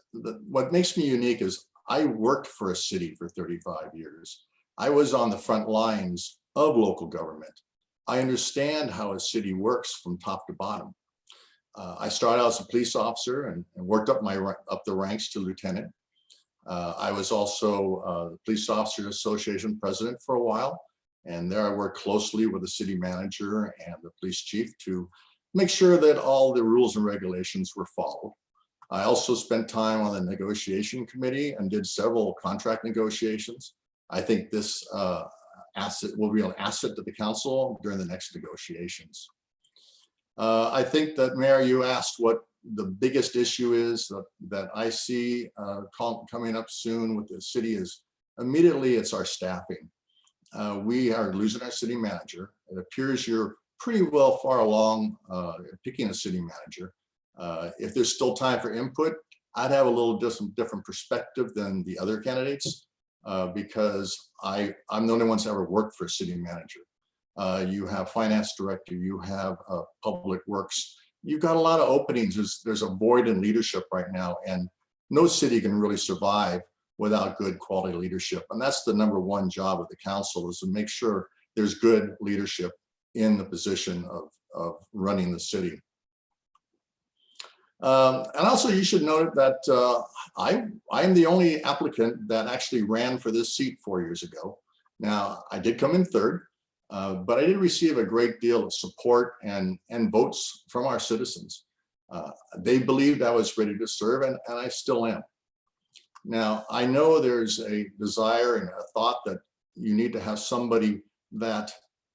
what makes me unique is I worked for a city for 35 years. I was on the front lines of local government. I understand how a city works from top to bottom. I started out as a police officer and worked up the ranks to lieutenant. I was also the Police Officers Association president for a while. And there I worked closely with the city manager and the police chief to make sure that all the rules and regulations were followed. I also spent time on the negotiation committee and did several contract negotiations. I think this asset will be an asset to the council during the next negotiations. I think that, Mayor, you asked what the biggest issue is that I see coming up soon with the city is immediately it's our staffing. We are losing our city manager. It appears you're pretty well far along picking a city manager. If there's still time for input, I'd have a little different perspective than the other candidates because I'm the only one that's ever worked for a city manager. You have finance director, you have public works. You've got a lot of openings. There's a void in leadership right now, and no city can really survive without good quality leadership. And that's the #1 job of the council, is to make sure there's good leadership in the position of running the city. And also you should note that I'm the only applicant that actually ran for this seat 4 years ago. Now, I did come in third, but I did receive a great deal of support and votes from our citizens. They believed I was ready to serve, and I still am. Now, I know there's a desire and a thought that you need to have somebody that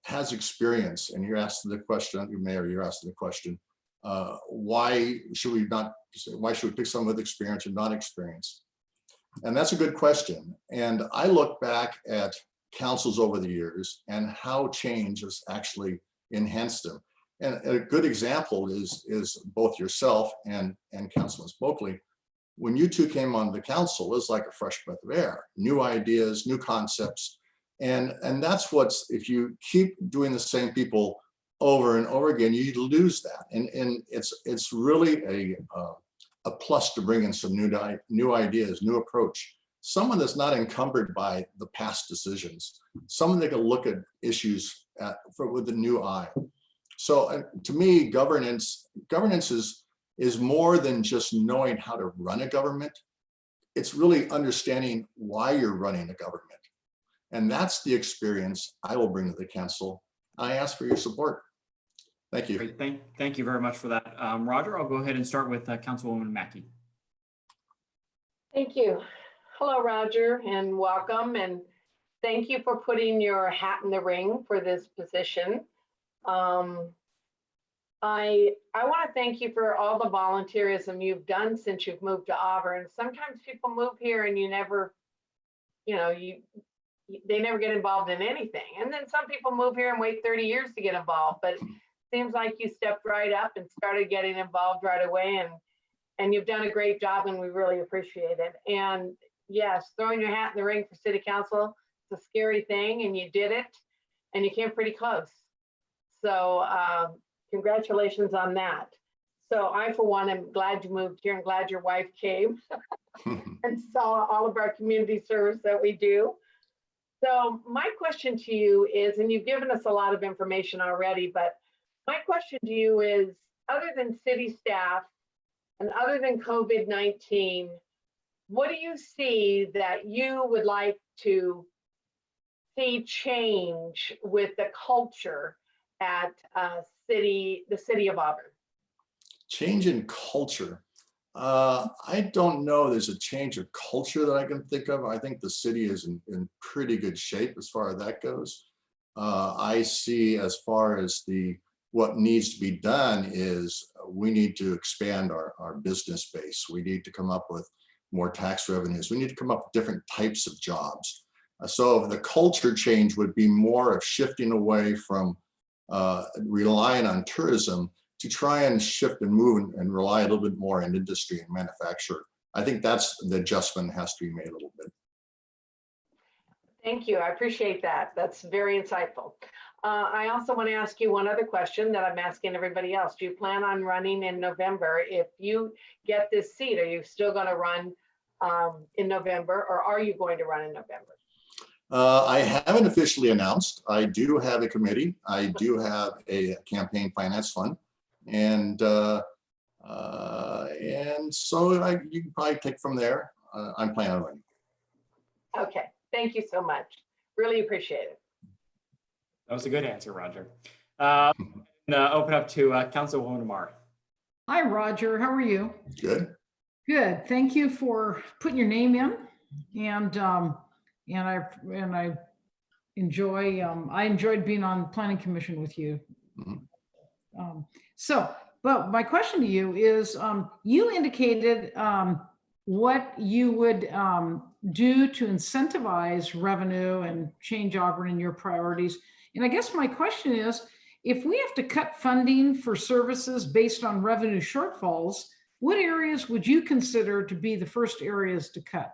has experience, and you're asking the question, Mayor, you're asking the question, why should we pick someone with experience and not experience? And that's a good question. And I look back at councils over the years and how change has actually enhanced them. And a good example is both yourself and Councilman Spokley. when you two came on the council, it was like a fresh breath of air, new ideas, new concepts. And that's what's, if you keep doing the same people over and over again, you lose that. And it's really a plus to bring in some new ideas, new approach. Someone that's not encumbered by the past decisions, someone that can look at issues with a new eye. So to me, governance is more than just knowing how to run a government. It's really understanding why you're running a government. And that's the experience I will bring to the council. I ask for your support. Thank you.
Great. Thank you very much for that. Roger, I'll go ahead and start with Councilwoman Mackey.
Thank you. Hello, Roger, and welcome. And thank you for putting your hat in the ring for this position. I want to thank you for all the volunteerism you've done since you've moved to Auburn. Sometimes people move here and you never, they never get involved in anything. And then some people move here and wait 30 years to get involved, but it seems like you stepped right up and started getting involved right away, and you've done a great job, and we really appreciate it. And yes, throwing your hat in the ring for city council, it's a scary thing, and you did it, and you came pretty close. So congratulations on that. So I, for one, am glad you moved here and glad your wife came and saw all of our community service that we do. So my question to you is, and you've given us a lot of information already, but my question to you is, other than city staff and other than COVID-19, what do you see that you would like to see change with the culture at the city of Auburn?
Change in culture. I don't know there's a change of culture that I can think of. I think the city is in pretty good shape as far as that goes. I see, as far as what needs to be done, is we need to expand our business base. We need to come up with more tax revenues. We need to come up with different types of jobs. So the culture change would be more of shifting away from relying on tourism to try and shift and move and rely a little bit more on industry and manufacture. I think that's the adjustment has to be made a little bit.
Thank you. I appreciate that. That's very insightful. I also want to ask you one other question that I'm asking everybody else. Do you plan on running in November? If you get this seat, are you still going to run in November, or are you going to run in November?
I haven't officially announced. I do have a committee. I do have a campaign finance fund. And so you can probably take from there. I'm planning on running.
Okay, thank you so much. Really appreciate it.
That was a good answer, Roger. Open up to Councilwoman Amar.
Hi, Roger. How are you?
Good.
Good. Thank you for putting your name in, and I enjoyed being on Planning Commission with you.
Mm-hmm.
But my question to you is, you indicated what you would do to incentivize revenue and change Auburn in your priorities. And I guess my question is, if we have to cut funding for services based on revenue shortfalls, what areas would you consider to be the first areas to cut?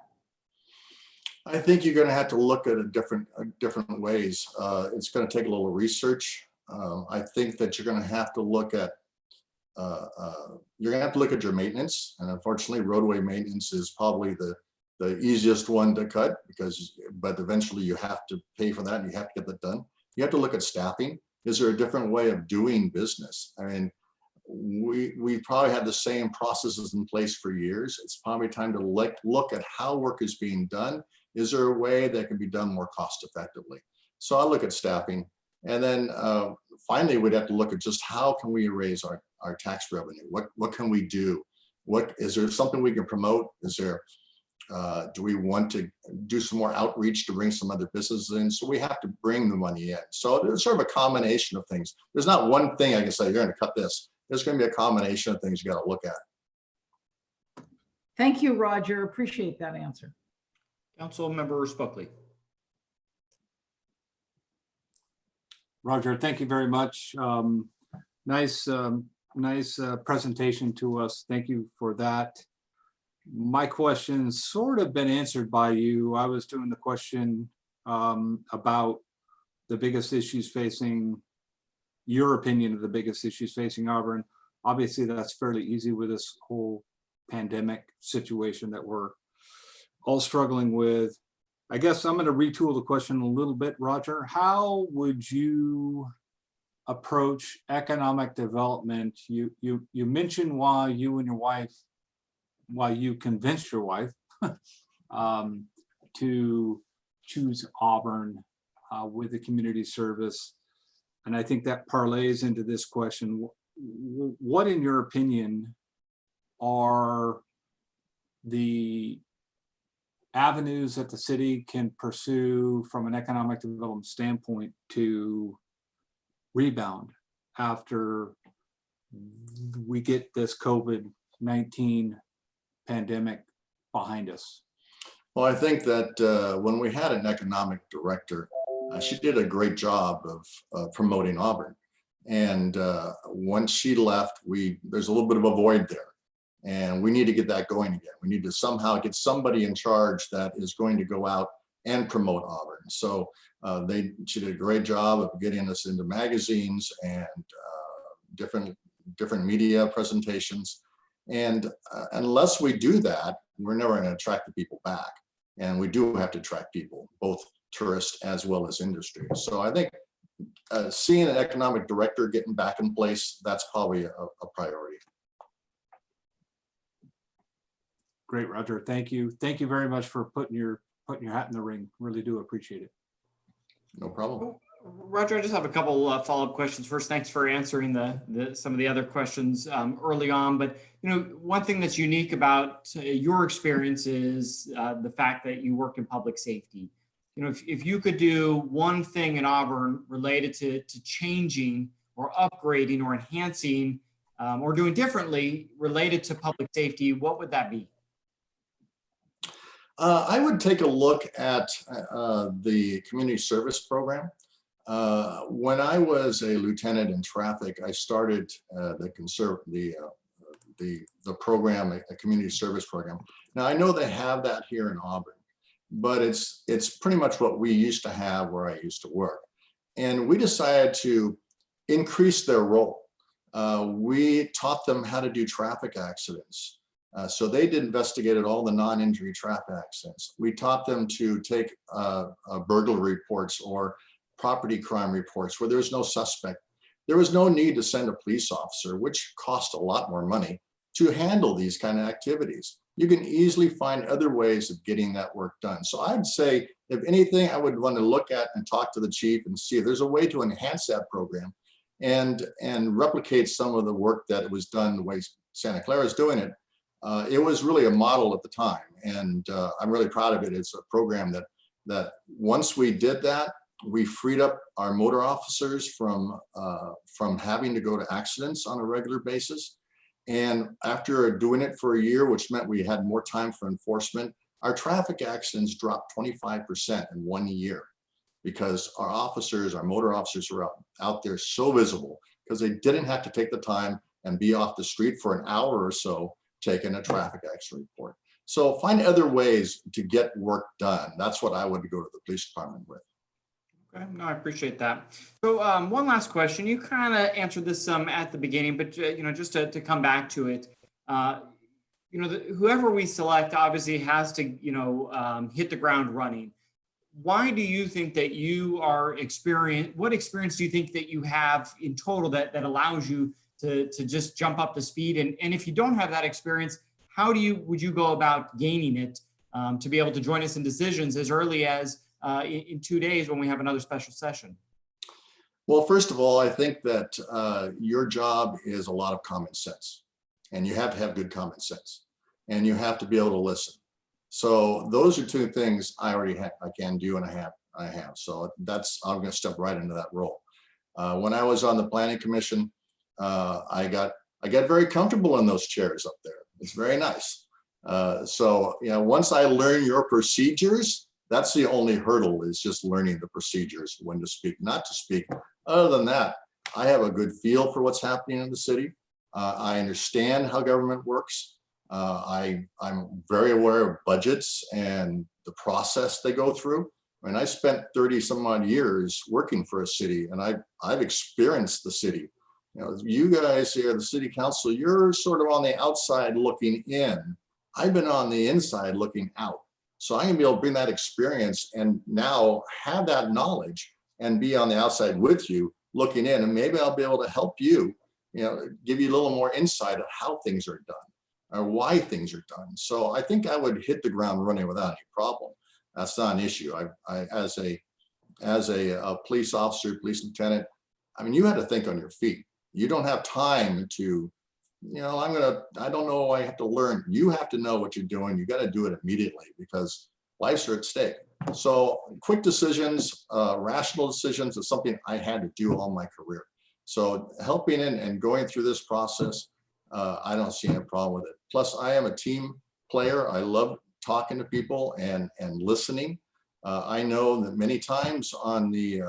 I think you're going to have to look at different ways. It's going to take a little research. I think that you're going to have to look at your maintenance, and unfortunately, roadway maintenance is probably the easiest one to cut but eventually you have to pay for that and you have to get that done. You have to look at staffing. Is there a different way of doing business? I mean, we probably had the same processes in place for years. It's probably time to look at how work is being done. Is there a way that can be done more cost effectively? So I look at staffing, and then finally we'd have to look at just how can we raise our tax revenue? What can we do? Is there something we can promote? Is there do we want to do some more outreach to bring some other businesses in? So we have to bring the money in. So it's sort of a combination of things. There's not one thing I can say, you're going to cut this. There's going to be a combination of things you got to look at.
Thank you, Roger. Appreciate that answer.
Council Member Spokely.
Roger, thank you very much. Nice presentation to us. Thank you for that. my question's sort of been answered by you. I was doing the question about the biggest issues facing, your opinion of the biggest issues facing Auburn. Obviously, that's fairly easy with this whole pandemic situation that we're all struggling with. I guess I'm going to retool the question a little bit, Roger. How would you approach economic development? You mentioned why you and your wife, why you convinced your wife to choose Auburn with the community service. And I think that parlays into this question. What, in your opinion, are the avenues that the city can pursue from an economic development standpoint to rebound after we get this COVID-19 pandemic behind us?
Well, I think that when we had an economic director, she did a great job of promoting Auburn. And once she left, there's a little bit of a void there. And we need to get that going again. We need to somehow get somebody in charge that is going to go out and promote Auburn. So she did a great job of getting us into magazines and different media presentations. And unless we do that, we're never going to attract the people back. And we do have to attract people, both tourists as well as industry. So I think seeing an economic director getting back in place, that's probably a priority.
Great, Roger. Thank you. Thank you very much for putting your hat in the ring. Really do appreciate it.
No problem.
Roger, I just have a couple follow-up questions. First, thanks for answering some of the other questions early on. But one thing that's unique about your experience is the fact that you work in public safety. If you could do one thing in Auburn related to changing or upgrading or enhancing or doing differently related to public safety, what would that be?
I would take a look at the community service program. When I was a lieutenant in traffic, I started the program, a community service program. Now I know they have that here in Auburn, but it's pretty much what we used to have where I used to work. And we decided to increase their role. We taught them how to do traffic accidents. So they investigated all the non-injury traffic accidents. We taught them to take burglary reports or property crime reports where there's no suspect. There was no need to send a police officer, which cost a lot more money, to handle these kind of activities. You can easily find other ways of getting that work done. So I'd say, if anything, I would want to look at and talk to the chief and see if there's a way to enhance that program and replicate some of the work that was done the way Santa Clara is doing it. It was really a model at the time, and I'm really proud of it. It's a program that once we did that, we freed up our motor officers from having to go to accidents on a regular basis. And after doing it for a year, which meant we had more time for enforcement, our traffic accidents dropped 25% in 1 year because our officers, our motor officers, were out there so visible because they didn't have to take the time and be off the street for an hour or so taking a traffic accident report. So find other ways to get work done. That's what I would go to the police department with.
Okay, no, I appreciate that. So one last question. You kind of answered this at the beginning, but just to come back to it, whoever we select obviously has to hit the ground running. Why do you think that you are experienced? What experience do you think that you have in total that allows you to just jump up to speed? And if you don't have that experience, how would you go about gaining it to be able to join us in decisions as early as in 2 days when we have another special session?
Well, first of all, I think that your job is a lot of common sense, and you have to have good common sense, and you have to be able to listen. So those are two things I already have, I can do, and I have. So I'm going to step right into that role. When I was on the planning commission, I got very comfortable in those chairs up there. It's very nice. So once I learn your procedures, that's the only hurdle, is just learning the procedures, when to speak, not to speak. Other than that, I have a good feel for what's happening in the city. I understand how government works. I'm very aware of budgets and the process they go through. I mean, I spent 30 some odd years working for a city, and I've experienced the city. You know, you guys here, the city council, you're sort of on the outside looking in. I've been on the inside looking out. So I'm gonna be able to bring that experience and now have that knowledge and be on the outside with you looking in, and maybe I'll be able to help you, you know, give you a little more insight of how things are done or why things are done. So I think I would hit the ground running without any problem. That's not an issue. I as a police officer, police lieutenant, I mean, you had to think on your feet. You don't have time to, you know, I don't know, I have to learn. You have to know what you're doing. You got to do it immediately because lives are at stake. So quick decisions, rational decisions is something I had to do all my career. So helping in and going through this process, I don't see any problem with it. Plus, I am a team player. I love talking to people and listening. I know that many times on the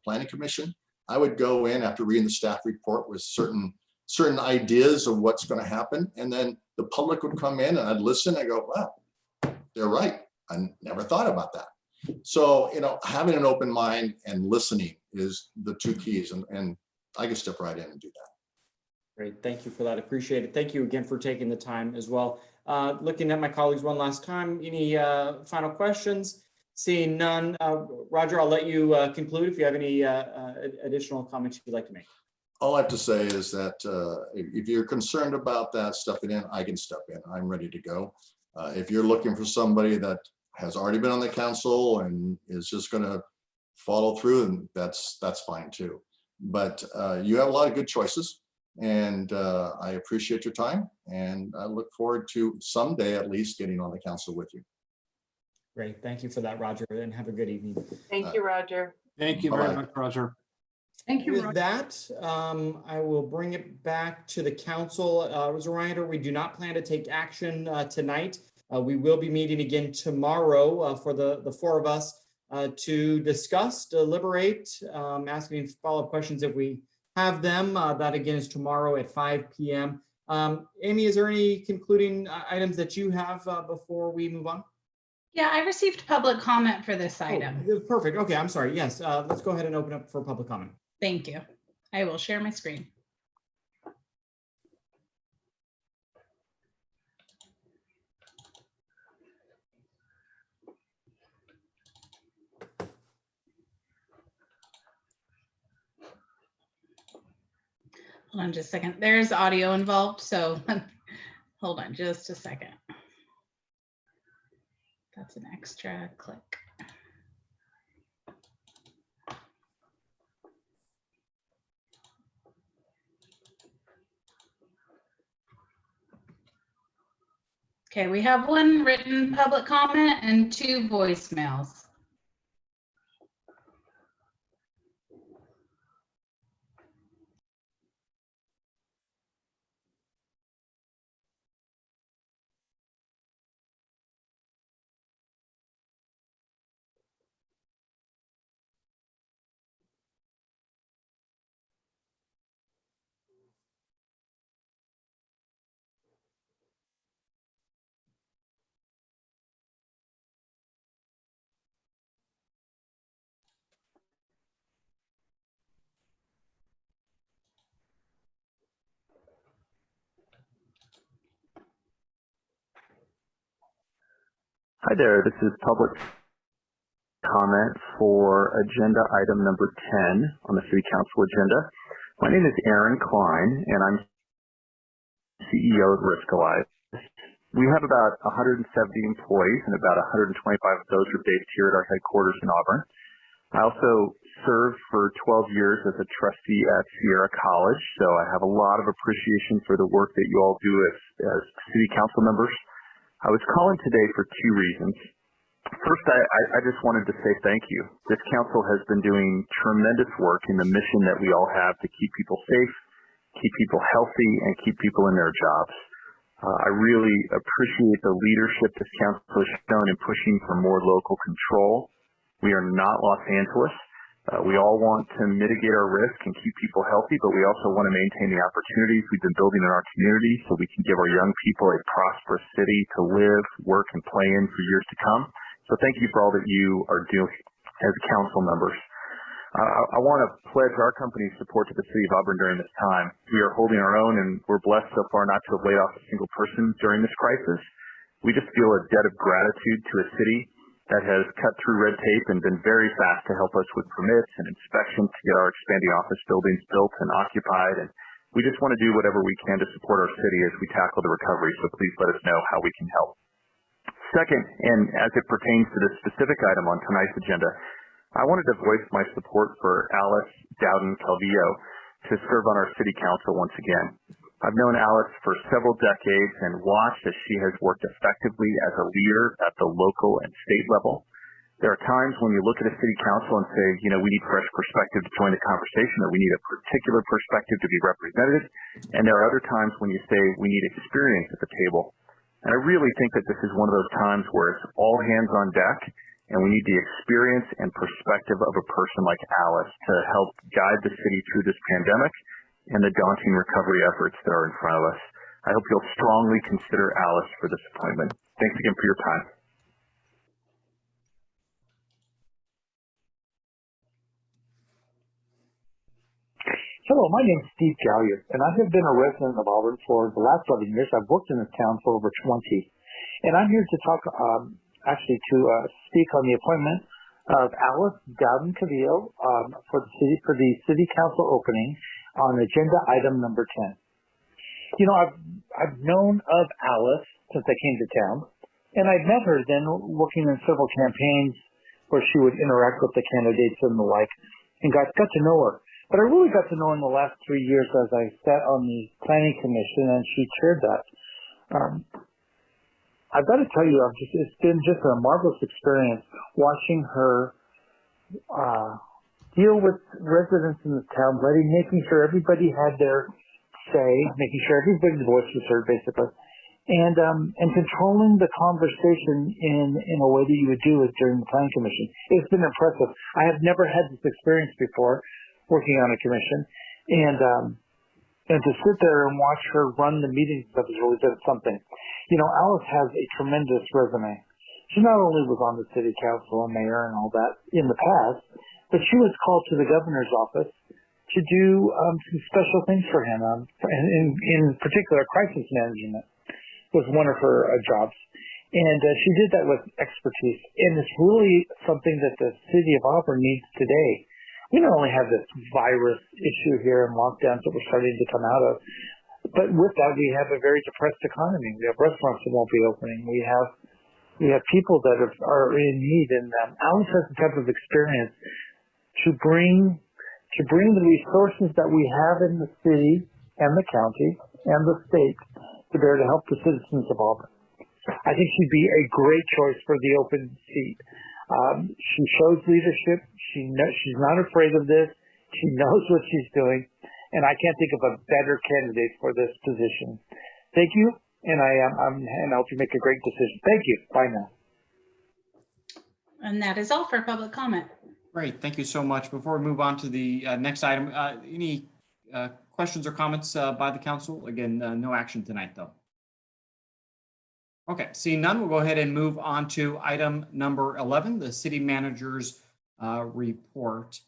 planning commission, I would go in after reading the staff report with certain ideas of what's going to happen, and then the public would come in and I'd listen. I go, wow, they're right. I never thought about that. So, you know, having an open mind and listening is the two keys, and I can step right in and do that.
Great, thank you for that. Appreciate it. Thank you again for taking the time as well. Looking at my colleagues one last time, any final questions? Seeing none, Roger, I'll let you conclude if you have any additional comments you'd like to make.
All I have to say is that if you're concerned about that stepping in, I can step in. I'm ready to go. If you're looking for somebody that has already been on the council and is just going to follow through, and that's fine too. But you have a lot of good choices, and I appreciate your time, and I look forward to someday at least getting on the council with you.
Great, thank you for that, Roger, and have a good evening.
Thank you, Roger.
Thank you very much, Roger.
Thank you.
With
Roger.
that, I will bring it back to the council. As a reminder, we do not plan to take action tonight. We will be meeting again tomorrow for the four of us to discuss, deliberate, asking follow-up questions if we have them. That again is tomorrow at 5 p.m. Amy, is there any concluding items that you have before we move on?
Yeah, I received public comment for this item.
Oh, perfect. Okay, I'm sorry. Yes, let's go ahead and open up for public comment.
Thank you. I will share my screen. Hold on just a second. There's audio involved, so hold on just a second. That's an extra click. Okay, we have one written public comment and 2 voicemails.
Hi there, this is public comment for agenda item number 10 on the City Council agenda. My name is Aaron Klein, and I'm CEO of Risk-A-Live. We have about 170 employees, and about 125 of those are based here at our headquarters in Auburn. I also served for 12 years as a trustee at Sierra College, so I have a lot of appreciation for the work that you all do as City Council members. I was calling today for 2 reasons. First, I just wanted to say thank you. This council has been doing tremendous work in the mission that we all have to keep people safe, keep people healthy, and keep people in their jobs. I really appreciate the leadership this council has shown in pushing for more local control. We are not Los Angeles, We all want to mitigate our risk and keep people healthy, but we also want to maintain the opportunities we've been building in our community so we can give our young people a prosperous city to live, work, and play in for years to come. So thank you for all that you are doing as council members. I want to pledge our company's support to the city of Auburn during this time. We are holding our own, and we're blessed so far not to have laid off a single person during this crisis. We just feel a debt of gratitude to a city that has cut through red tape and been very fast to help us with permits and inspections to get our expanding office buildings built and occupied. And we just want to do whatever we can to support our city as we tackle the recovery. So please let us know how we can help. Second, and as it pertains to this specific item on tonight's agenda, I wanted to voice my support for Alice Dowden Calvillo to serve on our city council once again. I've known Alice for several decades and watched as she has worked effectively as a leader at the local and state level. There are times when you look at a city council and say, you know, we need fresh perspective to join the conversation, or we need a particular perspective to be represented. And there are other times when you say we need experience at the table. And I really think that this is one of those times where it's all hands on deck, and we need the experience and perspective of a person like Alice to help guide the city through this pandemic and the daunting recovery efforts that are in front of us. I hope you'll strongly consider Alice for this appointment. Thanks again for your time.
Hello, my name is Steve Gallier, and I have been a resident of Auburn for the last 11 years. I've worked in this town for over 20, and I'm here to talk, speak on the appointment of Alice Dowden Calvillo for the city council opening on agenda item number 10. You know, I've known of Alice since I came to town, and I'd met her then working in several campaigns where she would interact with the candidates and the like, and got to know her. But I really got to know her in the last 3 years as I sat on the planning commission and she chaired that. I've got to tell you, it's been just a marvelous experience watching her deal with residents in the town, making sure everybody had their say, making sure everybody's voice was heard, basically, and controlling the conversation in a way that you would do it during the planning commission. It's been impressive. I have never had this experience before working on a commission, and to sit there and watch her run the meetings that was really good at something. You know, Alice has a tremendous resume. She not only was on the city council and mayor and all that in the past, but she was called to the governor's office to do some special things for him. In particular, crisis management was one of her jobs. And she did that with expertise. And it's really something that the city of Auburn needs today. We not only have this virus issue here and lockdowns that we're starting to come out of, but with that, we have a very depressed economy. We have restaurants that won't be opening. We have people that are in need. And Alice has the type of experience to bring the resources that we have in the city and the county and the state to bear to help the citizens of Auburn. I think she'd be a great choice for the open seat. She shows leadership. She's not afraid of this. She knows what she's doing, and I can't think of a better candidate for this position. Thank you, and I hope you make a great decision. Thank you. Bye now.
And that is all for public comment.
Great, thank you so much. Before we move on to the next item, any questions or comments by the council? Again, no action tonight, though. Okay, seeing none, we'll go ahead and move on to item number 11, the city manager's report.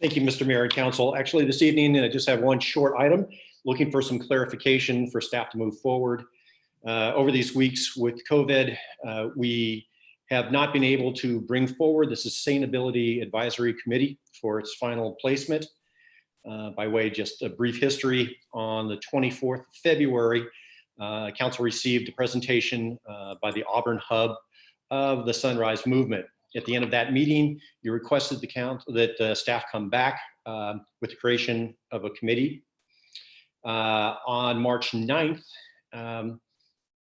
Thank you, Mr. Mayor and Council. Actually, this evening, I just have one short item, looking for some clarification for staff to move forward. Over these weeks with COVID, we have not been able to bring forward the Sustainability Advisory Committee for its final placement. By way of just a brief history, on the 24th of February, Council received a presentation by the Auburn Hub of the Sunrise Movement. At the end of that meeting, you requested that staff come back with the creation of a committee. On March 9th,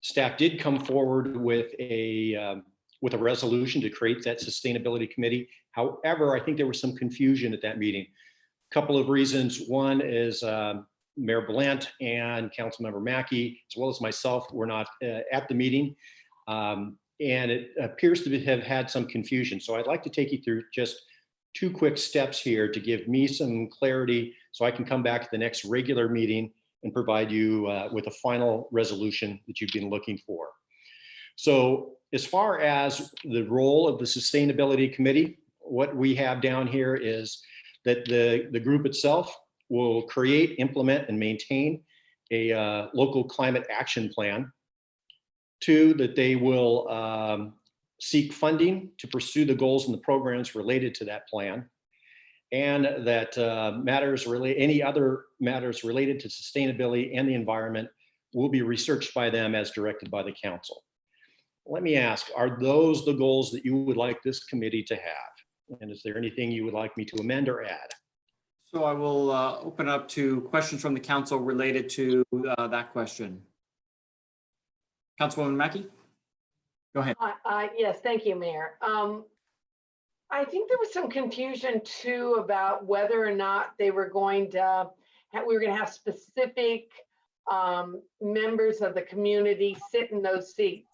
staff did come forward with a resolution to create that sustainability committee. However, I think there was some confusion at that meeting. A couple of reasons. One is Mayor Blunt and Councilmember Mackey, as well as myself, were not at the meeting. And it appears to have had some confusion. So I'd like to take you through just two quick steps here to give me some clarity so I can come back to the next regular meeting and provide you with a final resolution that you've been looking for. So as far as the role of the Sustainability Committee, what we have down here is that the group itself will create, implement, and maintain a local climate action plan. Two, that they will seek funding to pursue the goals and the programs related to that plan. And that any other matters related to sustainability and the environment will be researched by them as directed by the council. Let me ask, are those the goals that you would like this committee to have? And is there anything you would like me to amend or add?
So I will open up to questions from the council related to that question. Councilwoman Mackey, go ahead.
Yes, thank you, Mayor. I think there was some confusion too about whether or not they were going to, we were going to have specific members of the community sit in those seats.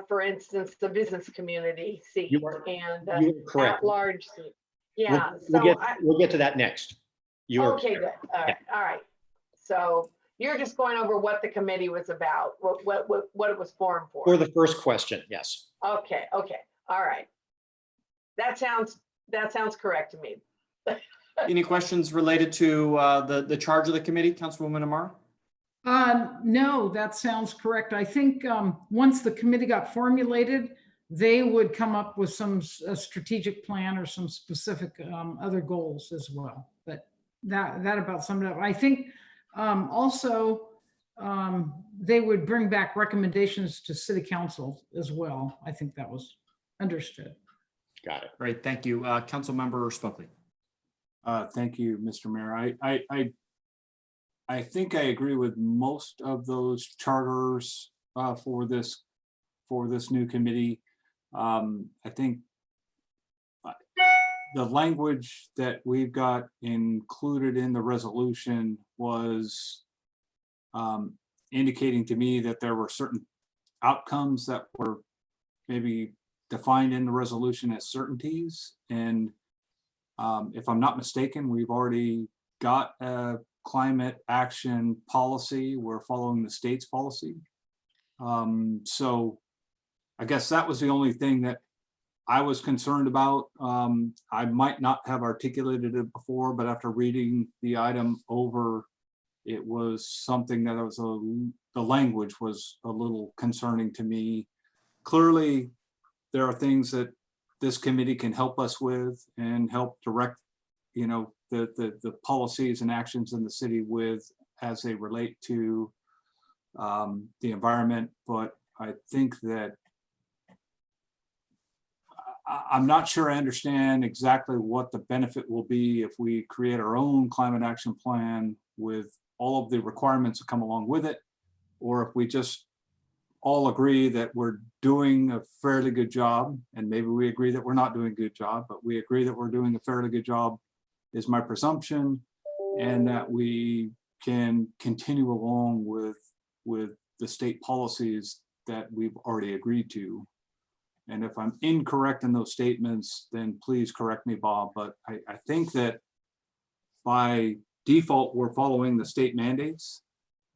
For instance, the business community seat and at-large seat. Yeah.
We'll get to that next.
Okay, good. All right. All right. So you're just going over what the committee was about, what it was formed for.
For the first question, yes.
Okay. Okay. All right. That sounds correct to me.
Any questions related to the charge of the committee, Councilwoman Amara?
No, that sounds correct. I think once the committee got formulated, they would come up with a strategic plan or some specific other goals as well. But that about summed it up. I think also they would bring back recommendations to City Council as well. I think that was understood.
Got it.
Great, thank you. Councilmember Spokely.
Thank you, Mr. Mayor. I think I agree with most of those charters for this new committee. I think the language that we've got included in the resolution was indicating to me that there were certain outcomes that were maybe defined in the resolution as certainties. And if I'm not mistaken, we've already got a climate action policy. We're following the state's policy. So I guess that was the only thing that I was concerned about. I might not have articulated it before, but after reading the item over, it was something that was the language was a little concerning to me. Clearly, there are things that this committee can help us with and help direct, the policies and actions in the city with as they relate to the environment. But I think that I'm not sure I understand exactly what the benefit will be if we create our own climate action plan with all of the requirements that come along with it, or if we just all agree that we're doing a fairly good job, and maybe we agree that we're not doing a good job, but we agree that we're doing a fairly good job is my presumption, and that we can continue along with the state policies that we've already agreed to. And if I'm incorrect in those statements, then please correct me, Bob, but I think that by default, we're following the state mandates,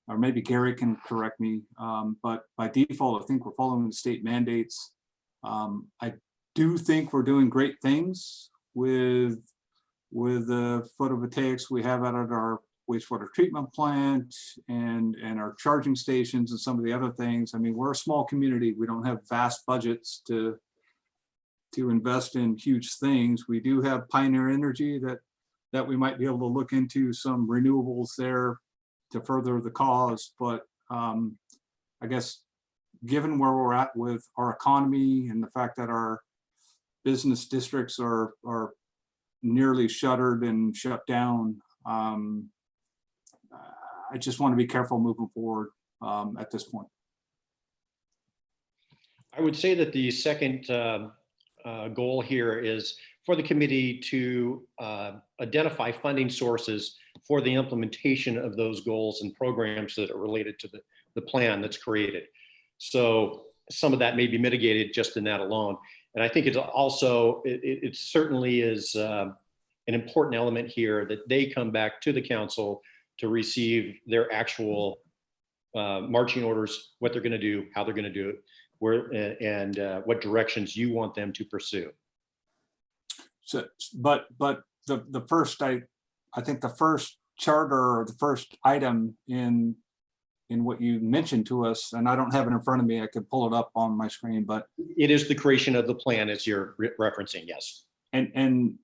or maybe Gary can correct me, but by default, I think we're following the state mandates. I do think we're doing great things with the photovoltaics we have out at our wastewater treatment plant and our charging stations and some of the other things. I mean, we're a small community. We don't have vast budgets to invest in huge things. We do have Pioneer Energy that we might be able to look into some renewables there to further the cause. But I guess given where we're at with our economy and the fact that our business districts are nearly shuttered and shut down, I just want to be careful moving forward at this point.
I would say that the second goal here is for the committee to identify funding sources for the implementation of those goals and programs that are related to the plan that's created. So some of that may be mitigated just in that alone. And I think it's also, it certainly is an important element here that they come back to the council to receive their actual marching orders, what they're going to do, how they're going to do it, where and what directions you want them to pursue.
So, but the first, I think the first charter or the first item in what you mentioned to us, and I don't have it in front of me, I could pull it up on my screen, but
it is the creation of the plan as you're referencing, yes.
And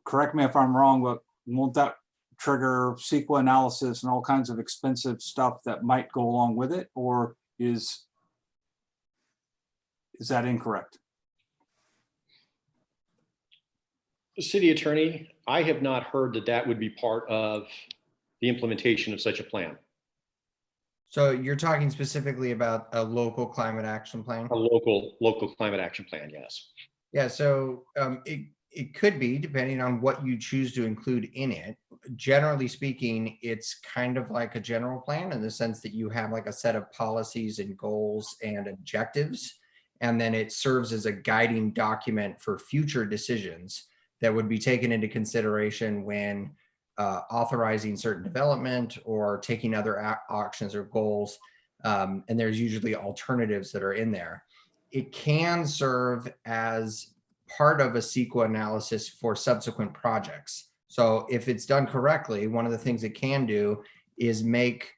correct me if I'm wrong, but won't that trigger SQL analysis and all kinds of expensive stuff that might go along with it, or is that incorrect?
City Attorney, I have not heard that that would be part of the implementation of such a plan.
So you're talking specifically about a local climate action plan?
A local climate action plan, yes.
Yeah, so it could be, depending on what you choose to include in it. Generally speaking, it's kind of like a general plan in the sense that you have like a set of policies and goals and objectives, and then it serves as a guiding document for future decisions that would be taken into consideration when authorizing certain development or taking other actions or goals. And there's usually alternatives that are in there. It can serve as part of a CEQA analysis for subsequent projects. So if it's done correctly, one of the things it can do is make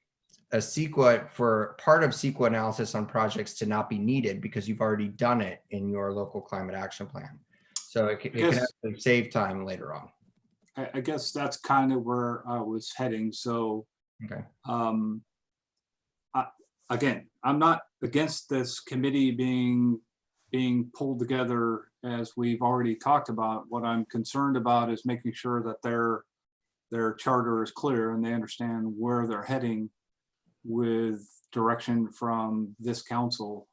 a CEQA for part of CEQA analysis on projects to not be needed because you've already done it in your local climate action plan. So it can actually save time later on.
I guess that's kind of where I was heading. So,
okay.
Again, I'm not against this committee being pulled together as we've already talked about. What I'm concerned about is making sure that their charter is clear and they understand where they're heading with direction from this council.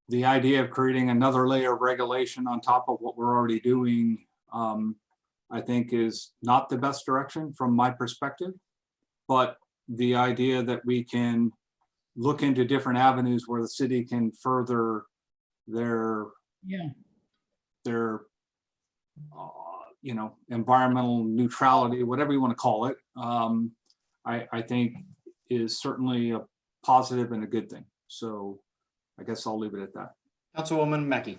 The idea of creating another layer of regulation on top of what we're already doing, I think is not the best direction from my perspective. But the idea that we can look into different avenues where the city can further their environmental neutrality, whatever you want to call it, I think is certainly a positive and a good thing. So I guess I'll leave it at that.
Councilwoman Mackey.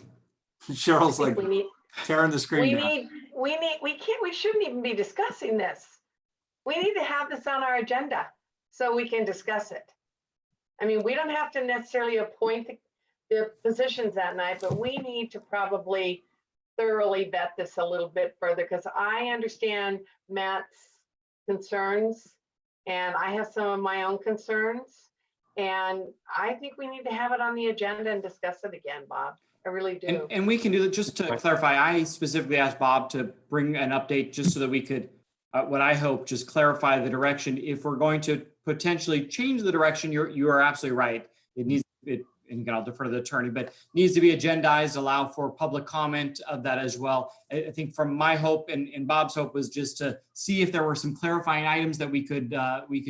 Cheryl's like tearing the screen down.
We shouldn't even be discussing this. We need to have this on our agenda so we can discuss it. I mean, we don't have to necessarily appoint the positions that night, but we need to probably thoroughly vet this a little bit further because I understand Matt's concerns and I have some of my own concerns. And I think we need to have it on the agenda and discuss it again, Bob. I really do.
And we can do that. Just to clarify, I specifically asked Bob to bring an update just so that we could, what I hope, just clarify the direction. If we're going to potentially change the direction, you are absolutely right. It needs, and again, I'll defer to the attorney, but needs to be agendized, allow for public comment of that as well. I think from my hope and Bob's hope was just to see if there were some clarifying items that we could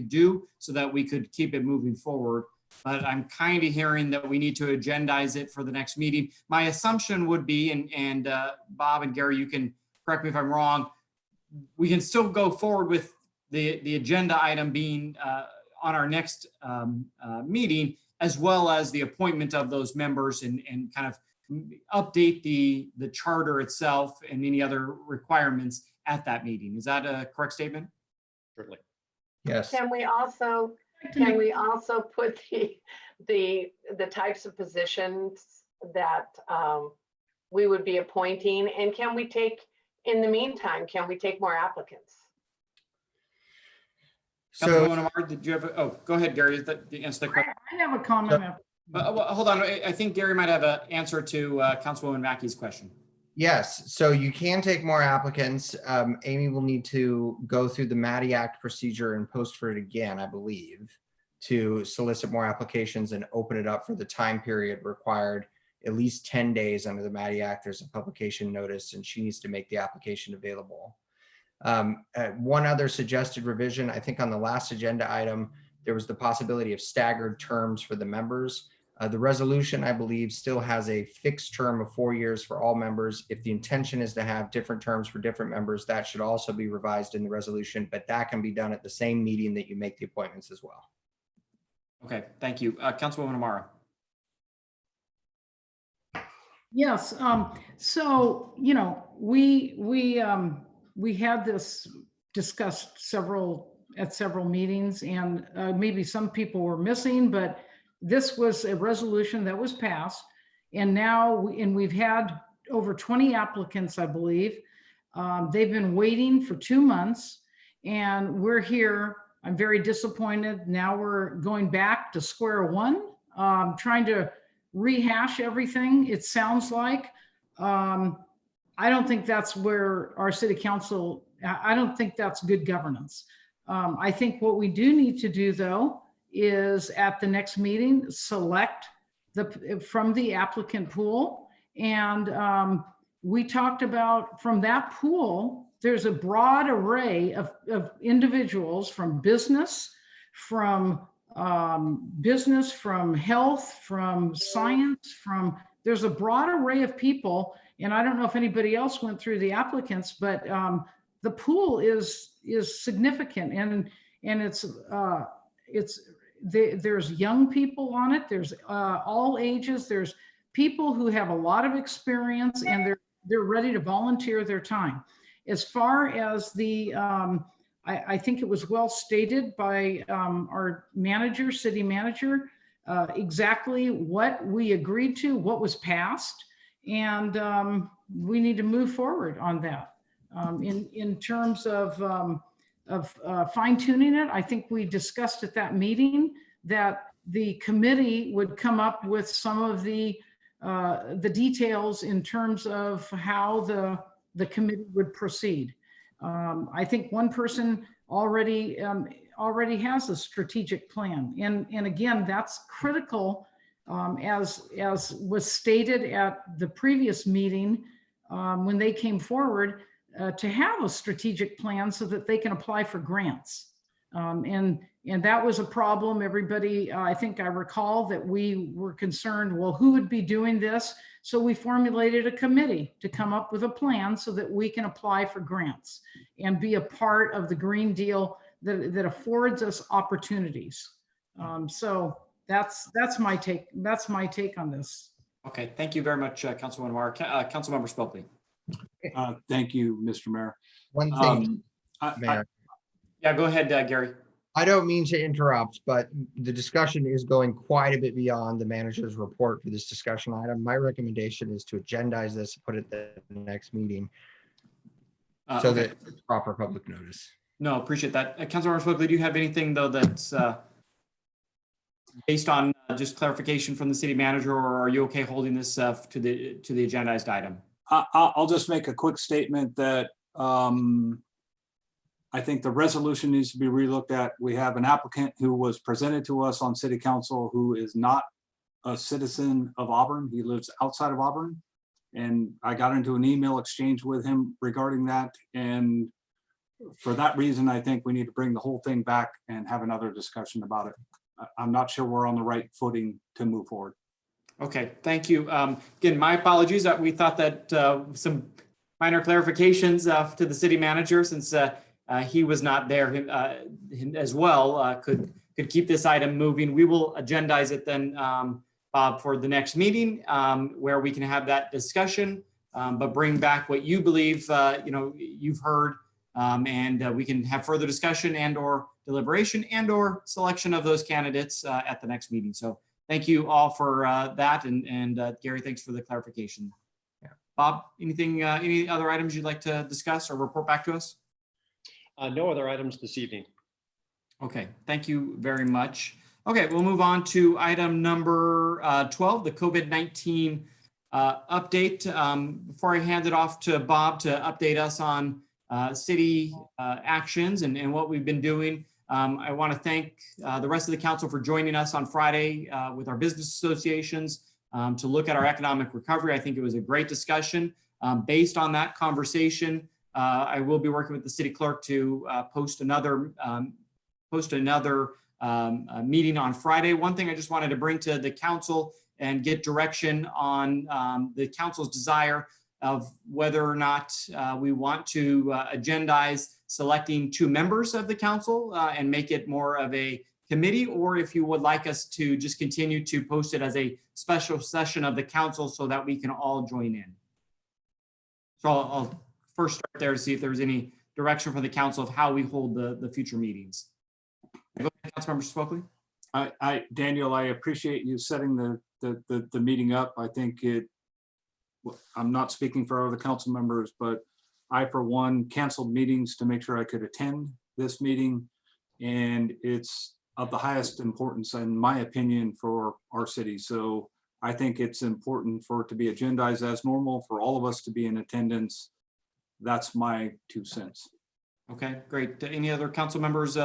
do so that we could keep it moving forward. But I'm kind of hearing that we need to agendize it for the next meeting. My assumption would be, and Bob and Gary, you can correct me if I'm wrong, we can still go forward with the agenda item being on our next meeting, as well as the appointment of those members and kind of update the charter itself and any other requirements at that meeting. Is that a correct statement?
Certainly.
Yes.
Can we also put the types of positions that we would be appointing, and can we take, in the meantime, can we take more applicants?
So, did you have? Go ahead, Gary. Answer the question.
I have a comment.
Hold on. I think Gary might have an answer to Councilwoman Mackey's question.
Yes, so you can take more applicants. Amy will need to go through the MATI Act procedure and post for it again, I believe, to solicit more applications and open it up for the time period required, at least 10 days under the MATI Act. There's a publication notice and she needs to make the application available. One other suggested revision, I think on the last agenda item, there was the possibility of staggered terms for the members. The resolution, I believe, still has a fixed term of 4 years for all members. If the intention is to have different terms for different members, that should also be revised in the resolution, but that can be done at the same meeting that you make the appointments as well.
Okay, thank you. Councilwoman Amara.
Yes, so, you know, we had this discussed at several meetings, and maybe some people were missing, but this was a resolution that was passed. And now, we've had over 20 applicants, I believe. They've been waiting for 2 months, and we're here. I'm very disappointed. Now we're going back to square one, trying to rehash everything, it sounds like. I don't think that's where our city council, I don't think that's good governance. I think what we do need to do, though, is at the next meeting, select from the applicant pool. And we talked about, from that pool, there's a broad array of individuals, from business, from health, from science, there's a broad array of people. And I don't know if anybody else went through the applicants, but the pool is significant, and there's young people on it. There's all ages. There's people who have a lot of experience, and they're ready to volunteer their time. As far as the, I think it was well stated by our manager, city manager, exactly what we agreed to, what was passed, and we need to move forward on that. In terms of fine tuning it, I think we discussed at that meeting that the committee would come up with some of the details in terms of how the committee would proceed. I think one person already has a strategic plan, and again, that's critical, as was stated at the previous meeting when they came forward, to have a strategic plan so that they can apply for grants. And that was a problem. Everybody, I think I recall that we were concerned, well, who would be doing this? So we formulated a committee to come up with a plan so that we can apply for grants and be a part of the Green Deal that affords us opportunities. So that's my take. That's my take on this.
Okay, thank you very much, Councilwoman Amara. Councilmember Spilkey.
Thank you, Mr. Mayor.
One thing, Mayor.
Yeah, go ahead, Gary.
I don't mean to interrupt, but the discussion is going quite a bit beyond the manager's report for this discussion item. My recommendation is to agendize this, put it at the next meeting, so
okay.
that it's proper public notice.
No, appreciate that. Councilmember Spilkey, do you have anything, though, that's based on just clarification from the city manager, or are you okay holding this to the agendized item?
I'll just make a quick statement that I think the resolution needs to be relooked at. We have an applicant who was presented to us on city council who is not a citizen of Auburn. He lives outside of Auburn. And I got into an email exchange with him regarding that. And for that reason, I think we need to bring the whole thing back and have another discussion about it. I'm not sure we're on the right footing to move forward.
Okay, thank you. Again, my apologies that we thought that some minor clarifications to the city manager, since he was not there him as well, could keep this item moving. We will agendize it then, Bob, for the next meeting where we can have that discussion, but bring back what you believe you've heard, and we can have further discussion and or deliberation and or selection of those candidates at the next meeting. So thank you all for that, and Gary, thanks for the clarification. Yeah. Bob, anything, any other items you'd like to discuss or report back to us?
No other items this evening.
Okay, thank you very much. Okay, we'll move on to item number 12, the COVID-19 update. Before I hand it off to Bob to update us on city actions and what we've been doing, I want to thank the rest of the council for joining us on Friday with our business associations to look at our economic recovery. I think it was a great discussion. Based on that conversation, I will be working with the city clerk to post another meeting on Friday. One thing I just wanted to bring to the council and get direction on the council's desire of whether or not we want to agendize selecting 2 members of the council and make it more of a committee, or if you would like us to just continue to post it as a special session of the council so that we can all join in. So I'll first start there to see if there's any direction from the council of how we hold the future meetings. Go ahead, Councilmember Spokely.
Daniel, I appreciate you setting the meeting up. I think I'm not speaking for other council members, but I, for one, canceled meetings to make sure I could attend this meeting. And it's of the highest importance, in my opinion, for our city. So I think it's important for it to be agendized as normal, for all of us to be in attendance. That's my 2 cents.
Okay, great. Any other council members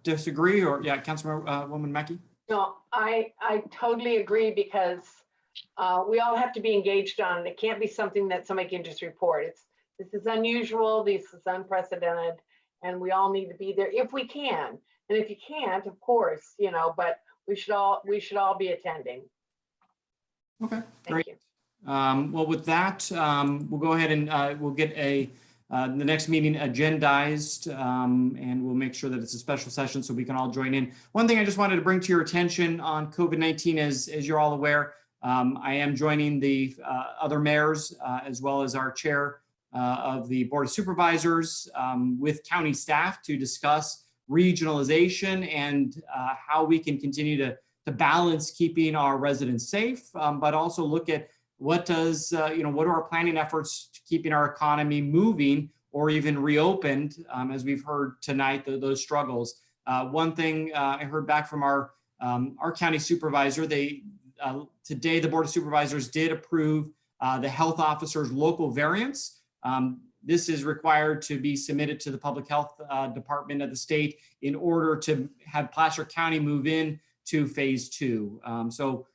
disagree? Or yeah, Councilwoman Mackey?
No, I totally agree, because we all have to be engaged on it. It can't be something that somebody can just report. This is unusual, this is unprecedented, and we all need to be there if we can. And if you can't, of course, but we should all be attending.
Okay,
Thank
great.
you.
Well, with that, we'll go ahead and we'll get the next meeting agendized, and we'll make sure that it's a special session so we can all join in. One thing I just wanted to bring to your attention on COVID-19, as you're all aware, I am joining the other mayors as well as our chair of the Board of Supervisors with county staff to discuss regionalization and how we can continue to balance keeping our residents safe, but also look at what does, what are our planning efforts to keeping our economy moving or even reopened, as we've heard tonight, those struggles. One thing I heard back from our county supervisor, today the Board of Supervisors did approve the health officer's local variance. This is required to be submitted to the public health department of the state in order to have Placer County move in to phase 2. So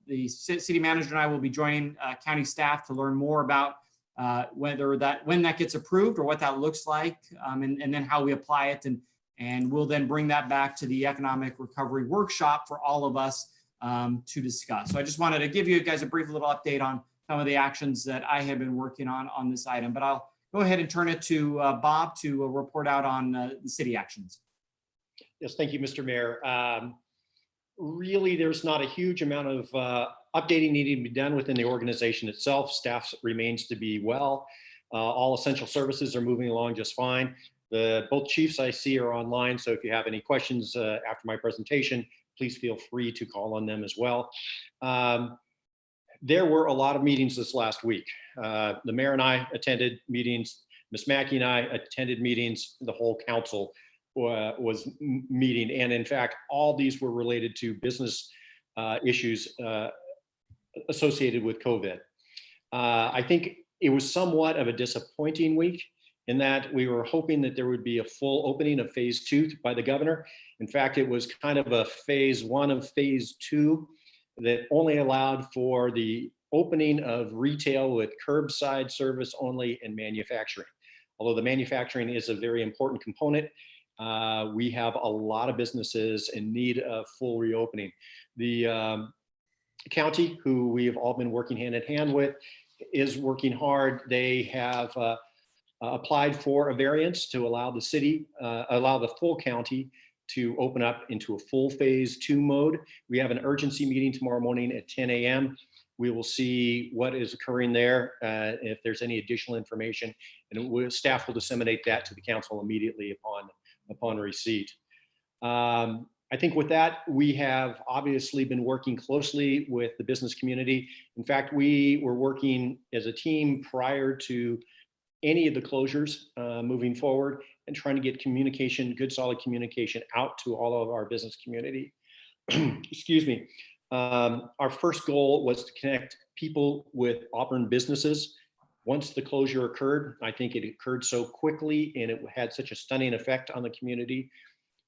the city manager and I will be joining county staff to learn more about when that gets approved or what that looks like, and then how we apply it. And we'll then bring that back to the economic recovery workshop for all of us to discuss. So I just wanted to give you guys a brief little update on some of the actions that I have been working on this item, but I'll go ahead and turn it to Bob to report out on the city actions.
Yes, thank you, Mr. Mayor. Really, there's not a huge amount of updating needing to be done within the organization itself. Staff remains to be well. All essential services are moving along just fine. Both chiefs I see are online, so if you have any questions after my presentation, please feel free to call on them as well. There were a lot of meetings this last week. The mayor and I attended meetings. Ms. Mackey and I attended meetings. The whole council was meeting. And in fact, all these were related to business issues associated with COVID. I think it was somewhat of a disappointing week in that we were hoping that there would be a full opening of phase 2 by the governor. In fact, it was kind of a phase 1 of phase 2 that only allowed for the opening of retail with curbside service only and manufacturing. Although the manufacturing is a very important component, we have a lot of businesses in need of full reopening. The county, who we have all been working hand in hand with, is working hard. They have applied for a variance to allow the city, allow the full county to open up into a full phase 2 mode. We have an urgency meeting tomorrow morning at 10 a.m. We will see what is occurring there, if there's any additional information, and staff will disseminate that to the council immediately upon receipt. I think with that, we have obviously been working closely with the business community. In fact, we were working as a team prior to any of the closures moving forward and trying to get communication, good solid communication out to all of our business community. Excuse me. Our first goal was to connect people with Auburn businesses. Once the closure occurred, I think it occurred so quickly and it had such a stunning effect on the community.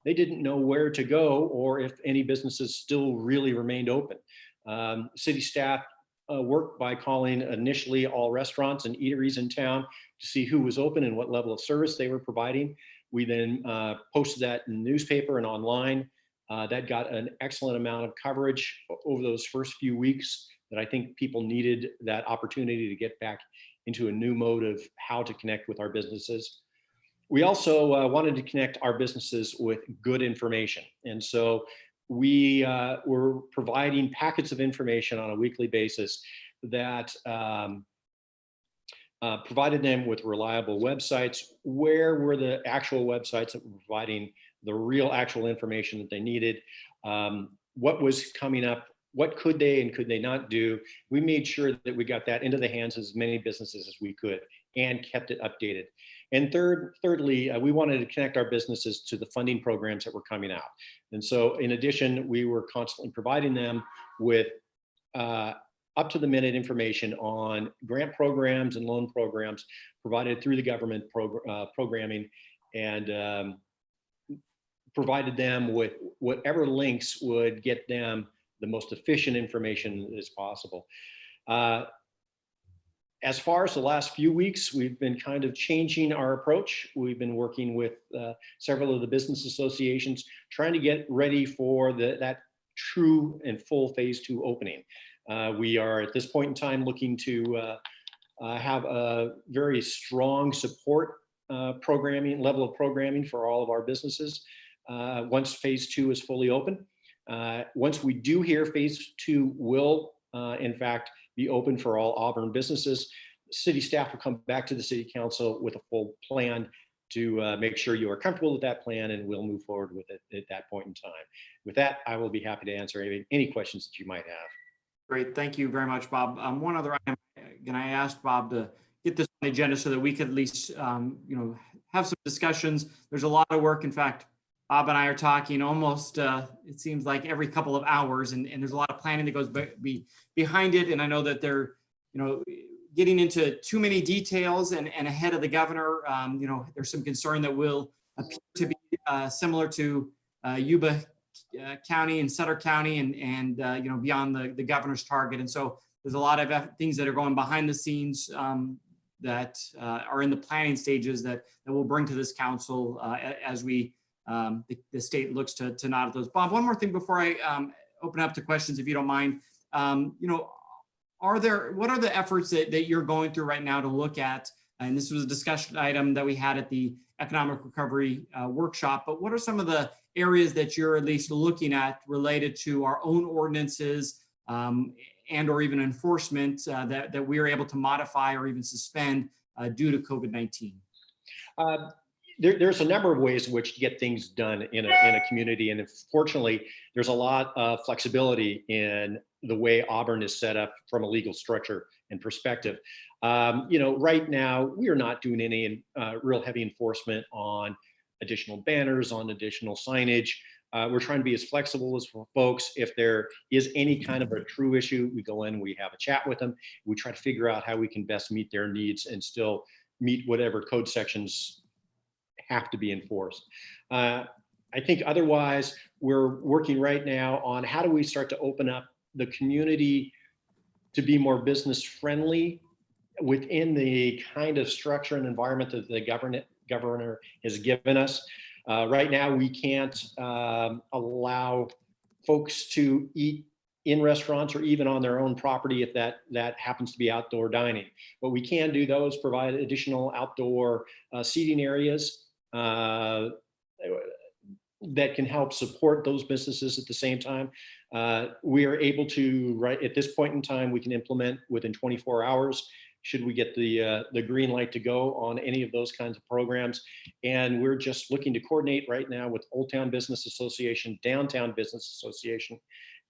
They didn't know where to go or if any businesses still really remained open. City staff worked by calling initially all restaurants and eateries in town to see who was open and what level of service they were providing. We then posted that in the newspaper and online. That got an excellent amount of coverage over those first few weeks that I think people needed that opportunity to get back into a new mode of how to connect with our businesses. We also wanted to connect our businesses with good information. And so we were providing packets of information on a weekly basis that provided them with reliable websites. Where were the actual websites that were providing the real actual information that they needed? What was coming up? What could they and could they not do? We made sure that we got that into the hands of as many businesses as we could and kept it updated. And thirdly, we wanted to connect our businesses to the funding programs that were coming out. And so in addition, we were constantly providing them with up to the minute information on grant programs and loan programs provided through the government programming, and provided them with whatever links would get them the most efficient information as possible. As far as the last few weeks, we've been kind of changing our approach. We've been working with several of the business associations, trying to get ready for that true and full phase 2 opening. We are at this point in time looking to have a very strong support level of programming for all of our businesses once phase 2 is fully open. Once we do hear phase 2 will in fact be open for all Auburn businesses, city staff will come back to the city council with a full plan to make sure you are comfortable with that plan, and we'll move forward with it at that point in time. With that, I will be happy to answer any questions that you might have.
Great, thank you very much, Bob. One other item, again, I asked Bob to get this on the agenda so that we could at least, have some discussions. There's a lot of work. In fact, Bob and I are talking almost, it seems like every couple of hours, and there's a lot of planning that goes behind it. And I know that they're, getting into too many details and ahead of the governor. There's some concern that will appear to be similar to Yuba County and Sutter County and beyond the governor's target. And so there's a lot of things that are going behind the scenes that are in the planning stages that we'll bring to this council as we the state looks to nod those. Bob, one more thing before I open up to questions, if you don't mind. What are the efforts that you're going through right now to look at, and this was a discussion item that we had at the economic recovery workshop, but what are some of the areas that you're at least looking at related to our own ordinances and or even enforcement that we are able to modify or even suspend due to COVID-19?
There's a number of ways in which to get things done in a community. And fortunately, there's a lot of flexibility in the way Auburn is set up from a legal structure and perspective. Right now, we are not doing any real heavy enforcement on additional banners, on additional signage. We're trying to be as flexible as folks. If there is any kind of a true issue, we go in, we have a chat with them. We try to figure out how we can best meet their needs and still meet whatever code sections have to be enforced. I think otherwise, we're working right now on how do we start to open up the community to be more business friendly within the kind of structure and environment that the governor has given us. Right now, we can't allow folks to eat in restaurants or even on their own property if that happens to be outdoor dining. What we can do, though, is provide additional outdoor seating areas that can help support those businesses at the same time. We are able to, right at this point in time, we can implement within 24 hours, should we get the green light to go on any of those kinds of programs. And we're just looking to coordinate right now with Old Town Business Association, Downtown Business Association,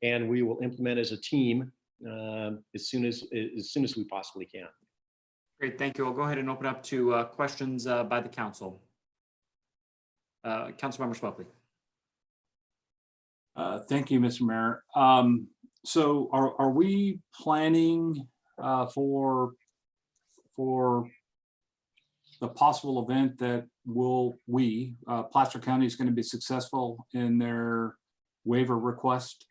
and we will implement as a team as soon as we possibly can.
Great, thank you. I'll go ahead and open up to questions by the council. Councilmember Swelpley.
Thank you, Mr. Mayor. So are we planning for the possible event that Placer County is going to be successful in their waiver request?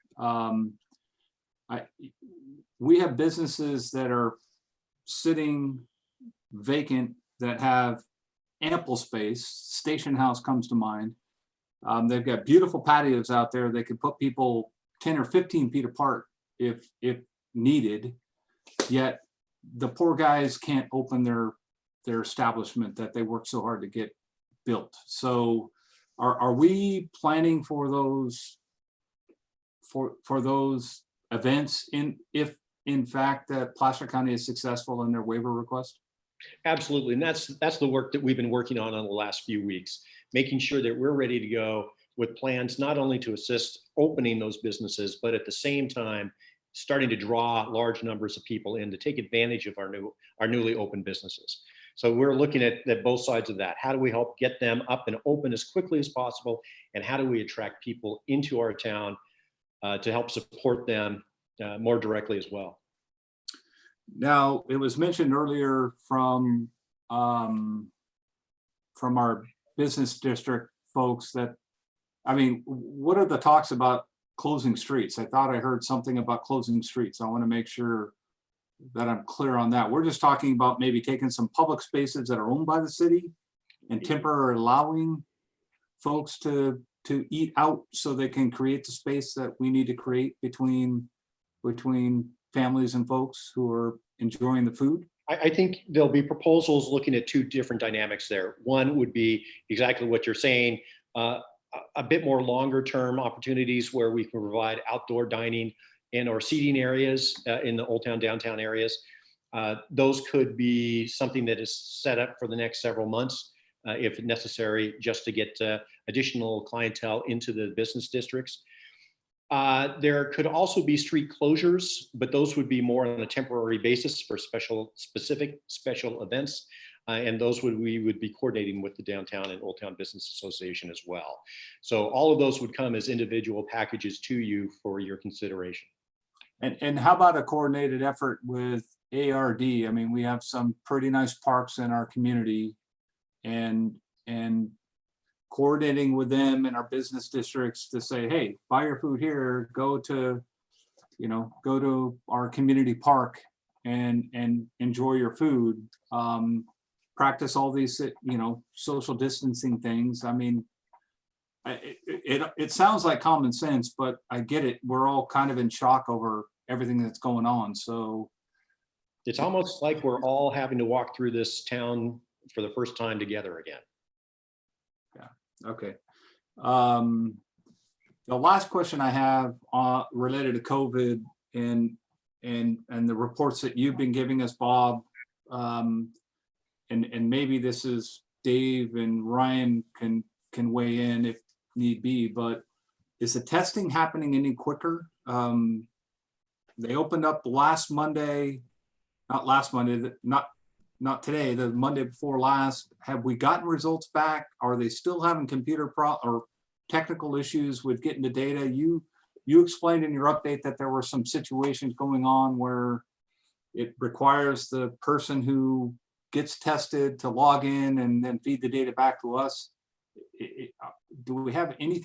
We have businesses that are sitting vacant that have ample space. Station House comes to mind. They've got beautiful patios out there. They could put people 10 or 15 feet apart if needed. Yet the poor guys can't open their establishment that they worked so hard to get built. So are we planning for those events if in fact that Placer County is successful in their waiver request?
Absolutely, and that's the work that we've been working on the last few weeks, making sure that we're ready to go with plans not only to assist opening those businesses, but at the same time starting to draw large numbers of people in to take advantage of our newly opened businesses. So we're looking at both sides of that. How do we help get them up and open as quickly as possible, and how do we attract people into our town to help support them more directly as well?
Now, it was mentioned earlier from our business district folks that, I mean, what are the talks about closing streets? I thought I heard something about closing streets. I want to make sure that I'm clear on that. We're just talking about maybe taking some public spaces that are owned by the city and temporarily allowing folks to eat out so they can create the space that we need to create between families and folks who are enjoying the food.
I think there'll be proposals looking at two different dynamics there. One would be exactly what you're saying, a bit more longer term opportunities where we can provide outdoor dining and or seating areas in the Old Town, downtown areas. Those could be something that is set up for the next several months, if necessary, just to get additional clientele into the business districts. There could also be street closures, but those would be more on a temporary basis for specific special events. And those we would be coordinating with the Downtown and Old Town Business Association as well. So all of those would come as individual packages to you for your consideration.
And how about a coordinated effort with ARD? I mean, we have some pretty nice parks in our community, and coordinating with them in our business districts to say, hey, buy your food here, go to our community park and enjoy your food. Practice all these, social distancing things. I mean, it sounds like common sense, but I get it. We're all kind of in shock over everything that's going on. So
it's almost like we're all having to walk through this town for the first time together again.
Yeah. Okay. The last question I have related to COVID and the reports that you've been giving us, Bob, and maybe this is Dave and Ryan can weigh in if need be, but is the testing happening any quicker? They opened up last Monday, not last Monday, not today, the Monday before last. Have we gotten results back? Are they still having computer or technical issues with getting the data? You explained in your update that there were some situations going on where it requires the person who gets tested to log in and then feed the data back to us. Do we have any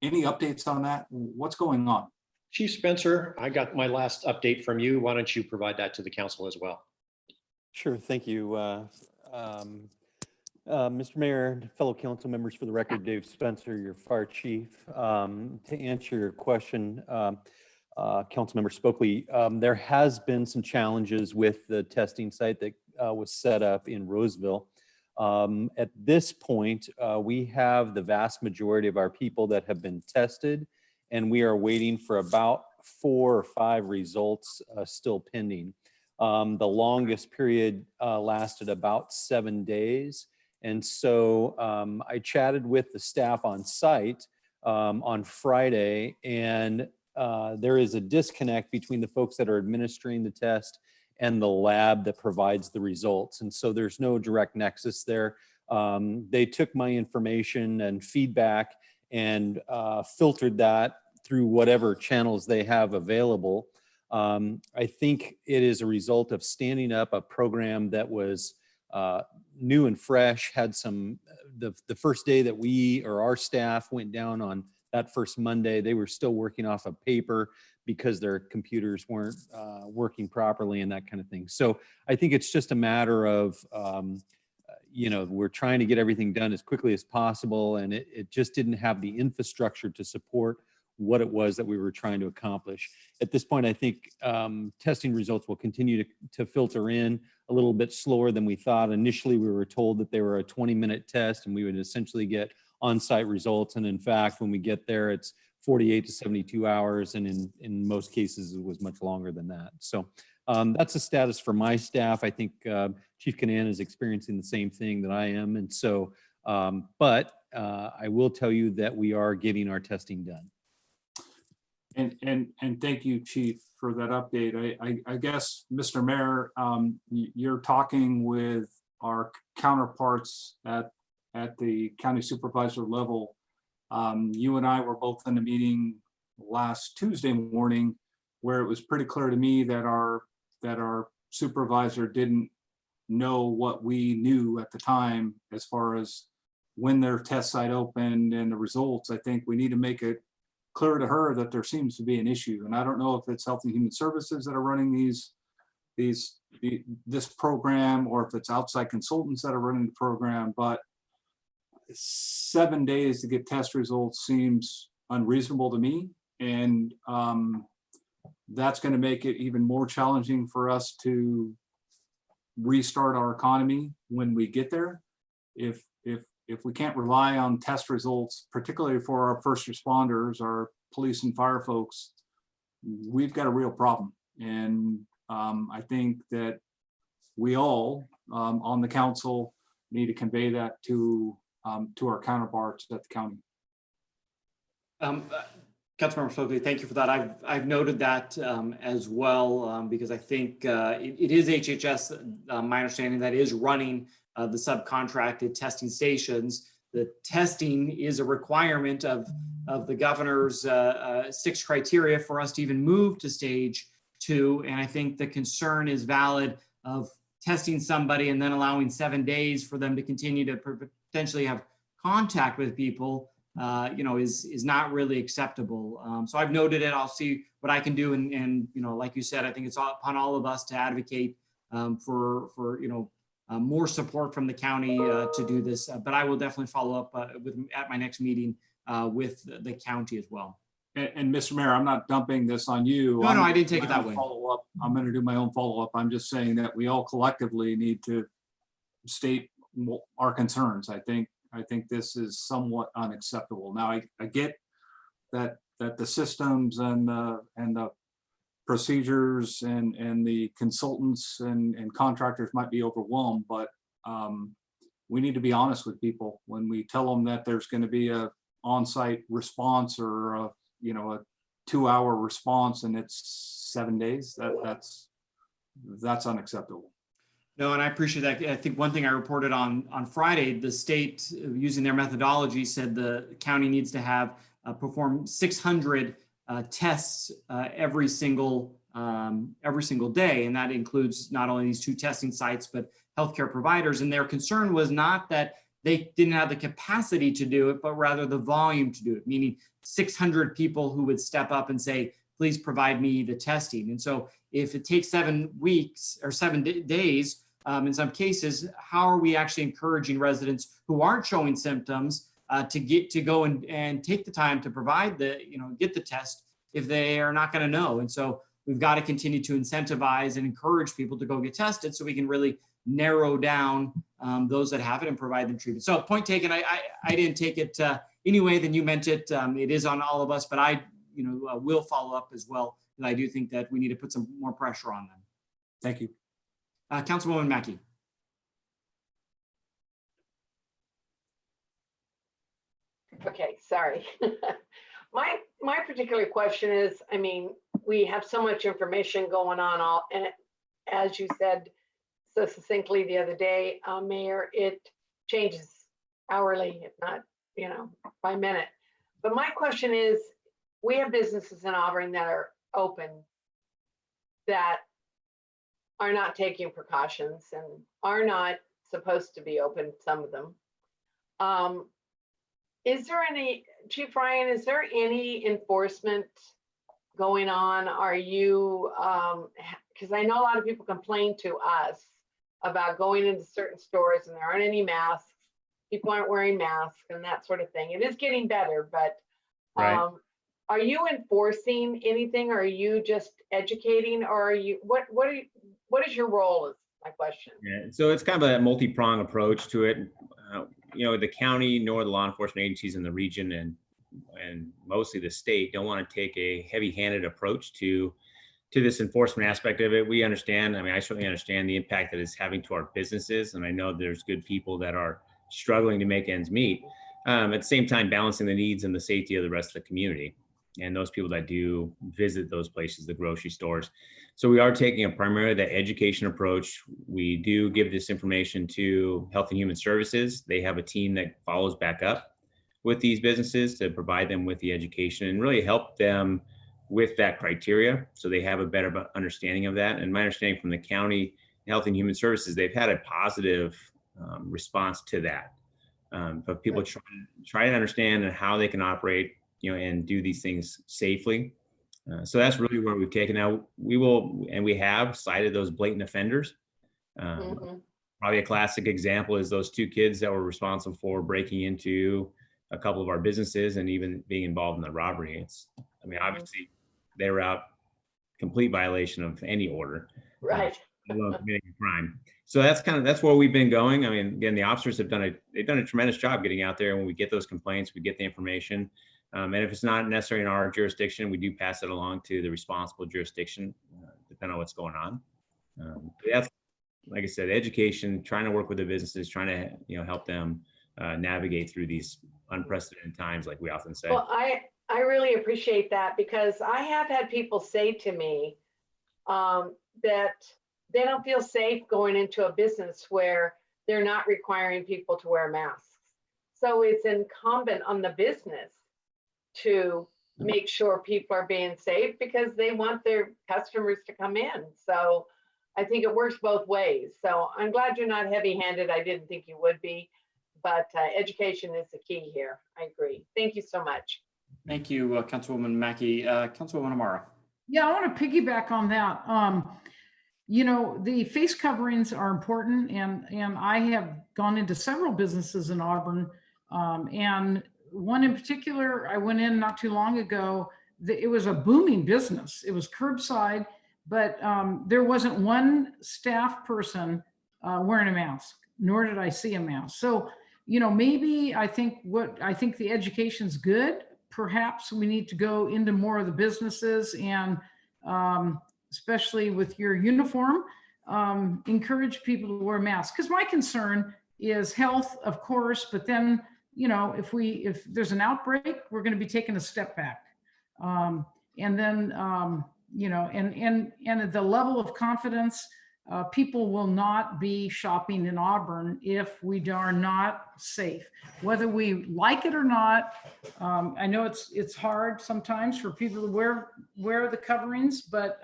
updates on that? What's going on?
Chief Spencer, I got my last update from you. Why don't you provide that to the council as well?
Sure, thank you. Mr. Mayor, fellow council members, for the record, Dave Spencer, your fire chief. To answer your question, Councilmember Spokley, there has been some challenges with the testing site that was set up in Roseville. At this point, we have the vast majority of our people that have been tested, and we are waiting for about 4 or 5 results still pending. The longest period lasted about 7 days. And so I chatted with the staff on site on Friday, and there is a disconnect between the folks that are administering the test and the lab that provides the results. And so there's no direct nexus there. They took my information and feedback and filtered that through whatever channels they have available. I think it is a result of standing up a program that was new and fresh, had some, the first day that we or our staff went down on that first Monday, they were still working off of paper because their computers weren't working properly and that kind of thing. So I think it's just a matter of, we're trying to get everything done as quickly as possible, and it just didn't have the infrastructure to support what it was that we were trying to accomplish. At this point, I think testing results will continue to filter in a little bit slower than we thought. Initially, we were told that they were a 20-minute test and we would essentially get on-site results. And in fact, when we get there, it's 48 to 72 hours. And in most cases, it was much longer than that. So that's the status for my staff. I think Chief Canan is experiencing the same thing that I am. And so, but I will tell you that we are getting our testing done.
And thank you, Chief, for that update. I guess, Mr. Mayor, you're talking with our counterparts at the county supervisor level. You and I were both in a meeting last Tuesday morning where it was pretty clear to me that our supervisor didn't know what we knew at the time as far as when their test site opened and the results. I think we need to make it clear to her that there seems to be an issue. And I don't know if it's Health and Human Services that are running this program, or if it's outside consultants that are running the program, but 7 days to get test results seems unreasonable to me. And that's going to make it even more challenging for us to restart our economy when we get there. If we can't rely on test results, particularly for our first responders, our police and fire folks, we've got a real problem. And I think that we all on the council need to convey that to our counterparts at the county.
Councilmember Stokely, thank you for that. I've noted that as well, because I think it is HHS, my understanding, that is running the subcontracted testing stations. The testing is a requirement of the governor's 6 criteria for us to even move to stage 2. And I think the concern is valid of testing somebody and then allowing 7 days for them to continue to potentially have contact with people, is not really acceptable. So I've noted it. I'll see what I can do. And like you said, I think it's upon all of us to advocate for more support from the county to do this. But I will definitely follow up at my next meeting with the county as well.
And Mr. Mayor, I'm not dumping this on you.
No, I didn't take it that way.
I'm going to do my own follow-up. I'm just saying that we all collectively need to state our concerns. I think this is somewhat unacceptable. Now, I get that the systems and the procedures and the consultants and contractors might be overwhelmed, but we need to be honest with people when we tell them that there's going to be a on-site response or a 2-hour response and it's 7 days. That's unacceptable.
No, and I appreciate that. I think one thing I reported on Friday, the state, using their methodology, said the county needs to have perform 600 tests every single day, and that includes not only these 2 testing sites but healthcare providers. And their concern was not that they didn't have the capacity to do it, but rather the volume to do it, meaning 600 people who would step up and say, please provide me the testing. And so if it takes 7 weeks or 7 days, in some cases, how are we actually encouraging residents who aren't showing symptoms to go and take the time to provide get the test if they are not going to know? And so we've got to continue to incentivize and encourage people to go get tested so we can really narrow down those that have it and provide them treatment. So point taken. I didn't take it any way than you meant it. It is on all of us, but I will follow up as well. And I do think that we need to put some more pressure on them.
Thank you.
Councilwoman Mackey.
Okay, sorry. My particular question is, I mean, we have so much information going on, and as you said so succinctly the other day, Mayor, it changes hourly, if not, by minute. But my question is, we have businesses in Auburn that are open that are not taking precautions and are not supposed to be open, some of them. Is there any, Chief Ryan, is there any enforcement going on? Are you, because I know a lot of people complain to us about going into certain stores and there aren't any masks. People aren't wearing masks and that sort of thing. It is getting better, but
Right.
are you enforcing anything? Or are you just educating, or are you, what is your role is my question.
Yeah, so it's kind of a multi-pronged approach to it. You know, the county nor the law enforcement agencies in the region and mostly the state don't want to take a heavy-handed approach to this enforcement aspect of it. We understand, I mean, I certainly understand the impact that it's having to our businesses. And I know there's good people that are struggling to make ends meet. At the same time, balancing the needs and the safety of the rest of the community and those people that do visit those places, the grocery stores. So we are taking a primarily the education approach. We do give this information to Health and Human Services. They have a team that follows back up with these businesses to provide them with the education and really help them with that criteria so they have a better understanding of that. And my understanding from the county Health and Human Services, they've had a positive response to that. But people try to understand how they can operate, you know, and do these things safely. So that's really where we've taken. Now we will, and we have cited those blatant offenders. Probably a classic example is those two kids that were responsible for breaking into a couple of our businesses and even being involved in the robbery. I mean, obviously they were out complete violation of any order.
Right.
Committing a crime. So that's where we've been going. I mean, again, the officers have done a tremendous job getting out there. When we get those complaints, we get the information. And if it's not necessary in our jurisdiction, we do pass it along to the responsible jurisdiction, depending on what's going on. That's, like I said, education, trying to work with the businesses, trying to, you know, help them navigate through these unprecedented times, like we often say.
Well, I really appreciate that, because I have had people say to me that they don't feel safe going into a business where they're not requiring people to wear masks. So it's incumbent on the business to make sure people are being safe because they want their customers to come in. So I think it works both ways. So I'm glad you're not heavy-handed. I didn't think you would be, but education is the key here. I agree. Thank you so much.
Thank you, Councilwoman Mackey. Councilwoman Amara.
Yeah, I want to piggyback on that. You know, the face coverings are important, and I have gone into several businesses in Auburn, and one in particular, I went in not too long ago. It was a booming business. It was curbside, but there wasn't one staff person wearing a mask, nor did I see a mask. So, you know, maybe I think the education's good. Perhaps we need to go into more of the businesses and especially with your uniform, encourage people to wear masks. Because my concern is health, of course, but then, you know, if there's an outbreak, we're going to be taking a step back. And then, you know, and at the level of confidence, people will not be shopping in Auburn if we are not safe, whether we like it or not. I know it's hard sometimes for people to wear the coverings, but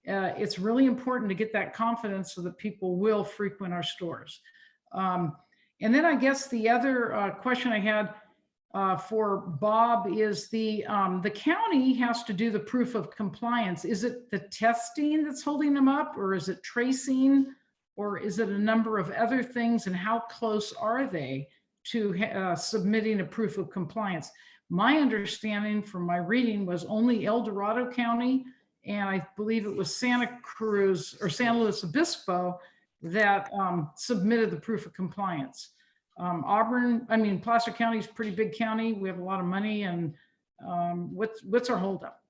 it's really important to get that confidence so that people will frequent our stores. And then I guess the other question I had for Bob is the county has to do the proof of compliance. Is it the testing that's holding them up, or is it tracing, or is it a number of other things, and how close are they to submitting a proof of compliance? My understanding from my reading was only El Dorado County, and I believe it was Santa Cruz or San Luis Obispo that submitted the proof of compliance. Auburn, I mean, Placer County is a pretty big county. We have a lot of money, and what's our holdup?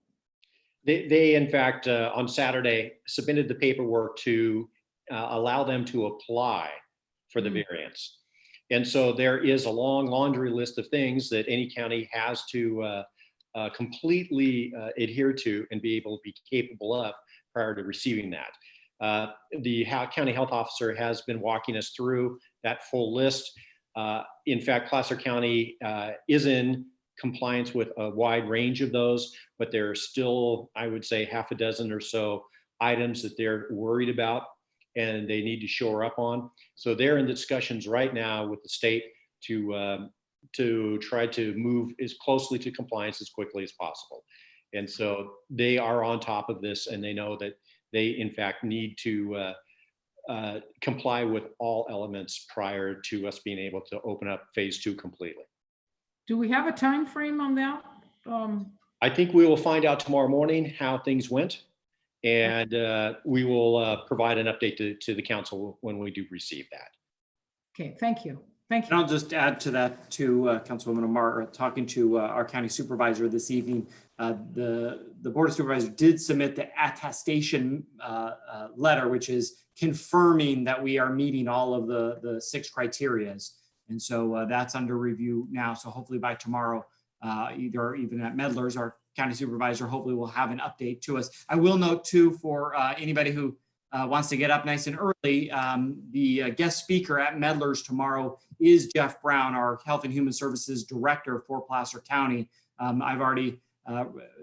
They in fact, on Saturday, submitted the paperwork to allow them to apply for the variance. And so there is a long laundry list of things that any county has to completely adhere to and be able to be capable of prior to receiving that. The county health officer has been walking us through that full list. In fact, Placer County is in compliance with a wide range of those, but there are still, I would say, half a dozen or so items that they're worried about and they need to shore up on. So they're in discussions right now with the state to try to move as closely to compliance as quickly as possible. And so they are on top of this, and they know that they in fact need to comply with all elements prior to us being able to open up phase 2 completely.
Do we have a time frame on that?
I think we will find out tomorrow morning how things went, and we will provide an update to the council when we do receive that.
Okay, thank you. Thank
And
you.
I'll just add to that too, Councilwoman Omar, talking to our county supervisor this evening. The Board of Supervisors did submit the attestation letter, which is confirming that we are meeting all of the 6 criterias. And so that's under review now. So hopefully by tomorrow, either even at Medlars, our county supervisor hopefully will have an update to us. I will note too, for anybody who wants to get up nice and early, the guest speaker at Medlars tomorrow is Jeff Brown, our Health and Human Services Director for Placer County. I've already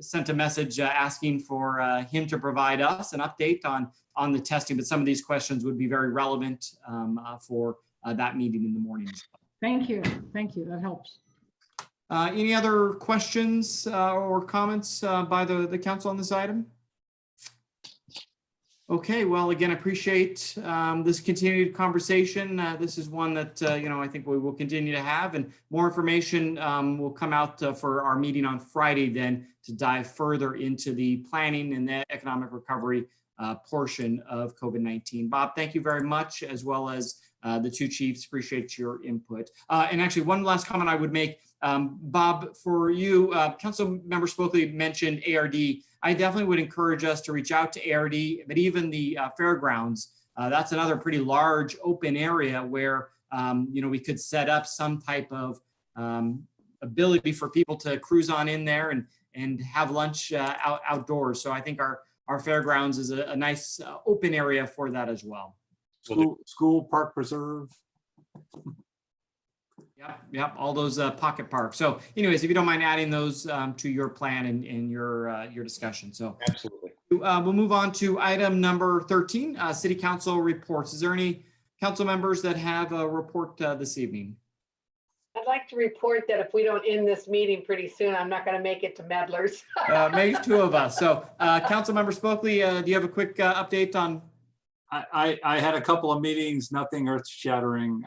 sent a message asking for him to provide us an update on the testing, but some of these questions would be very relevant for that meeting in the morning.
Thank you. Thank you. That helps.
Any other questions or comments by the council on this item? Okay, well, again, I appreciate this continued conversation. This is one that, I think we will continue to have, and more information will come out for our meeting on Friday then to dive further into the planning and the economic recovery portion of COVID-19. Bob, thank you very much, as well as the 2 chiefs. Appreciate your input. And actually, one last comment I would make, Bob, for you, Council Member Spokley mentioned ARD. I definitely would encourage us to reach out to ARD, but even the fairgrounds. That's another pretty large open area where we could set up some type of ability for people to cruise on in there and have lunch outdoors. So I think our fairgrounds is a nice open area for that as well.
School park preserve.
Yep, all those pocket parks. So anyways, if you don't mind adding those to your plan and your discussion. So
absolutely.
We'll move on to item number 13, City Council reports. Is there any council members that have a report this evening?
I'd like to report that if we don't end this meeting pretty soon, I'm not going to make it to Medlars.
Maybe 2 of us. So Council Member Spokley, do you have a quick update on?
I had a couple of meetings, nothing earth shattering.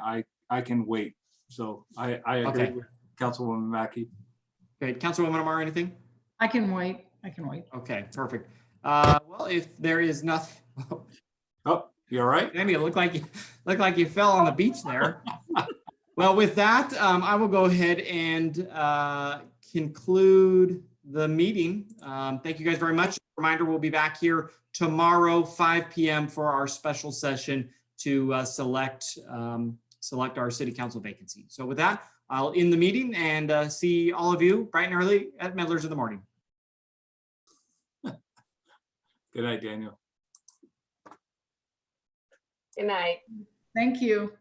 I can wait. So I agree with Councilwoman Mackey.
Okay, Councilwoman Amar, anything?
I can wait. I can wait.
Okay, perfect. Well, if there is nothing.
Oh, you all right?
Amy, it looked like you fell on the beach there. Well, with that, I will go ahead and conclude the meeting. Thank you guys very much. Reminder, we'll be back here tomorrow, 5 p.m. for our special session to select our city council vacancy. So with that, I'll end the meeting and see all of you bright and early at Medlars in the morning.
Good night, Daniel.
Good night.
Thank you.